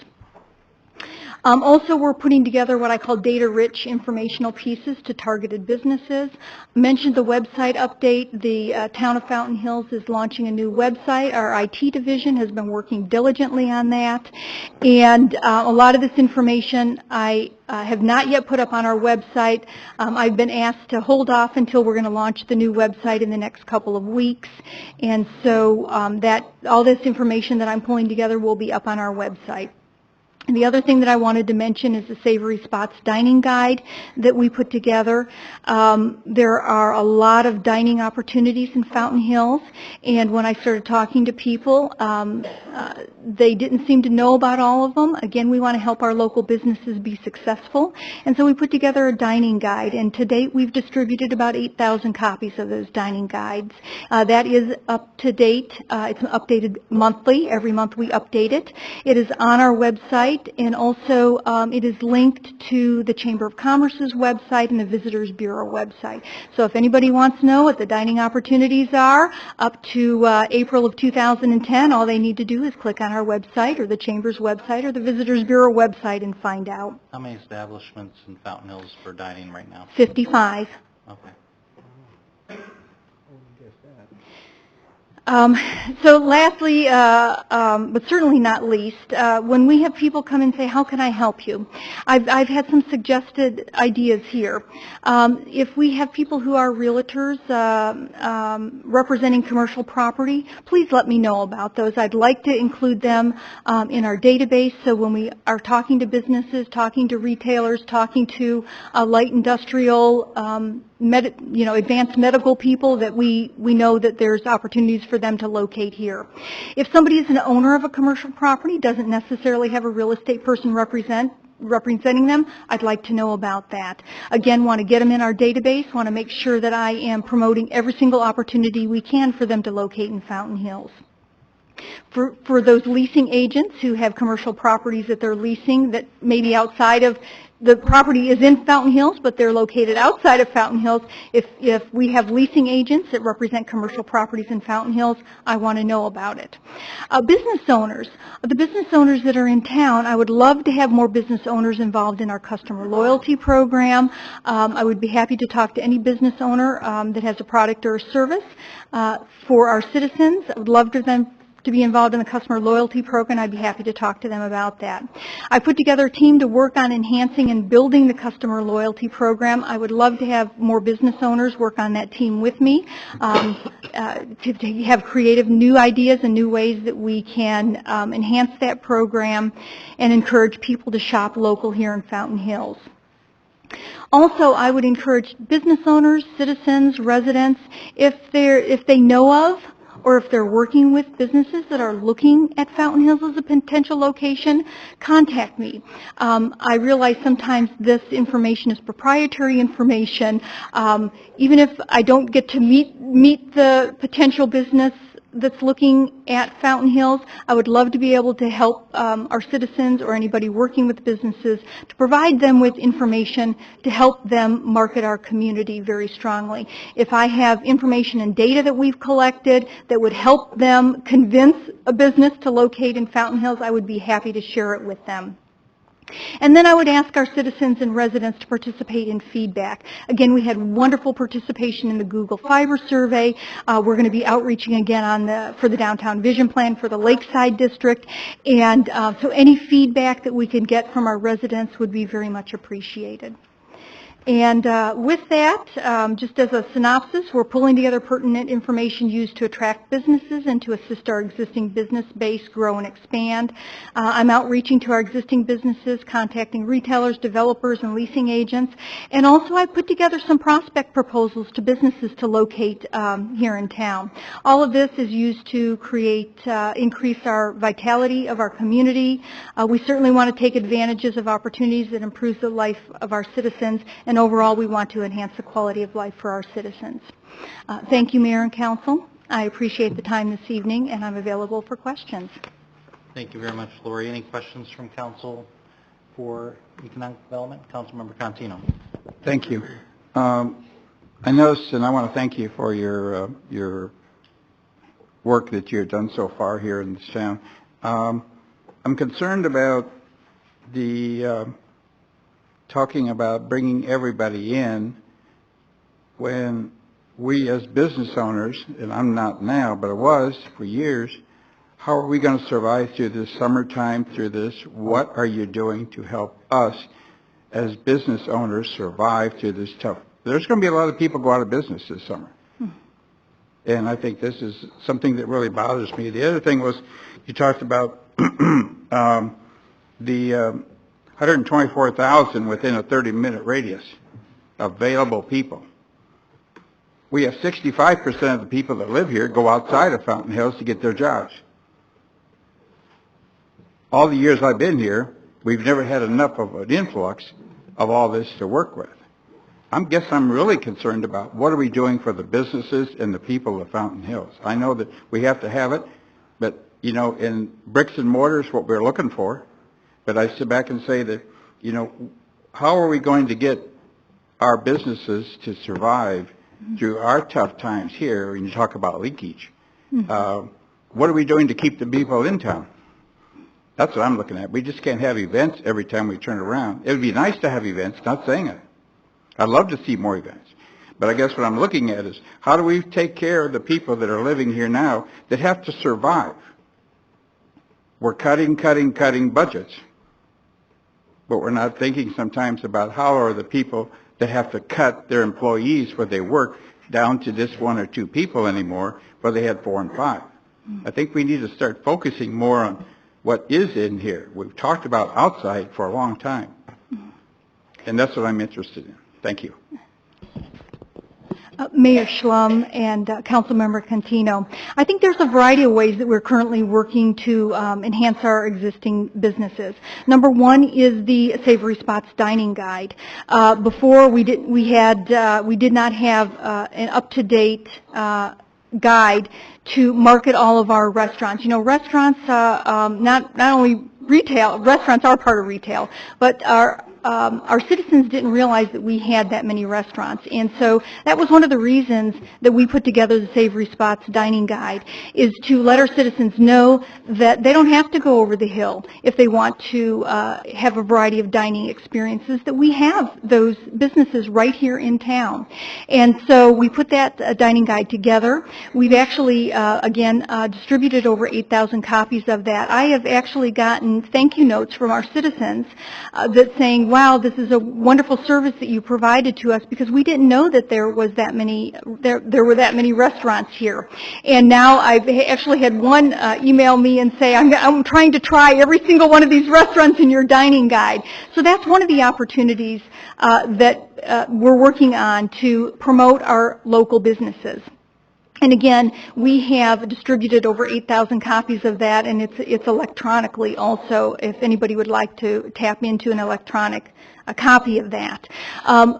Also, we're putting together what I call data-rich informational pieces to targeted businesses. I mentioned the website update. The Town of Fountain Hills is launching a new website. Our IT division has been working diligently on that. And a lot of this information I have not yet put up on our website. I've been asked to hold off until we're going to launch the new website in the next couple of weeks. And so all this information that I'm pulling together will be up on our website. And the other thing that I wanted to mention is the Savory Spots dining guide that we put together. There are a lot of dining opportunities in Fountain Hills, and when I started talking to people, they didn't seem to know about all of them. Again, we want to help our local businesses be successful, and so we put together a dining guide, and to date we've distributed about 8,000 copies of those dining guides. That is up to date. It's updated monthly. Every month we update it. It is on our website. And also it is linked to the Chamber of Commerce's website and the Visitors Bureau website. So if anybody wants to know what the dining opportunities are up to April of 2010, all they need to do is click on our website or the Chamber's website or the Visitors Bureau website and find out. How many establishments in Fountain Hills for dining right now? 55. Okay. So lastly, but certainly not least, when we have people come and say, how can I help you? I've had some suggested ideas here. If we have people who are realtors representing commercial property, please let me know about those. I'd like to include them in our database, so when we are talking to businesses, talking to retailers, talking to light industrial, advanced medical people, that we know that there's opportunities for them to locate here. If somebody is an owner of a commercial property, doesn't necessarily have a real estate person representing them, I'd like to know about that. Again, want to get them in our database, want to make sure that I am promoting every single opportunity we can for them to locate in Fountain Hills. For those leasing agents who have commercial properties that they're leasing that may be outside of, the property is in Fountain Hills, but they're located outside of Fountain Hills. If we have leasing agents that represent commercial properties in Fountain Hills, I want to know about it. Business owners. The business owners that are in town, I would love to have more business owners involved in our customer loyalty program. I would be happy to talk to any business owner that has a product or a service. For our citizens, I would love for them to be involved in the customer loyalty program. I'd be happy to talk to them about that. I put together a team to work on enhancing and building the customer loyalty program. I would love to have more business owners work on that team with me to have creative new ideas and new ways that we can enhance that program and encourage people to shop local here in Fountain Hills. Also, I would encourage business owners, citizens, residents, if they know of or if they're working with businesses that are looking at Fountain Hills as a potential location, contact me. I realize sometimes this information is proprietary information. Even if I don't get to meet the potential business that's looking at Fountain Hills. I would love to be able to help our citizens or anybody working with businesses to provide them with information to help them market our community very strongly. If I have information and data that we've collected that would help them convince a business to locate in Fountain Hills, I would be happy to share it with them. And then I would ask our citizens and residents to participate in feedback. Again, we had wonderful participation in the Google Fiber survey. We're going to be outreaching again for the Downtown Vision Plan for the Lakeside District. And so any feedback that we can get from our residents would be very much appreciated. And with that, just as a synopsis, we're pulling together pertinent information used to attract businesses and to assist our existing business base grow and expand. I'm outreaching to our existing businesses, contacting retailers, developers, and leasing agents. And also I put together some prospect proposals to businesses to locate here in town. All of this is used to increase our vitality of our community. We certainly want to take advantages of opportunities that improve the life of our citizens, and overall, we want to enhance the quality of life for our citizens. Thank you, Mayor and Council. I appreciate the time this evening, and I'm available for questions. Thank you very much, Lori. Any questions from Council for Economic Development? Councilmember Contino. Thank you. I noticed, and I want to thank you for your work that you've done so far here in this town. I'm concerned about the talking about bringing everybody in when we as business owners, and I'm not now, but I was for years, how are we going to survive through this summertime, through this? What are you doing to help us as business owners survive through this tough? There's going to be a lot of people go out of business this summer. And I think this is something that really bothers me. The other thing was you talked about the 124,000 within a 30-minute radius, available people. We have 65% of the people that live here go outside of Fountain Hills to get their jobs. All the years I've been here, we've never had enough of an influx of all this to work with. I guess I'm really concerned about what are we doing for the businesses and the people of Fountain Hills. I know that we have to have it, but, you know, in bricks and mortar is what we're looking for. But I sit back and say that, you know, how are we going to get our businesses to survive through our tough times here when you talk about leakage? What are we doing to keep the people in town? That's what I'm looking at. We just can't have events every time we turn around. It would be nice to have events, not saying it. I'd love to see more events. But I guess what I'm looking at is how do we take care of the people that are living here now that have to survive? We're cutting budgets. But we're not thinking sometimes about how are the people that have to cut their employees where they work down to this 1 or 2 people anymore, where they had 4 and 5. I think we need to start focusing more on what is in here. We've talked about outside for a long time. And that's what I'm interested in. Thank you. Mayor Schlum and Councilmember Contino, I think there's a variety of ways that we're currently working to enhance our existing businesses. Number one is the Savory Spots Dining Guide. Before we did not have an up-to-date guide to market all of our restaurants. You know, restaurants, not only retail, restaurants are part of retail, but our citizens didn't realize that we had that many restaurants. And so that was one of the reasons that we put together the Savory Spots Dining Guide, is to let our citizens know that they don't have to go over the hill if they want to have a variety of dining experiences, that we have those businesses right here in town. And so we put that dining guide together. We've actually, distributed over 8,000 copies of that. I have actually gotten thank you notes from our citizens that saying, wow, this is a wonderful service that you provided to us, because we didn't know that there was that many, there were that many restaurants here. And now I've actually had one email me and say, I'm trying to try every single one of these restaurants in your dining guide. So that's one of the opportunities that we're working on to promote our local businesses. And again, we have distributed over 8,000 copies of that, and it's electronically also, if anybody would like to tap into an electronic a copy of that.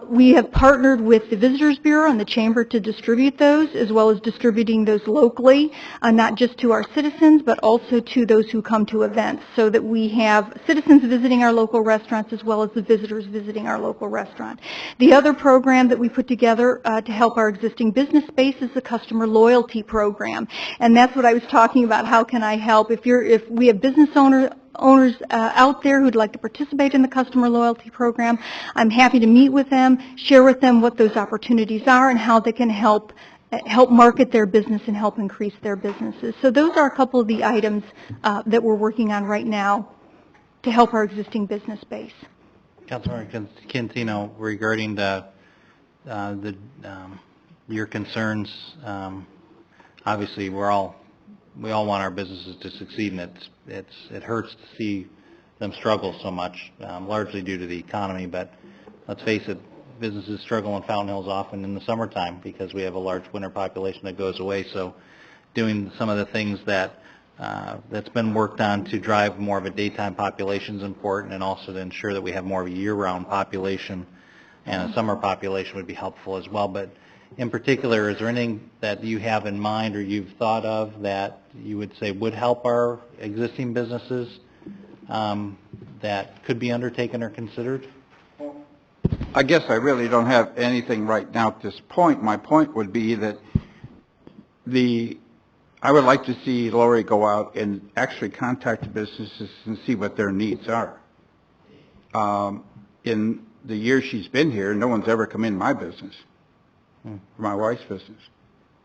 We have partnered with the Visitors Bureau and the Chamber to distribute those, as well as distributing those locally, not just to our citizens, but also to those who come to events, so that we have citizens visiting our local restaurants as well as the visitors visiting our local restaurant. The other program that we put together to help our existing business space is the customer loyalty program, and that's what I was talking about. How can I help? If we have business owners out there who'd like to participate in the customer loyalty program, I'm happy to meet with them, share with them what those opportunities are and how they can help market their business and help increase their businesses. So those are a couple of the items that we're working on right now to help our existing business base. Councilmember Quintino, regarding your concerns, obviously we all want our businesses to succeed, and it hurts to see them struggle so much, largely due to the economy. But let's face it, businesses struggle in Fountain Hills often in the summertime because we have a large winter population that goes away. So doing some of the things that's been worked on to drive more of a daytime population is important, and also to ensure that we have more of a year-round population and a summer population would be helpful as well. But in particular, is there anything that you have in mind or you've thought of that you would say would help our existing businesses that could be undertaken or considered? I guess I really don't have anything right now at this point. My point would be that I would like to see Lori go out and actually contact the businesses and see what their needs are. In the year she's been here, no one's ever come in my business, my wife's business.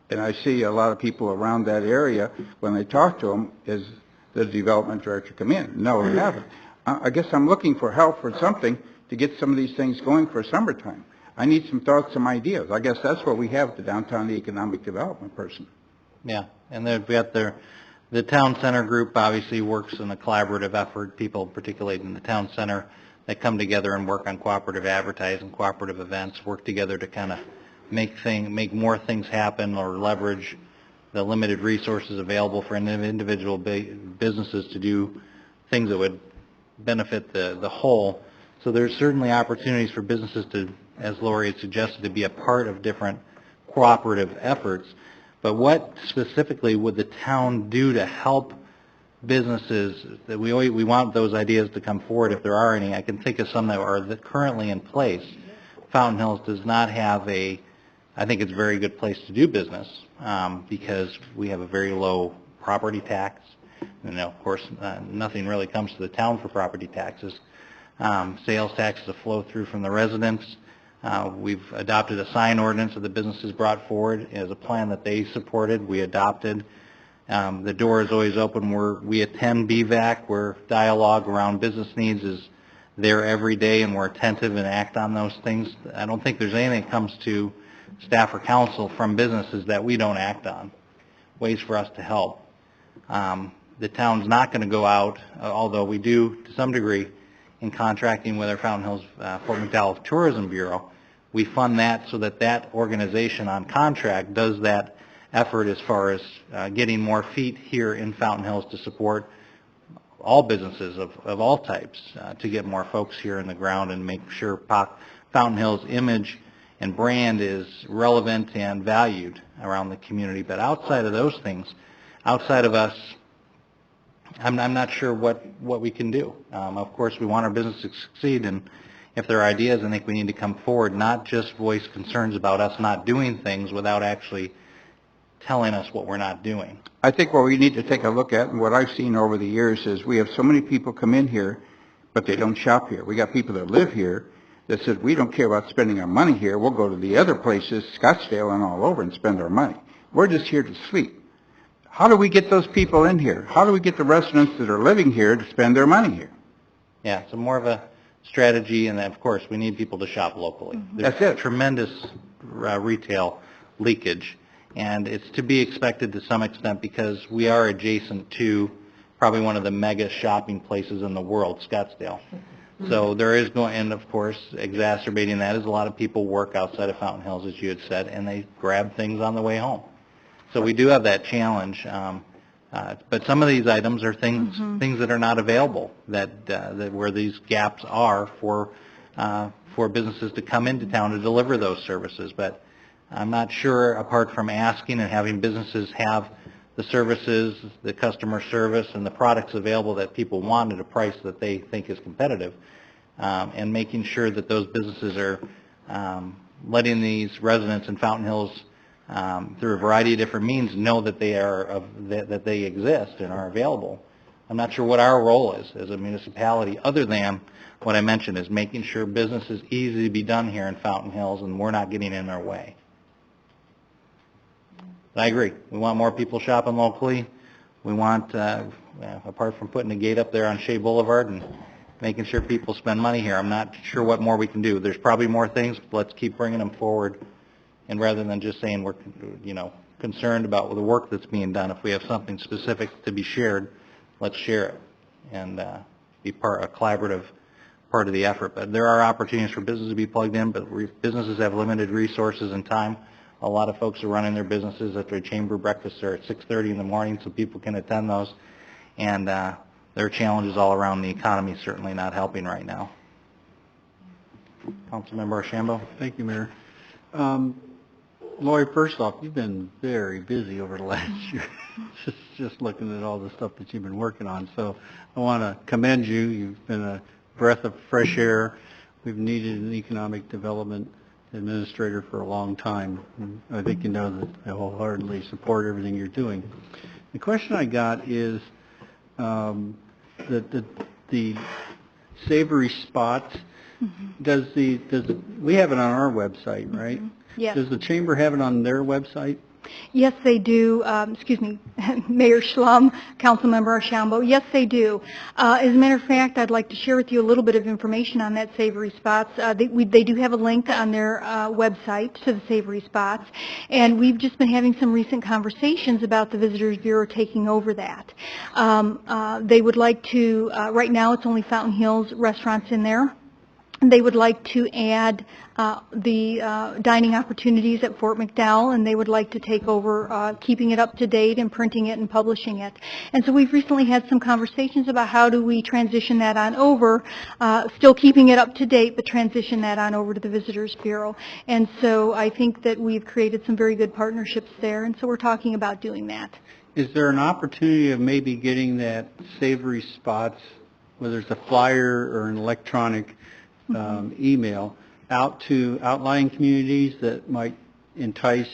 And I see a lot of people around that area, when they talk to them, is the development director come in. No, we haven't. I guess I'm looking for help for something to get some of these things going for summertime. I need some thoughts, some ideas. I guess that's what we have at the Downtown Economic Development person. Yeah, and then we got the town center group obviously works in a collaborative effort, people particularly in the town center that come together and work on cooperative advertising, cooperative events, work together to kind of make more things happen or leverage the limited resources available for individual businesses to do things that would benefit the whole. So there's certainly opportunities for businesses to, as Lori had suggested, to be a part of different cooperative efforts. But what specifically would the town do to help businesses? That we want those ideas to come forward if there are any. I can think of some that are currently in place. Fountain Hills does not have I think it's a very good place to do business because we have a very low property tax. And of course, nothing really comes to the town for property taxes. Sales taxes that flow through from the residents. We've adopted a sign ordinance that the businesses brought forward as a plan that they supported. We adopted. The door is always open. We attend BVAC, where dialogue around business needs is there every day, and we're attentive and act on those things. I don't think there's anything that comes to staff or council from businesses that we don't act on, ways for us to help. The town's not going to go out, although we do to some degree, in contracting with our Fountain Hills Fort McDowell Tourism Bureau. We fund that so that organization on contract does that effort as far as getting more feet here in Fountain Hills to support all businesses of all types, to get more folks here in the ground and make sure Fountain Hills' image and brand is relevant and valued around the community. But outside of those things, outside of us, I'm not sure what we can do. Of course, we want our business to succeed, and if there are ideas, I think we need to come forward, not just voice concerns about us not doing things without actually telling us what we're not doing. I think what we need to take a look at, and what I've seen over the years, is we have so many people come in here, but they don't shop here. We got people that live here that said, we don't care about spending our money here. We'll go to the other places, Scottsdale and all over, and spend our money. We're just here to sleep. How do we get those people in here? How do we get the residents that are living here to spend their money here? Yeah, so more of a strategy, and then, of course, we need people to shop locally. That's There's it. Tremendous retail leakage, and it's to be expected to some extent because we are adjacent to probably one of the mega shopping places in the world, Scottsdale. So there is going, and of course, exacerbating that is a lot of people work outside of Fountain Hills, as you had said, and they grab things on the way home. So we do have that challenge, but some of these items are things that are not available, that where these gaps are for for businesses to come into town to deliver those services. But I'm not sure, apart from asking and having businesses have the services, the customer service, and the products available that people want at a price that they think is competitive, and making sure that those businesses are letting these residents in Fountain Hills, through a variety of different means, know that they are that they exist and are available. I'm not sure what our role is as a municipality, other than what I mentioned, is making sure business is easy to be done here in Fountain Hills, and we're not getting in their way. But I agree. We want more people shopping locally. We want, apart from putting a gate up there on Shea Boulevard and making sure people spend money here, I'm not sure what more we can do. There's probably more things, but let's keep bringing them forward. And rather than just saying we're, concerned about the work that's being done, if we have something specific to be shared, let's share it and be a collaborative part of the effort. But there are opportunities for businesses to be plugged in, but businesses have limited resources and time. A lot of folks are running their businesses at their chamber breakfasts are at 6:30 in the morning, so people can attend those. And there are challenges all around the economy, certainly not helping right now. Councilmember Archambault. Thank you, Mayor. Lori, first off, you've been very busy over the last year, just looking at all the stuff that you've been working on. So I want to commend you. You've been a breath of fresh air. We've needed an economic development administrator for a long time. And I think you know that I wholeheartedly support everything you're doing. The question I got is the savory spots. We have it on our website, right? Yes. Does the chamber have it on their website? Yes, they do. Excuse me, Mayor Schlum, Councilmember Archambault. Yes, they do. As a matter of fact, I'd like to share with you a little bit of information on that Savory Spots. They do have a link on their website to the Savory Spots, and we've just been having some recent conversations about the Visitors Bureau taking over that. They would like to, right now it's only Fountain Hills restaurants in there. They would like to add the dining opportunities at Fort McDowell, and they would like to take over keeping it up to date and printing it and publishing it. And so we've recently had some conversations about how do we transition that on over, still keeping it up to date, but transition that on over to the Visitors Bureau. And so I think that we've created some very good partnerships there, and so we're talking about doing that. Is there an opportunity of maybe getting that Savory Spots, whether it's a flyer or an electronic email, out to outlying communities that might entice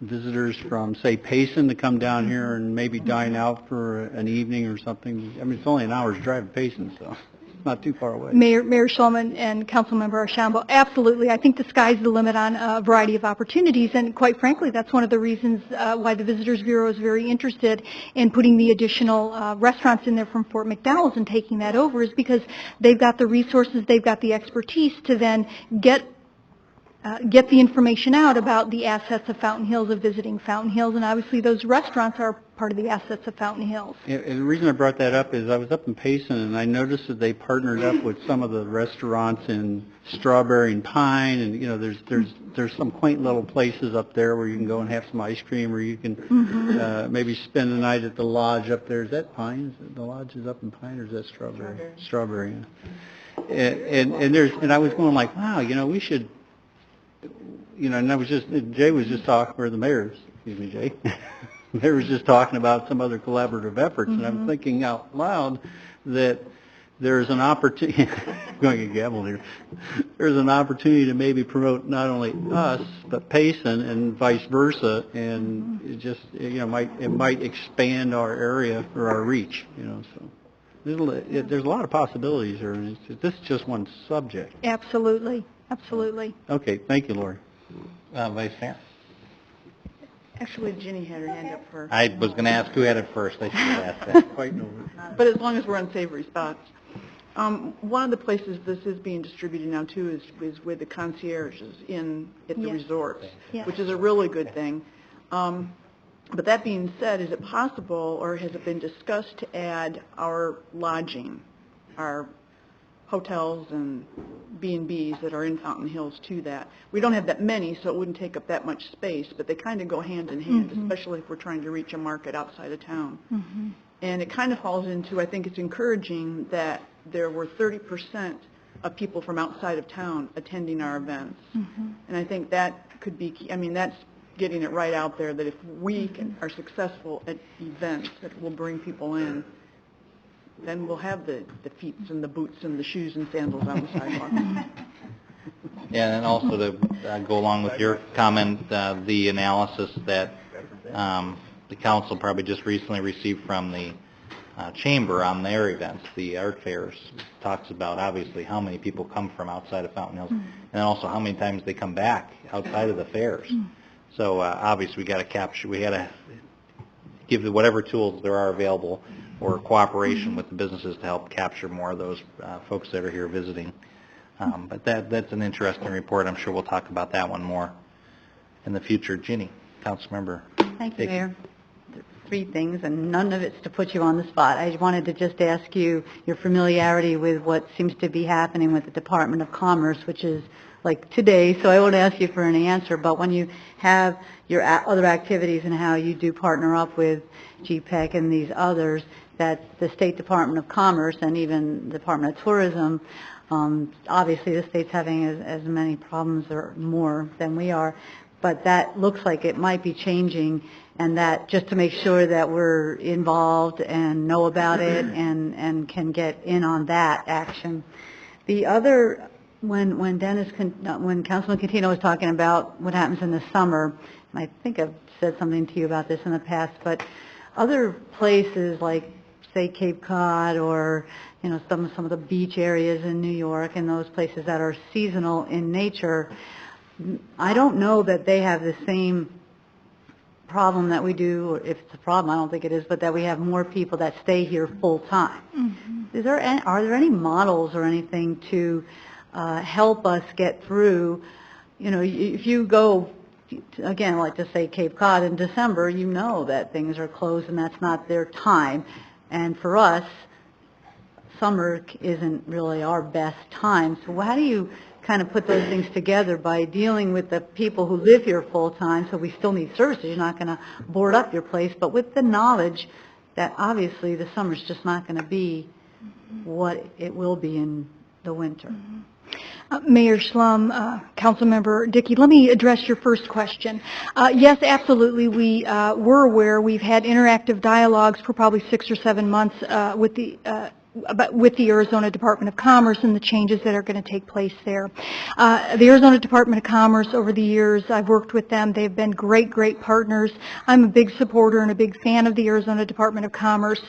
visitors from, say, Payson to come down here and maybe dine out for an evening or something? I mean, it's only an hour's drive to Payson, so it's not too far away. Mayor Schulman and Councilmember Archambault, absolutely. I think the sky's the limit on a variety of opportunities, and quite frankly, that's one of the reasons why the Visitors Bureau is very interested in putting the additional restaurants in there from Fort McDowell's and taking that over, is because they've got the resources, they've got the expertise to then get the information out about the assets of Fountain Hills, of visiting Fountain Hills, and obviously those restaurants are part of the assets of Fountain Hills. And the reason I brought that up is I was up in Payson, and I noticed that they partnered up with some of the restaurants in Strawberry and Pine, and there's some quaint little places up there where you can go and have some ice cream, or you can maybe spend the night at the lodge up there. Is that Pine? Is it, the lodge is up in Pine, or is that Strawberry? Strawberry. And I was going like, wow, we should. And Jay was just talking, or the mayor, excuse me, Jay, the mayor was just talking about some other collaborative efforts, and I'm thinking out loud that there's an opportunity, I'm going to get gabbled here, there's an opportunity to maybe promote not only us, but Payson and vice versa, and it just, it might expand our area or our reach, so. There's a lot of possibilities here, and this is just one subject. Absolutely. Absolutely. Okay, thank you, Lori. Vice Mayor? Actually, Ginny had her hand up first. I was going to ask who had it first. I should have asked that. Fighting over. But as long as we're on Savory Spots. One of the places this is being distributed now, too, is with the concierges at the resorts, which is a really good thing. But that being said, is it possible, or has it been discussed to add our lodging, our hotels and B&Bs that are in Fountain Hills to that? We don't have that many, so it wouldn't take up that much space, but they kind of go hand in hand, especially if we're trying to reach a market outside of town. And it kind of falls into, I think it's encouraging that there were 30% of people from outside of town attending our events. And I think that could be key. I mean, that's getting it right out there, that if we are successful at events that will bring people in, then we'll have the feet and the boots and the shoes and sandals on the sidewalk. Yeah, and also to go along with your comment, the analysis that the council probably just recently received from the chamber on their events, the art fairs, talks about obviously how many people come from outside of Fountain Hills, and also how many times they come back outside of the fairs. So obviously we got to give whatever tools there are available or cooperation with the businesses to help capture more of those folks that are here visiting. But that's an interesting report. I'm sure we'll talk about that one more in the future. Ginny, Councilmember. Thank you, Mayor. 3 things, and none of it's to put you on the spot. I wanted to just ask you your familiarity with what seems to be happening with the Department of Commerce, which is like today, so I won't ask you for an answer, but when you have your other activities and how you do partner up with GPEC and these others, that the State Department of Commerce and even the Department of Tourism, obviously the state's having as many problems or more than we are, but that looks like it might be changing, and that just to make sure that we're involved and know about it and can get in on that action. The other, when Councilman Catino was talking about what happens in the summer, and I think I've said something to you about this in the past, but other places like, say, Cape Cod or, you know, some of the beach areas in New York and those places that are seasonal in nature, I don't know that they have the same problem that we do, or if it's a problem, I don't think it is, but that we have more people that stay here full time. Are there any models or anything to help us get through? You know, if you go, again, like to say Cape Cod in December, you know that things are closed and that's not their time. And for us, summer isn't really our best time. So how do you kind of put those things together by dealing with the people who live here full time, so we still need services? You're not going to board up your place, but with the knowledge that obviously the summer's just not going to be what it will be in the winter. Mayor Schlum, Councilmember Dickey, let me address your first question. Yes, absolutely. We're aware. We've had interactive dialogues for probably 6 or 7 months with the Arizona Department of Commerce and the changes that are going to take place there. The Arizona Department of Commerce, over the years, I've worked with them. They've been great, great partners. I'm a big supporter and a big fan of the Arizona Department of Commerce.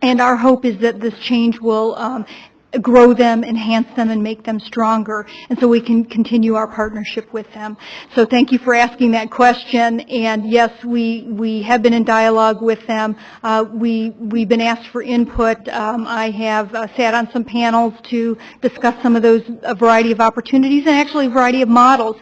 And our hope is that this change will grow them, enhance them, and make them stronger, and so we can continue our partnership with them. So thank you for asking that question, and yes, we have been in dialogue with them. We've been asked for input. I have sat on some panels to discuss some of those, a variety of opportunities and actually a variety of models.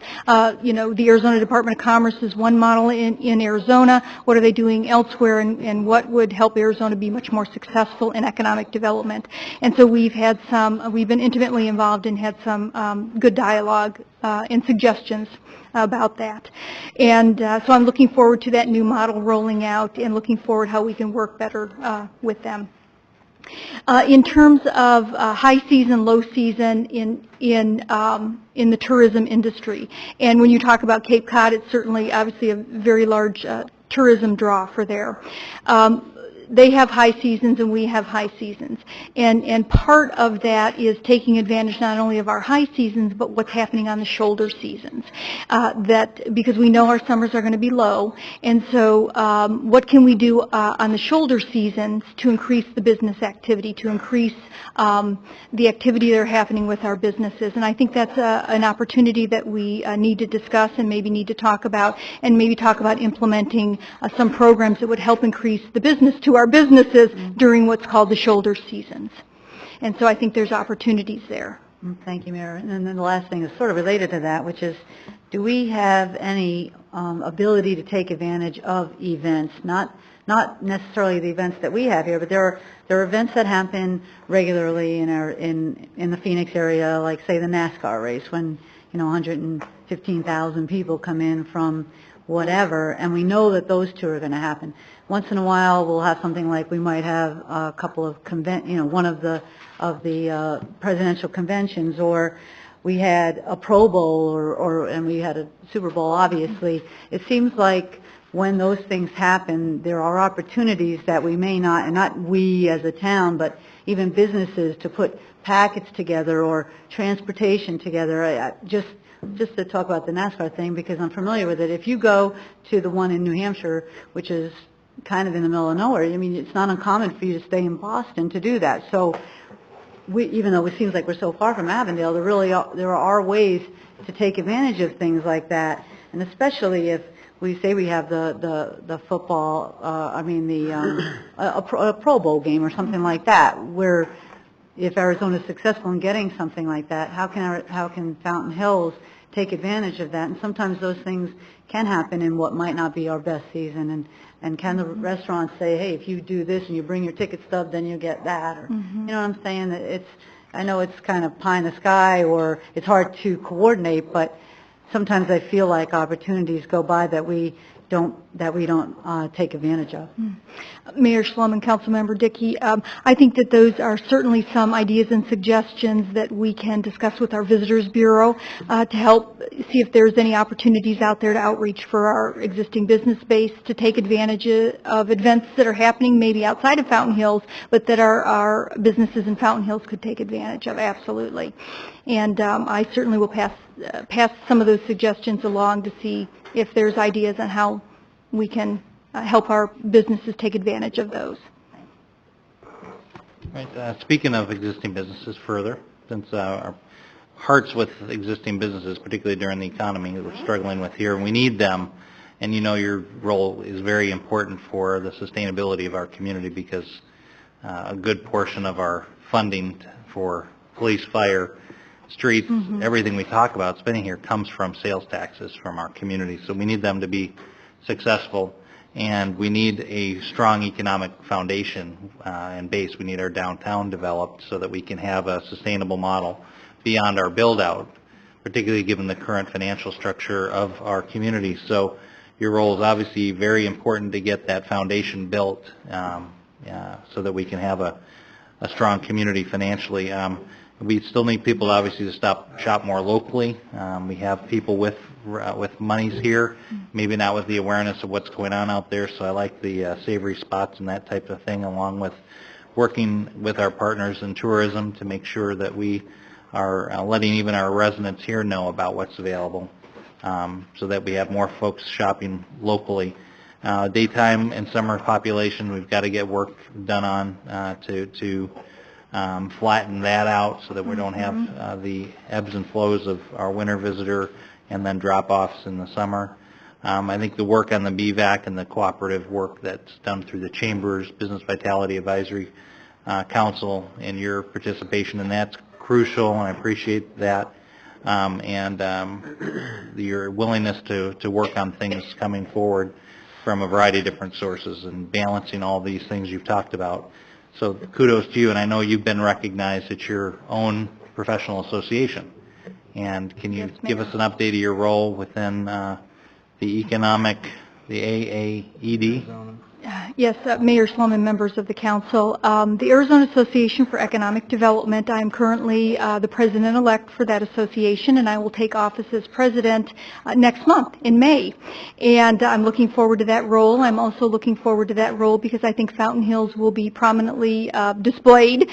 You know, the Arizona Department of Commerce is one model in Arizona. What are they doing elsewhere, and what would help Arizona be much more successful in economic development? And so we've been intimately involved and had some good dialogue and suggestions about that. And so I'm looking forward to that new model rolling out and looking forward how we can work better with them. In terms of high season, low season in the tourism industry, and when you talk about Cape Cod, it's certainly obviously a very large tourism draw for there. They have high seasons and we have high seasons. And part of that is taking advantage not only of our high seasons, but what's happening on the shoulder seasons. Because we know our summers are going to be low. And so what can we do on the shoulder seasons to increase the business activity, to increase the activity that are happening with our businesses? And I think that's an opportunity that we need to discuss and maybe need to talk about, and maybe talk about implementing some programs that would help increase the business to our businesses during what's called the shoulder seasons. And so I think there's opportunities there. Thank you, Mayor. And then the last thing is sort of related to that, which is, do we have any ability to take advantage of events, not necessarily the events that we have here, but there are events that happen regularly in the Phoenix area, like say the NASCAR race, when 115,000 people come in from whatever, and we know that those two are going to happen. Once in a while, we'll have something like we might have a couple of one of the presidential conventions, or we had a Pro Bowl, and we had a Super Bowl, obviously. It seems like when those things happen, there are opportunities that we may not, and not we as a town, but even businesses, to put packets together or transportation together. Just to talk about the NASCAR thing, because I'm familiar with it. If you go to the one in New Hampshire, which is kind of in the middle of nowhere, I mean, it's not uncommon for you to stay in Boston to do that. So even though it seems like we're so far from Avondale, there are ways to take advantage of things like that, and especially if we say we have the football, a Pro Bowl game or something like that, where if Arizona is successful in getting something like that, how can Fountain Hills take advantage of that? And sometimes those things can happen in what might not be our best season, and can the restaurants say, hey, if you do this and you bring your ticket stub, then you get that, or you know what I'm saying? I know it's kind of pie in the sky, or it's hard to coordinate, but sometimes I feel like opportunities go by that we don't take advantage of. Mayor Shlom and Councilmember Dickey, I think that those are certainly some ideas and suggestions that we can discuss with our Visitors Bureau to help see if there's any opportunities out there to outreach for our existing business base, to take advantage of events that are happening maybe outside of Fountain Hills, but that our businesses in Fountain Hills could take advantage of, absolutely. And I certainly will pass some of those suggestions along to see if there's ideas on how we can help our businesses take advantage of those. Right. Speaking of existing businesses further, since our hearts with existing businesses, particularly during the economy that we're struggling with here, and we need them, and you know your role is very important for the sustainability of our community, because a good portion of our funding for police, fire, streets, everything we talk about spending here comes from sales taxes from our community. So we need them to be successful, and we need a strong economic foundation and base. We need our downtown developed so that we can have a sustainable model beyond our build-out, particularly given the current financial structure of our community. So your role is obviously very important to get that foundation built so that we can have a strong community financially. We still need people, obviously, to shop more locally. We have people with monies here, maybe not with the awareness of what's going on out there. So I like the savory spots and that type of thing, along with working with our partners in tourism to make sure that we are letting even our residents here know about what's available, so that we have more folks shopping locally. Daytime and summer population, we've got to get work done on to flatten that out so that we don't have the ebbs and flows of our winter visitor and then drop-offs in the summer. I think the work on the BVAC and the cooperative work that's done through the Chambers Business Vitality Advisory Council, and your participation in that's crucial, and I appreciate that. Your willingness to work on things coming forward from a variety of different sources and balancing all these things you've talked about. So kudos to you, and I know you've been recognized at your own professional association. And can you give us an update of your role within the AAED? Yes, Mayor Shlom and members of the council. The Arizona Association for Economic Development, I am currently the president-elect for that association, and I will take office as president next month in May. And I'm looking forward to that role. I'm also looking forward to that role because I think Fountain Hills will be prominently displayed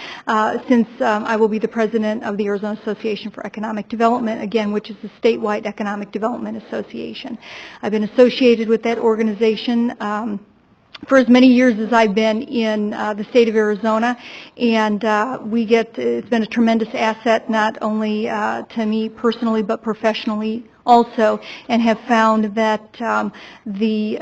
since I will be the president of the Arizona Association for Economic Development, again, which is the statewide economic development association. I've been associated with that organization for as many years as I've been in the state of Arizona, and it's been a tremendous asset not only to me personally but professionally also, and have found that the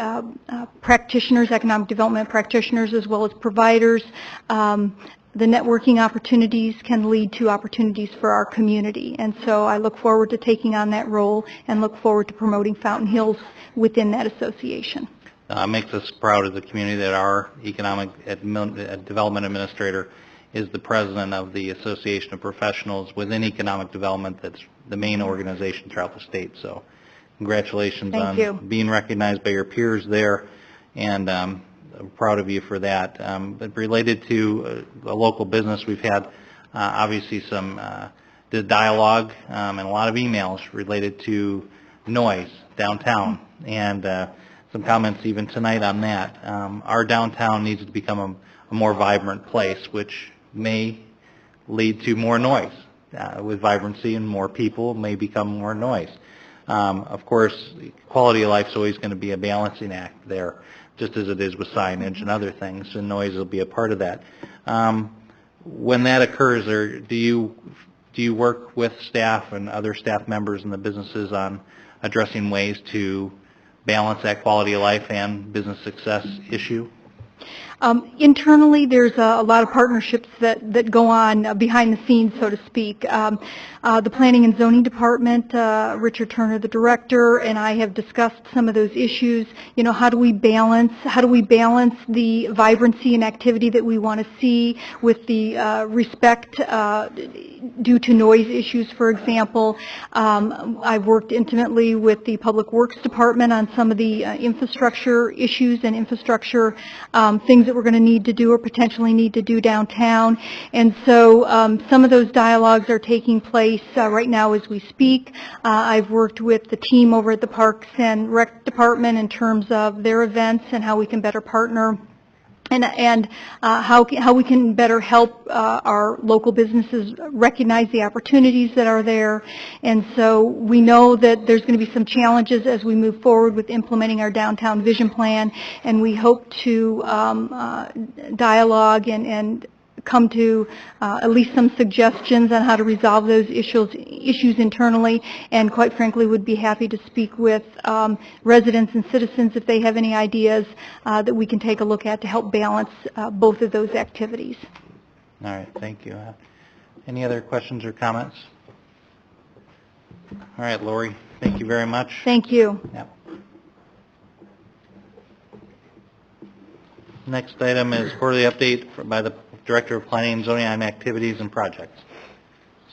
practitioners, economic development practitioners, as well as providers, the networking opportunities can lead to opportunities for our community. And so I look forward to taking on that role and look forward to promoting Fountain Hills within that association. Makes us proud as a community that our economic development administrator is the president of the Association of Professionals within Economic Development. That's the main organization throughout the state. So congratulations Thank on you. being recognized by your peers there, and I'm proud of you for that. But related to a local business, we've had obviously some the dialogue and a lot of emails related to noise downtown, and some comments even tonight on that. Our downtown needs to become a more vibrant place, which may lead to more noise. With vibrancy and more people may become more noise. Of course, quality of life is always going to be a balancing act there, just as it is with signage and other things, and noise will be a part of that. When that occurs, or do you work with staff and other staff members in the businesses on addressing ways to balance that quality of life and business success issue? Internally, there's a lot of partnerships that go on behind the scenes, so to speak. The Planning and Zoning Department, Richard Turner, the director, and I have discussed some of those issues. You know, how do we balance the vibrancy and activity that we want to see with the respect due to noise issues, for example. I've worked intimately with the Public Works Department on some of the infrastructure issues and infrastructure things that we're going to need to do or potentially need to do downtown. And so some of those dialogues are taking place right now as we speak. I've worked with the team over at the Parks and Rec Department in terms of their events and how we can better partner and how we can better help our local businesses recognize the opportunities that are there. And so we know that there's going to be some challenges as we move forward with implementing our downtown vision plan, and we hope to dialogue and come to at least some suggestions on how to resolve those issues internally, and quite frankly would be happy to speak with residents and citizens if they have any ideas that we can take a look at to help balance both of those activities. All right, thank you. Any other questions or comments? All right, Lori, thank you very much. Thank you. Yep. Next item is quarterly update by the Director of Planning and Zoning on activities and projects.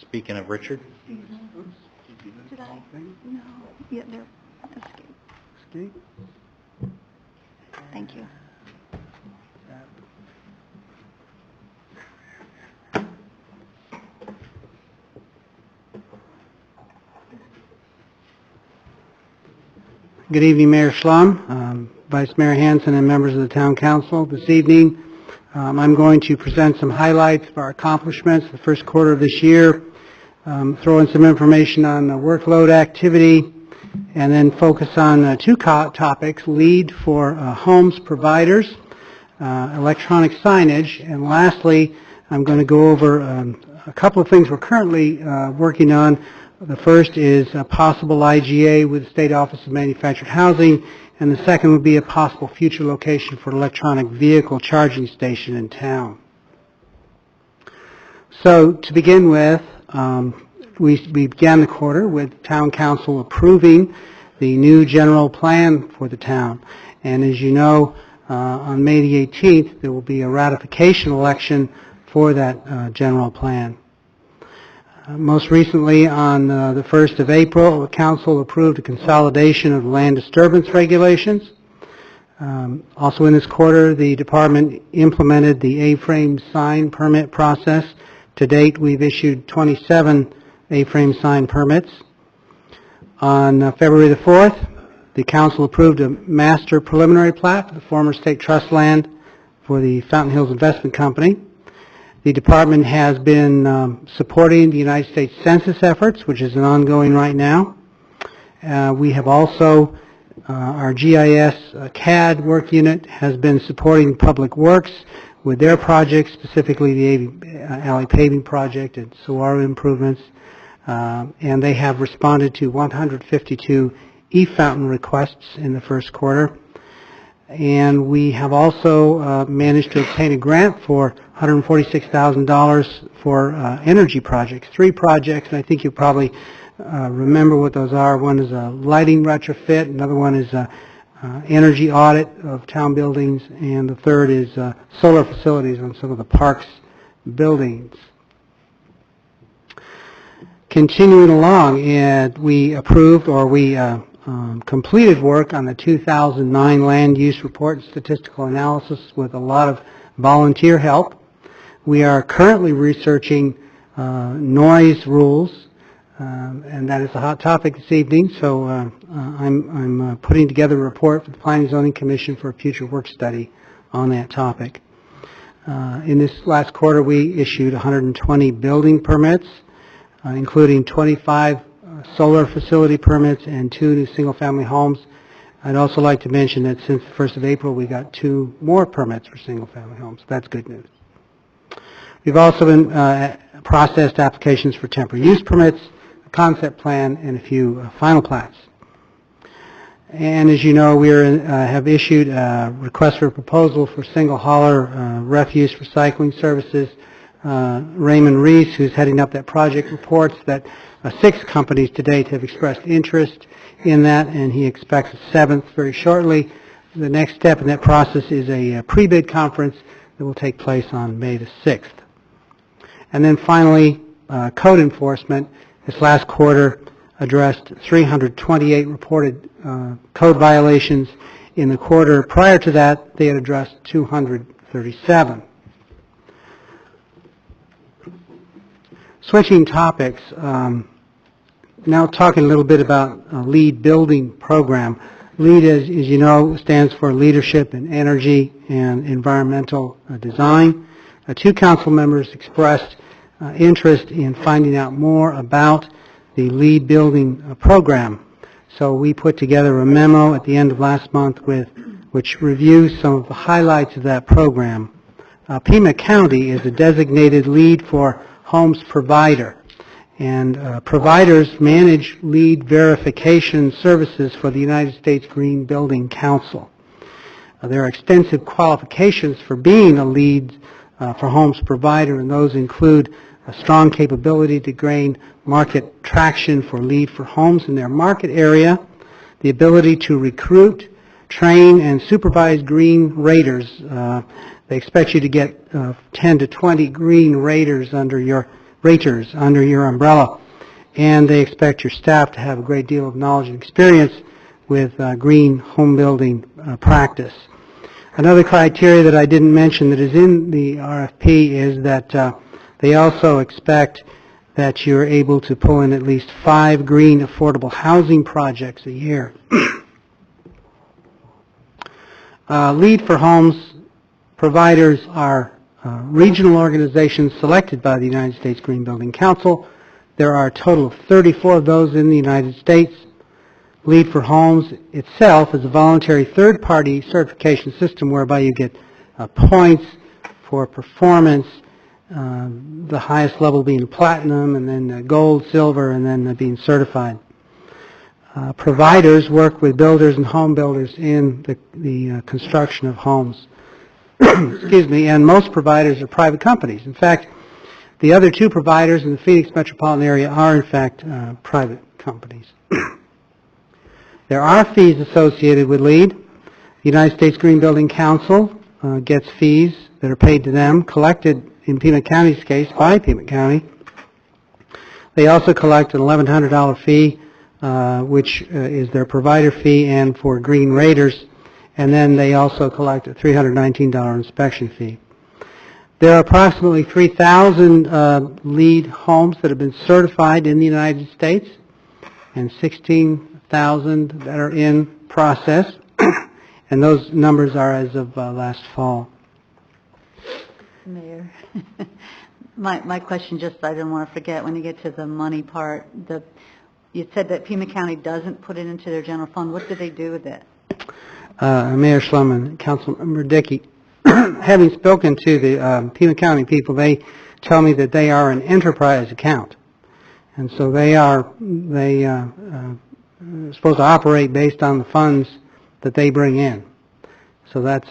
Speaking of Richard. Did I? No. Yeah, they're escape. Thank you. Good evening, Mayor Schlum, Vice Mayor Hansen, and members of the Town Council. This evening, I'm going to present some highlights of our accomplishments the first quarter of this year, throw in some information on workload activity, and then focus on two topics: LEED for homes providers, electronic signage, and lastly, I'm going to go over a couple of things we're currently working on. The first is a possible IGA with the State Office of Manufactured Housing, and the second would be a possible future location for an electronic vehicle charging station in town. So to begin with, we began the quarter with Town Council approving the new general plan for the town. And as you know, on May the 18th, there will be a ratification election for that general plan. Most recently, on the 1st of April, the Council approved a consolidation of land disturbance regulations. Also in this quarter, the Department implemented the A-frame sign permit process. To date, we've issued 27 A-frame sign permits. On February the 4th, the Council approved a master preliminary plat for the former State Trust land for the Fountain Hills Investment Company. The Department has been supporting the United States Census efforts, which is ongoing right now. We have also, our GIS CAD work unit has been supporting Public Works with their projects, specifically the Alley Paving Project and Saguaro improvements, and they have responded to 152 e-fountain requests in the first quarter. And we have also managed to obtain a grant for $146,000 for energy projects, 3 projects, and I think you probably remember what those are. One is a lighting retrofit, another one is a energy audit of town buildings, and the third is solar facilities on some of the parks buildings. Continuing along, and we approved, or we completed work on the 2009 Land Use Report and Statistical Analysis with a lot of volunteer help. We are currently researching noise rules, and that is a hot topic this evening, so I'm putting together a report for the Planning and Zoning Commission for a future work study on that topic. In this last quarter, we issued 120 building permits, including 25 solar facility permits and 2 new single-family homes. I'd also like to mention that since the 1st of April, we got 2 more permits for single-family homes. That's good news. We've also been processed applications for temporary use permits, a concept plan, and a few final plats. And as you know, we have issued a request for a proposal for single hauler refuse recycling services. Raymond Reese, who's heading up that project, reports that 6 companies to date have expressed interest in that, and he expects a 7th very shortly. The next step in that process is a pre-bid conference that will take place on May the 6th. And then finally, code enforcement. This last quarter addressed 328 reported code violations. In the quarter prior to that, they had addressed 237. Switching topics, now talking a little bit about LEED building program. LEED, as you know, stands for Leadership in Energy and Environmental Design. 2 council members expressed interest in finding out more about the LEED building program. So we put together a memo at the end of last month which reviews some of the highlights of that program. Pima County is a designated LEED for homes provider, and providers manage LEED verification services for the United States Green Building Council. There are extensive qualifications for being a LEED for homes provider, and those include a strong capability to gain market traction for LEED for homes in their market area, the ability to recruit, train, and supervise green raters. They expect you to get 10 to 20 green raters under your umbrella, and they expect your staff to have a great deal of knowledge and experience with green home building practice. Another criteria that I didn't mention that is in the RFP is that they also expect that you're able to pull in at least 5 green affordable housing projects a year. LEED for homes providers are regional organizations selected by the United States Green Building Council. There are a total of 34 of those in the United States. LEED for Homes itself is a voluntary third-party certification system whereby you get points for performance, the highest level being platinum, and then gold, silver, and then being certified. Providers work with builders and home builders in the construction of homes. Excuse me, and most providers are private companies. In fact, the other 2 providers in the Phoenix metropolitan area are in fact private companies. There are fees associated with LEED. The United States Green Building Council gets fees that are paid to them, collected in Pima County's case by Pima County. They also collect an $1,100 fee, which is their provider fee and for green raters, and then they also collect a $319 inspection fee. There are approximately 3,000 LEED homes that have been certified in the United States, and 16,000 that are in process, and those numbers are as of last fall. Mayor, my question, just I didn't want to forget, when you get to the money part, you said that Pima County doesn't put it into their general fund. What do they do with it? Mayor Schlum and Councilmember Dickey, having spoken to the Pima County people, they tell me that they are an enterprise account, and so they are supposed to operate based on the funds that they bring in. So that's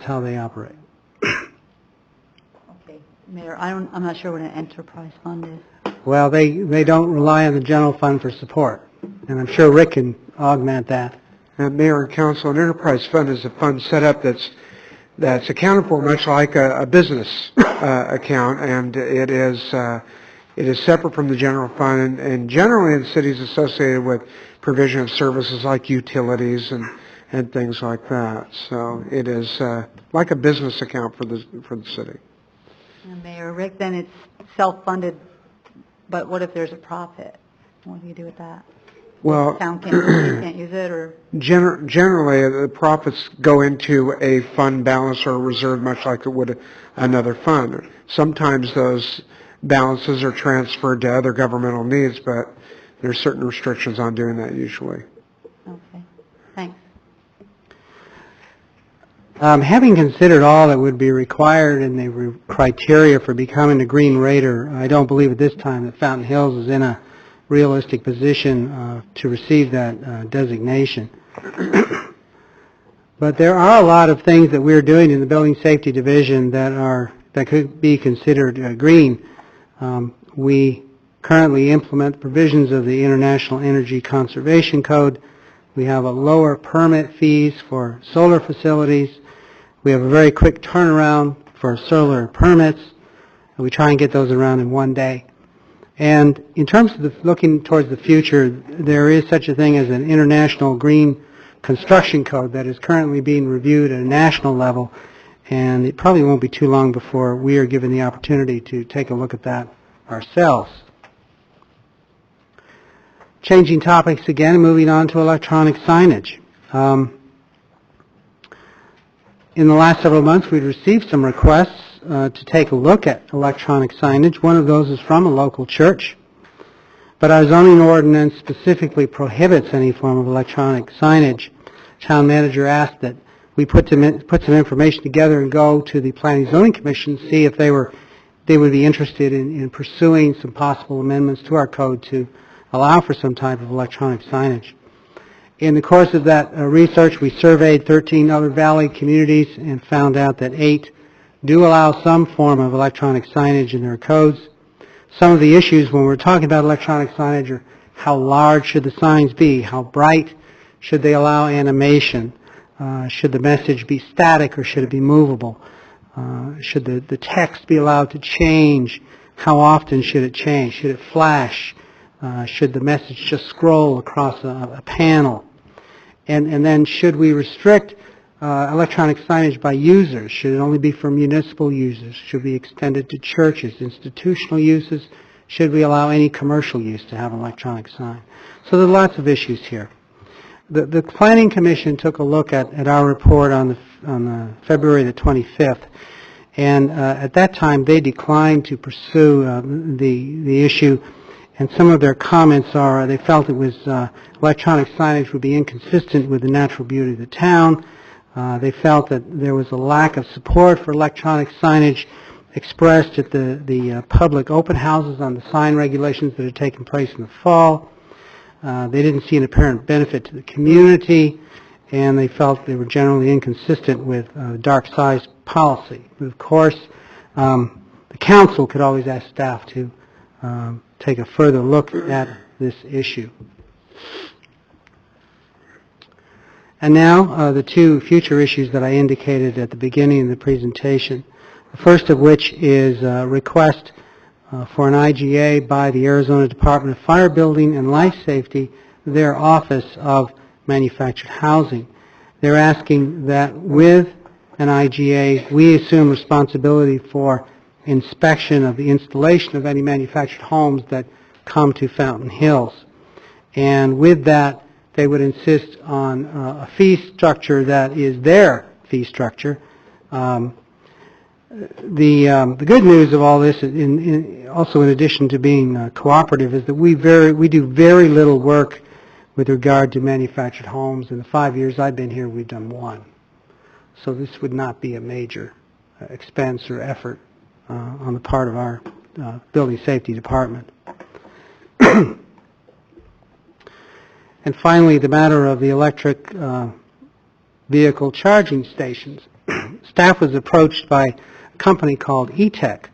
how they operate. Okay, Mayor, I'm not sure what an enterprise fund is. Well, they don't rely on the general fund for support, and I'm sure Rick can augment that. Mayor and Council, an enterprise fund is a fund set up that's accounted for much like a business account, and it is It is separate from the general fund, and generally the city is associated with provision of services like utilities and things like that. So it is like a business account for the city. Mayor Rick, then it's self-funded, but what if there's a profit? What do you do with that? Well, Town can't use it, or? Generally, the profits go into a fund balance or a reserve, much like it would another fund. Sometimes those balances are transferred to other governmental needs, but there are certain restrictions on doing that usually. Okay, thanks. Having considered all that would be required in the criteria for becoming a green rater, I don't believe at this time that Fountain Hills is in a realistic position to receive that designation. But there are a lot of things that we're doing in the Building Safety Division that could be considered green. We currently implement provisions of the International Energy Conservation Code. We have a lower permit fees for solar facilities. We have a very quick turnaround for solar permits. We try and get those around in one day. And in terms of looking towards the future, there is such a thing as an international green construction code that is currently being reviewed at a national level, and it probably won't be too long before we are given the opportunity to take a look at that ourselves. Changing topics again and moving on to electronic signage. In the last several months, we've received some requests to take a look at electronic signage. One of those is from a local church. But our zoning ordinance specifically prohibits any form of electronic signage. Town manager asked that we put some information together and go to the Planning and Zoning Commission to see if they would be interested in pursuing some possible amendments to our code to allow for some type of electronic signage. In the course of that research, we surveyed 13 other valley communities and found out that 8 do allow some form of electronic signage in their codes. Some of the issues when we're talking about electronic signage are how large should the signs be, how bright should they allow animation, should the message be static or should it be movable, should the text be allowed to change, how often should it change, should it flash, should the message just scroll across a panel, and then should we restrict electronic signage by users? Should it only be for municipal users? Should we extend it to churches, institutional uses? Should we allow any commercial use to have an electronic sign? So there are lots of issues here. The Planning Commission took a look at our report on February the 25th, and at that time they declined to pursue the issue. And some of their comments are they felt it was electronic signage would be inconsistent with the natural beauty of the town. They felt that there was a lack of support for electronic signage expressed at the public open houses on the sign regulations that had taken place in the fall. They didn't see an apparent benefit to the community, and they felt they were generally inconsistent with dark size policy. But of course, the council could always ask staff to take a further look at this issue. And now the two future issues that I indicated at the beginning of the presentation. The first of which is a request for an IGA by the Arizona Department of Fire Building and Life Safety, their Office of Manufactured Housing. They're asking that with an IGA, we assume responsibility for inspection of the installation of any manufactured homes that come to Fountain Hills. And with that, they would insist on a fee structure that is their fee structure. The good news of all this, also in addition to being cooperative, is that we do very little work with regard to manufactured homes. In the 5 years I've been here, we've done one. So this would not be a major expense or effort on the part of our building safety department. And finally, the matter of the electric vehicle charging stations. Staff was approached by a company called E-Tech,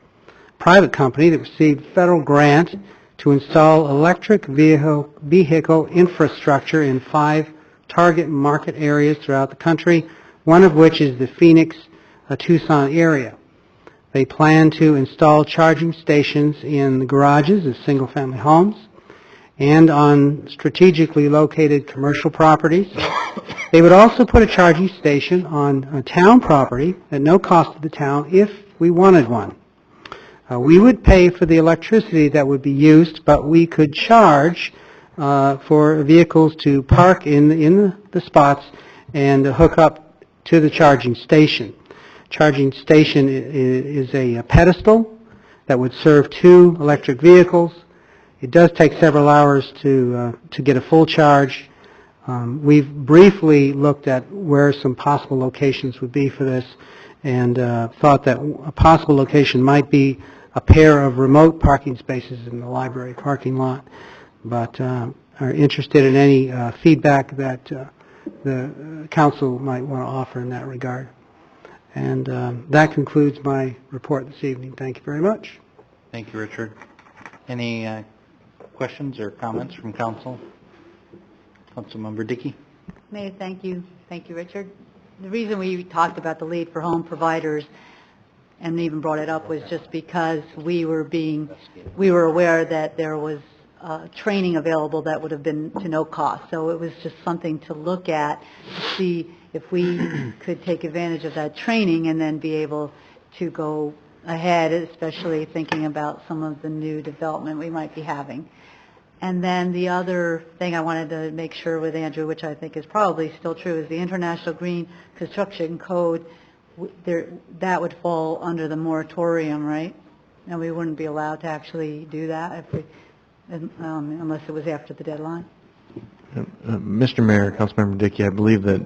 a private company that received federal grant to install electric vehicle infrastructure in 5 target market areas throughout the country, one of which is the Phoenix, Tucson area. They plan to install charging stations in the garages of single-family homes and on strategically located commercial properties. They would also put a charging station on a town property at no cost to the town if we wanted one. We would pay for the electricity that would be used, but we could charge for vehicles to park in the spots and hook up to the charging station. Charging station is a pedestal that would serve 2 electric vehicles. It does take several hours to get a full charge. We've briefly looked at where some possible locations would be for this and thought that a possible location might be a pair of remote parking spaces in the library parking lot, but are interested in any feedback that the council might want to offer in that regard. And that concludes my report this evening. Thank you very much. Thank you, Richard. Any questions or comments from council? Councilmember Dickey? Mayor, thank you. Thank you, Richard. The reason we talked about the lead for home providers and even brought it up was just because we were aware that there was training available that would have been to no cost. So it was just something to look at to see if we could take advantage of that training and then be able to go ahead, especially thinking about some of the new development we might be having. And then the other thing I wanted to make sure with Andrew, which I think is probably still true, is the International Green Construction Code. That would fall under the moratorium, right? And we wouldn't be allowed to actually do that if we, unless it was after the deadline. Mr. Mayor, Councilmember Dickey, I believe that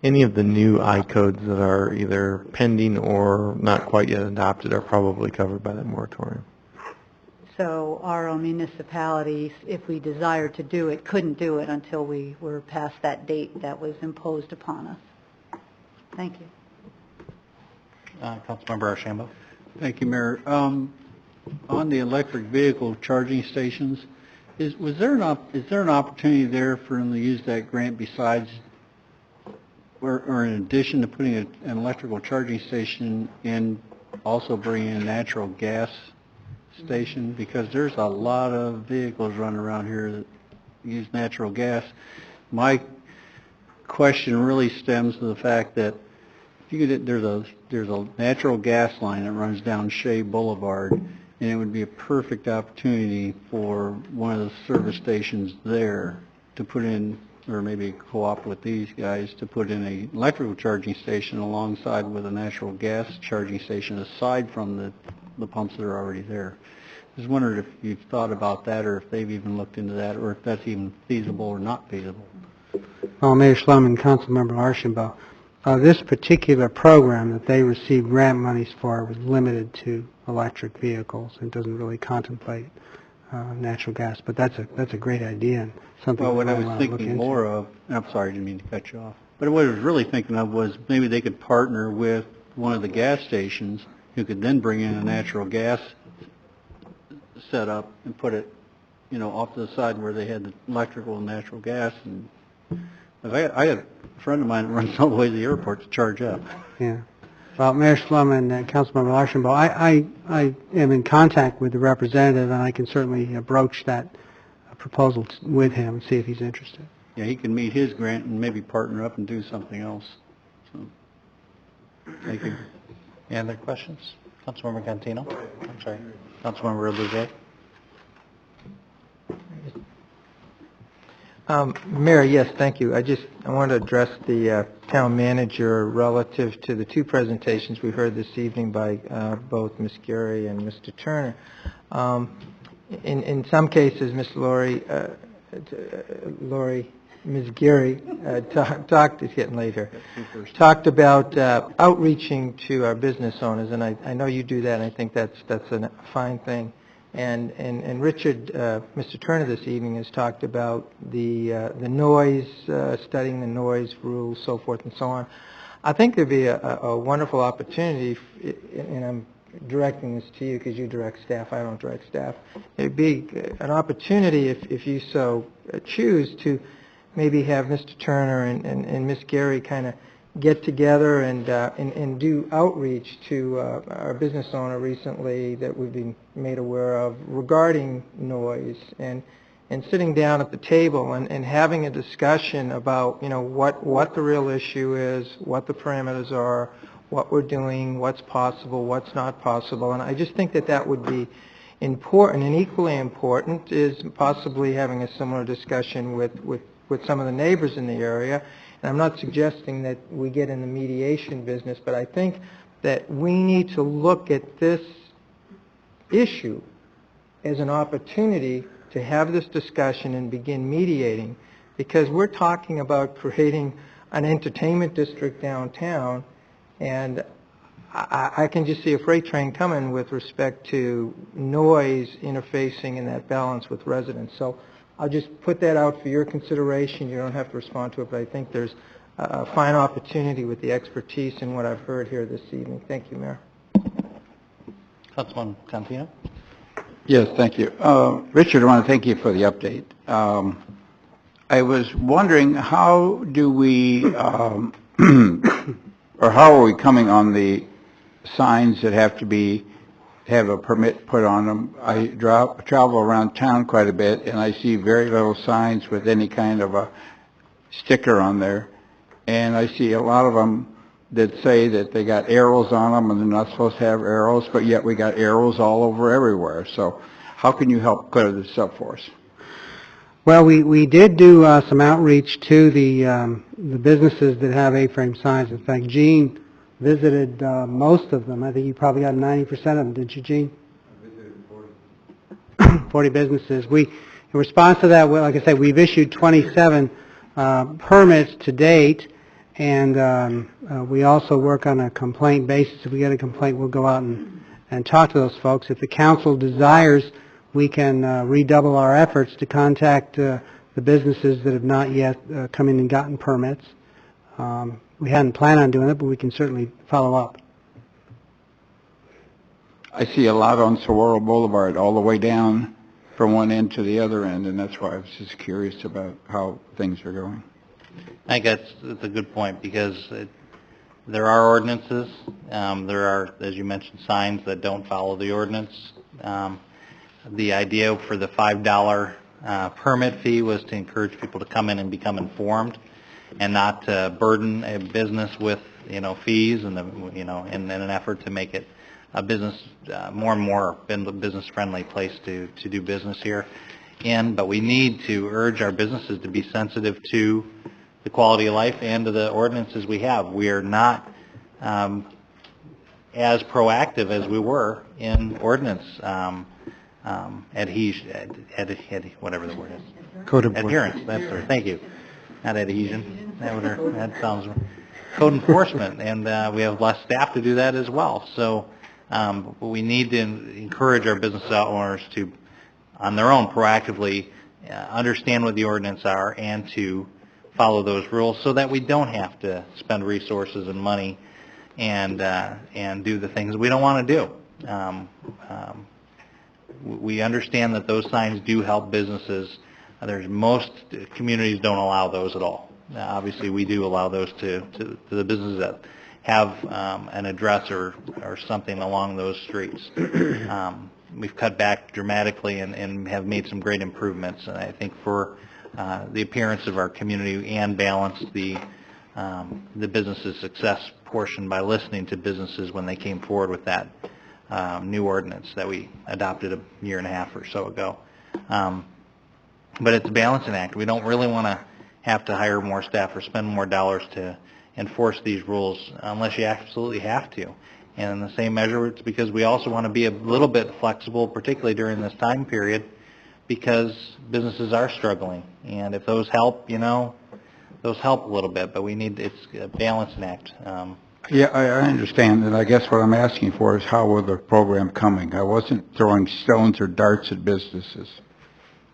any of the new I-codes that are either pending or not quite yet adopted are probably covered by that moratorium. So our own municipalities, if we desired to do it, couldn't do it until we were past that date that was imposed upon us. Thank you. Councilmember Archambault? Thank you, Mayor. On the electric vehicle charging stations, is there an opportunity there for them to use that grant besides or in addition to putting an electrical charging station in, also bringing in a natural gas station? Because there's a lot of vehicles running around here that use natural gas. My question really stems to the fact that there's a natural gas line that runs down Shea Boulevard, and it would be a perfect opportunity for one of the service stations there to put in, or maybe co-op with these guys to put in an electrical charging station alongside with a natural gas charging station aside from the pumps that are already there. Just wondered if you've thought about that, or if they've even looked into that, or if that's even feasible or not feasible. Well, Mayor Schlum and Councilmember Archambault, this particular program that they received grant monies for was limited to electric vehicles. It doesn't really contemplate natural gas, but that's a great idea and something. Well, what I we was want to look thinking into. more of, and I'm sorry, I didn't mean to cut you off, but what I was really thinking of was maybe they could partner with one of the gas stations who could then bring in a natural gas set up and put it, off to the side where they had the electrical and natural gas. And I got a friend of mine that runs all the way to the airport to charge up. Yeah. Well, Mayor Schlum and Councilmember Archambault, I am in contact with the representative, and I can certainly broach that proposal with him and see if he's interested. Yeah, he can meet his grant and maybe partner up and do something else. So, thank you. Any other questions? Councilmember Cantino? I'm sorry. Councilmember Bouvet? Mayor, yes, thank you. I want to address the town manager relative to the two presentations we heard this evening by both Ms. Gary and Mr. Turner. In some cases, Ms. Ms. Gary talked, it's getting late here, talked about outreaching to our business owners, and I know you do that, and I think that's a fine thing. And Richard, Mr. Turner this evening has talked about the noise, studying the noise rules, so forth and so on. I think there'd be a wonderful opportunity, and I'm directing this to you because you direct staff, I don't direct staff. It'd be an opportunity, if you so choose, to maybe have Mr. Turner and Ms. Gary kind of get together and do outreach to our business owner recently that we've been made aware of regarding noise, and sitting down at the table and having a discussion about, you know, what the real issue is, what the parameters are, what we're doing, what's possible, what's not possible. And I just think that that would be important, and equally important is possibly having a similar discussion with some of the neighbors in the area. And I'm not suggesting that we get in the mediation business, but I think that we need to look at this issue as an opportunity to have this discussion and begin mediating, because we're talking about creating an entertainment district downtown, and I can just see a freight train coming with respect to noise interfacing and that balance with residents. So I'll just put that out for your consideration. You don't have to respond to it, but I think there's a fine opportunity with the expertise in what I've heard here this evening. Thank you, Mayor. Councilman Contino? Yes, thank you. Richard, I want to thank you for the update. I was wondering, how do we, or how are we coming on the signs that have to have a permit put on them? I travel around town quite a bit, and I see very little signs with any kind of a sticker on there. And I see a lot of them that say that they got arrows on them and they're not supposed to have arrows, but yet we got arrows all over everywhere. So how can you help clear this up for us? Well, we did do some outreach to the businesses that have A-frame signs. In fact, Gene visited most of them. I think you probably got 90% of them, didn't you, Gene? I visited 40 businesses. In response to that, well, like I said, we've issued 27 permits to date, and we also work on a complaint basis. If we get a complaint, we'll go out and talk to those folks. If the council desires, we can redouble our efforts to contact the businesses that have not yet come in and gotten permits. We hadn't planned on doing it, but we can certainly follow up. I see a lot on Saguaro Boulevard all the way down from one end to the other end, and that's why I was just curious about how things are going. I think that's a good point, because there are ordinances. There are, as you mentioned, signs that don't follow the ordinance. The idea for the $5 permit fee was to encourage people to come in and become informed, and not to burden a business with, you know, fees, and in an effort to make it a business more and more business-friendly place to do business here. But we need to urge our businesses to be sensitive to the quality of life and to the ordinances we have. We are not as proactive as we were in ordinance whatever the word is. Code enforcement. Adherence. That's right. Thank you. Not adhesion. That sounds code enforcement, and we have less staff to do that as well. So we need to encourage our business owners to, on their own, proactively understand what the ordinance are and to follow those rules, so that we don't have to spend resources and money and do the things we don't want to do. We understand that those signs do help businesses. Most communities don't allow those at all. Obviously, we do allow those to the businesses that have an address or something along those streets. We've cut back dramatically and have made some great improvements. And I think for the appearance of our community and balance the business's success portion by listening to businesses when they came forward with that new ordinance that we adopted a year and a half or so ago. But it's a balancing act. We don't really want to have to hire more staff or spend more dollars to enforce these rules unless you absolutely have to. And in the same measure, it's because we also want to be a little bit flexible, particularly during this time period, because businesses are struggling. And if those help, those help a little bit, but it's a balancing act. Yeah, I understand, and I guess what I'm asking for is how will the program coming? I wasn't throwing stones or darts at businesses.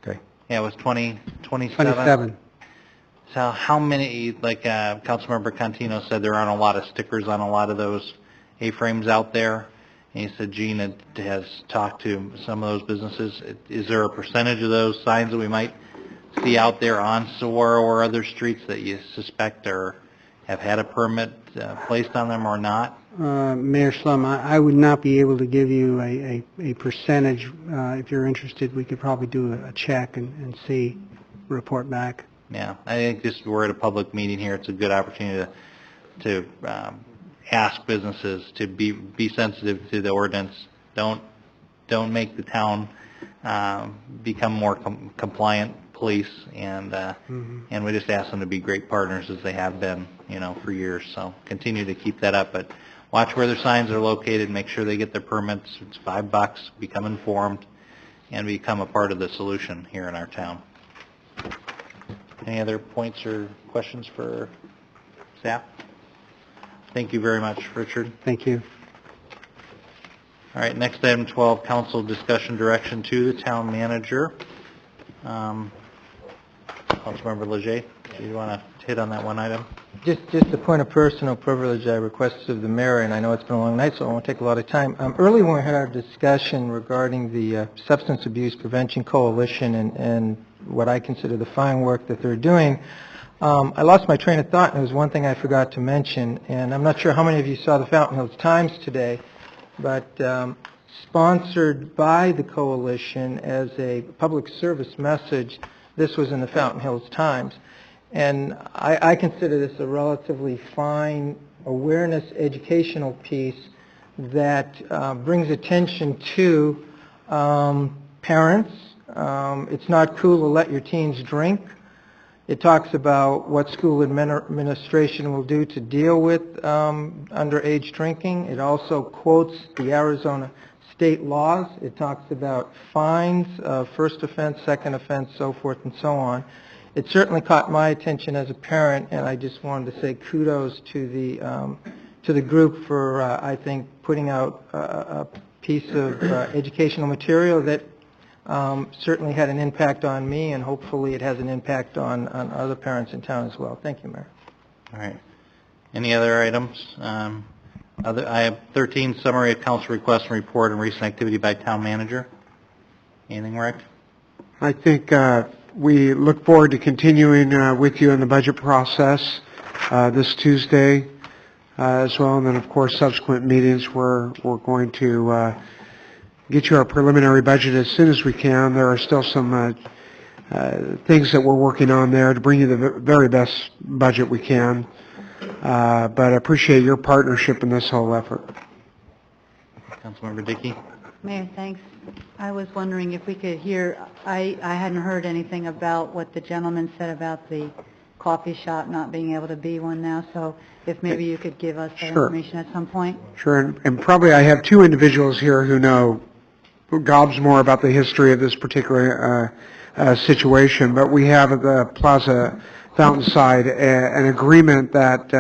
Okay. Yeah, it was 27. 27. So how many, like Councilmember Contino said, there aren't a lot of stickers on a lot of those A-frames out there. And he said Gene has talked to some of those businesses. Is there a percentage of those signs that we might see out there on Saguaro or other streets that you suspect are have had a permit placed on them or not? Mayor Slum, I would not be able to give you a percentage. If you're interested, we could probably do a check and see, report back. Yeah, I think just we're at a public meeting here. It's a good opportunity to ask businesses to be sensitive to the ordinance. Don't make the town become more compliant police, and we just ask them to be great partners as they have been, for years. So continue to keep that up, but watch where their signs are located. Make sure they get their permits. It's $5. Become informed and become a part of the solution here in our town. Any other points or questions for staff? Thank you very much, Richard. Thank you. All right, next item 12, council discussion direction to the town manager. Councilmember Leger, do you want to hit on that one item? Just a point of personal privilege I requested of the mayor, and I know it's been a long night, so I won't take a lot of time. Early when we had our discussion regarding the Substance Abuse Prevention Coalition and what I consider the fine work that they're doing, I lost my train of thought, and there was one thing I forgot to mention, and I'm not sure how many of you saw the Fountain Hills Times today, but sponsored by the coalition as a public service message, this was in the Fountain Hills Times. And I consider this a relatively fine awareness educational piece that brings attention to parents. It's not cool to let your teens drink. It talks about what school administration will do to deal with underage drinking. It also quotes the Arizona state laws. It talks about fines, first offense, second offense, so forth and so on. It certainly caught my attention as a parent, and I just wanted to say kudos to the group for, I think, putting out a piece of educational material that certainly had an impact on me, and hopefully it has an impact on other parents in town as well. Thank you, Mayor. All right. Any other items? I have 13, summary of council requests and report and recent activity by town manager. Anything, Rick? I think we look forward to continuing with you in the budget process this Tuesday as well, and then of course subsequent meetings where we're going to get you our preliminary budget as soon as we can. There are still some things that we're working on there to bring you the very best budget we can, but I appreciate your partnership in this whole effort. Councilmember Dickey? Mayor, thanks. I was wondering if we could hear, I hadn't heard anything about what the gentleman said about the coffee shop not being able to be one now, so if maybe you could give us that Sure. information at some point. Sure, and probably I have two individuals here who know gobs more about the history of this particular situation, but we have at the Plaza Fountainside an agreement that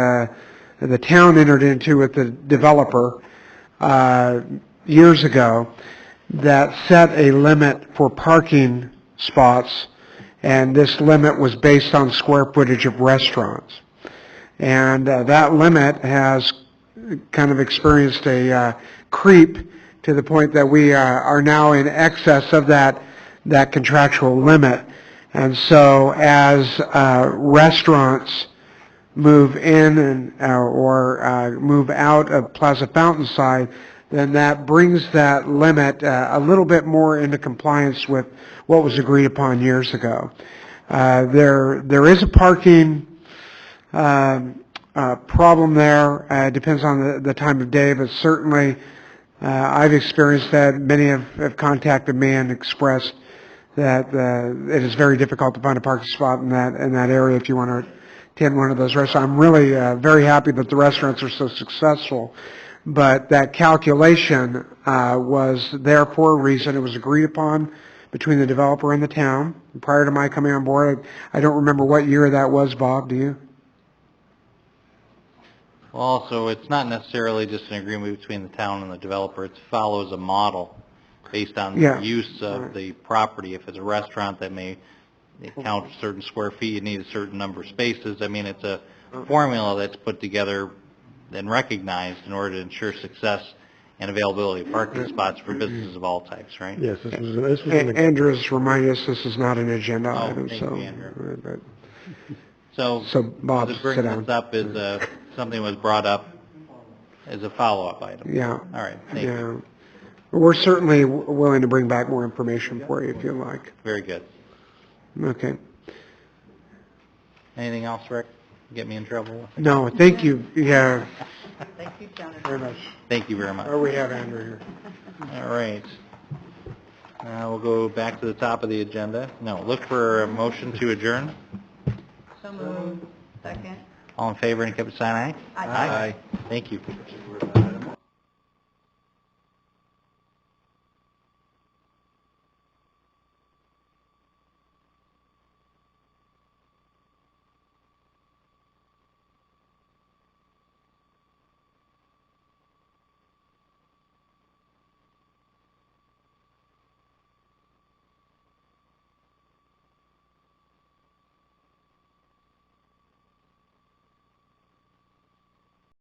the town entered into with the developer years ago that set a limit for parking spots, and this limit was based on square footage of restaurants. And that limit has kind of experienced a creep to the point that we are now in excess of that contractual limit. And so as restaurants move in and or move out of Plaza Fountainside, then that brings that limit a little bit more into compliance with what was agreed upon years ago. There is a parking problem there. It depends on the time of day, but certainly I've experienced that. Many have contacted me and expressed that it is very difficult to find a parking spot in that area if you want to attend one of those restaurants. I'm really very happy that the restaurants are so successful, but that calculation was there for a reason. It was agreed upon between the developer and the town. Prior to my coming on board, I don't remember what year that was, Bob, do you? Well, also, it's not necessarily just an agreement between the town and the developer. It follows a model based on the use of the property. If it's a restaurant that may count a certain square feet, you need a certain number of spaces. I mean, it's a formula that's put together and recognized in order to ensure success and availability of parking spots for businesses of all types, right? Yes, this was Andrew has reminded us this is not an agenda item, thank so. you, Andrew. So Bob, to bring sit this down. up is something was brought up as a follow-up item. Yeah. All right, thank you. Yeah. We're certainly willing to bring back more information for you if you like. Very good. Okay. Anything else, Rick? Get me in trouble? No, thank you. Yeah, Thank you, John. very much. Thank you very much. Oh, we have Andrew here. All right. We'll go back to the top of the agenda. No, look for a motion to adjourn. So moved. Second. All in favor, indicate by saying aye. Aye. Thank you.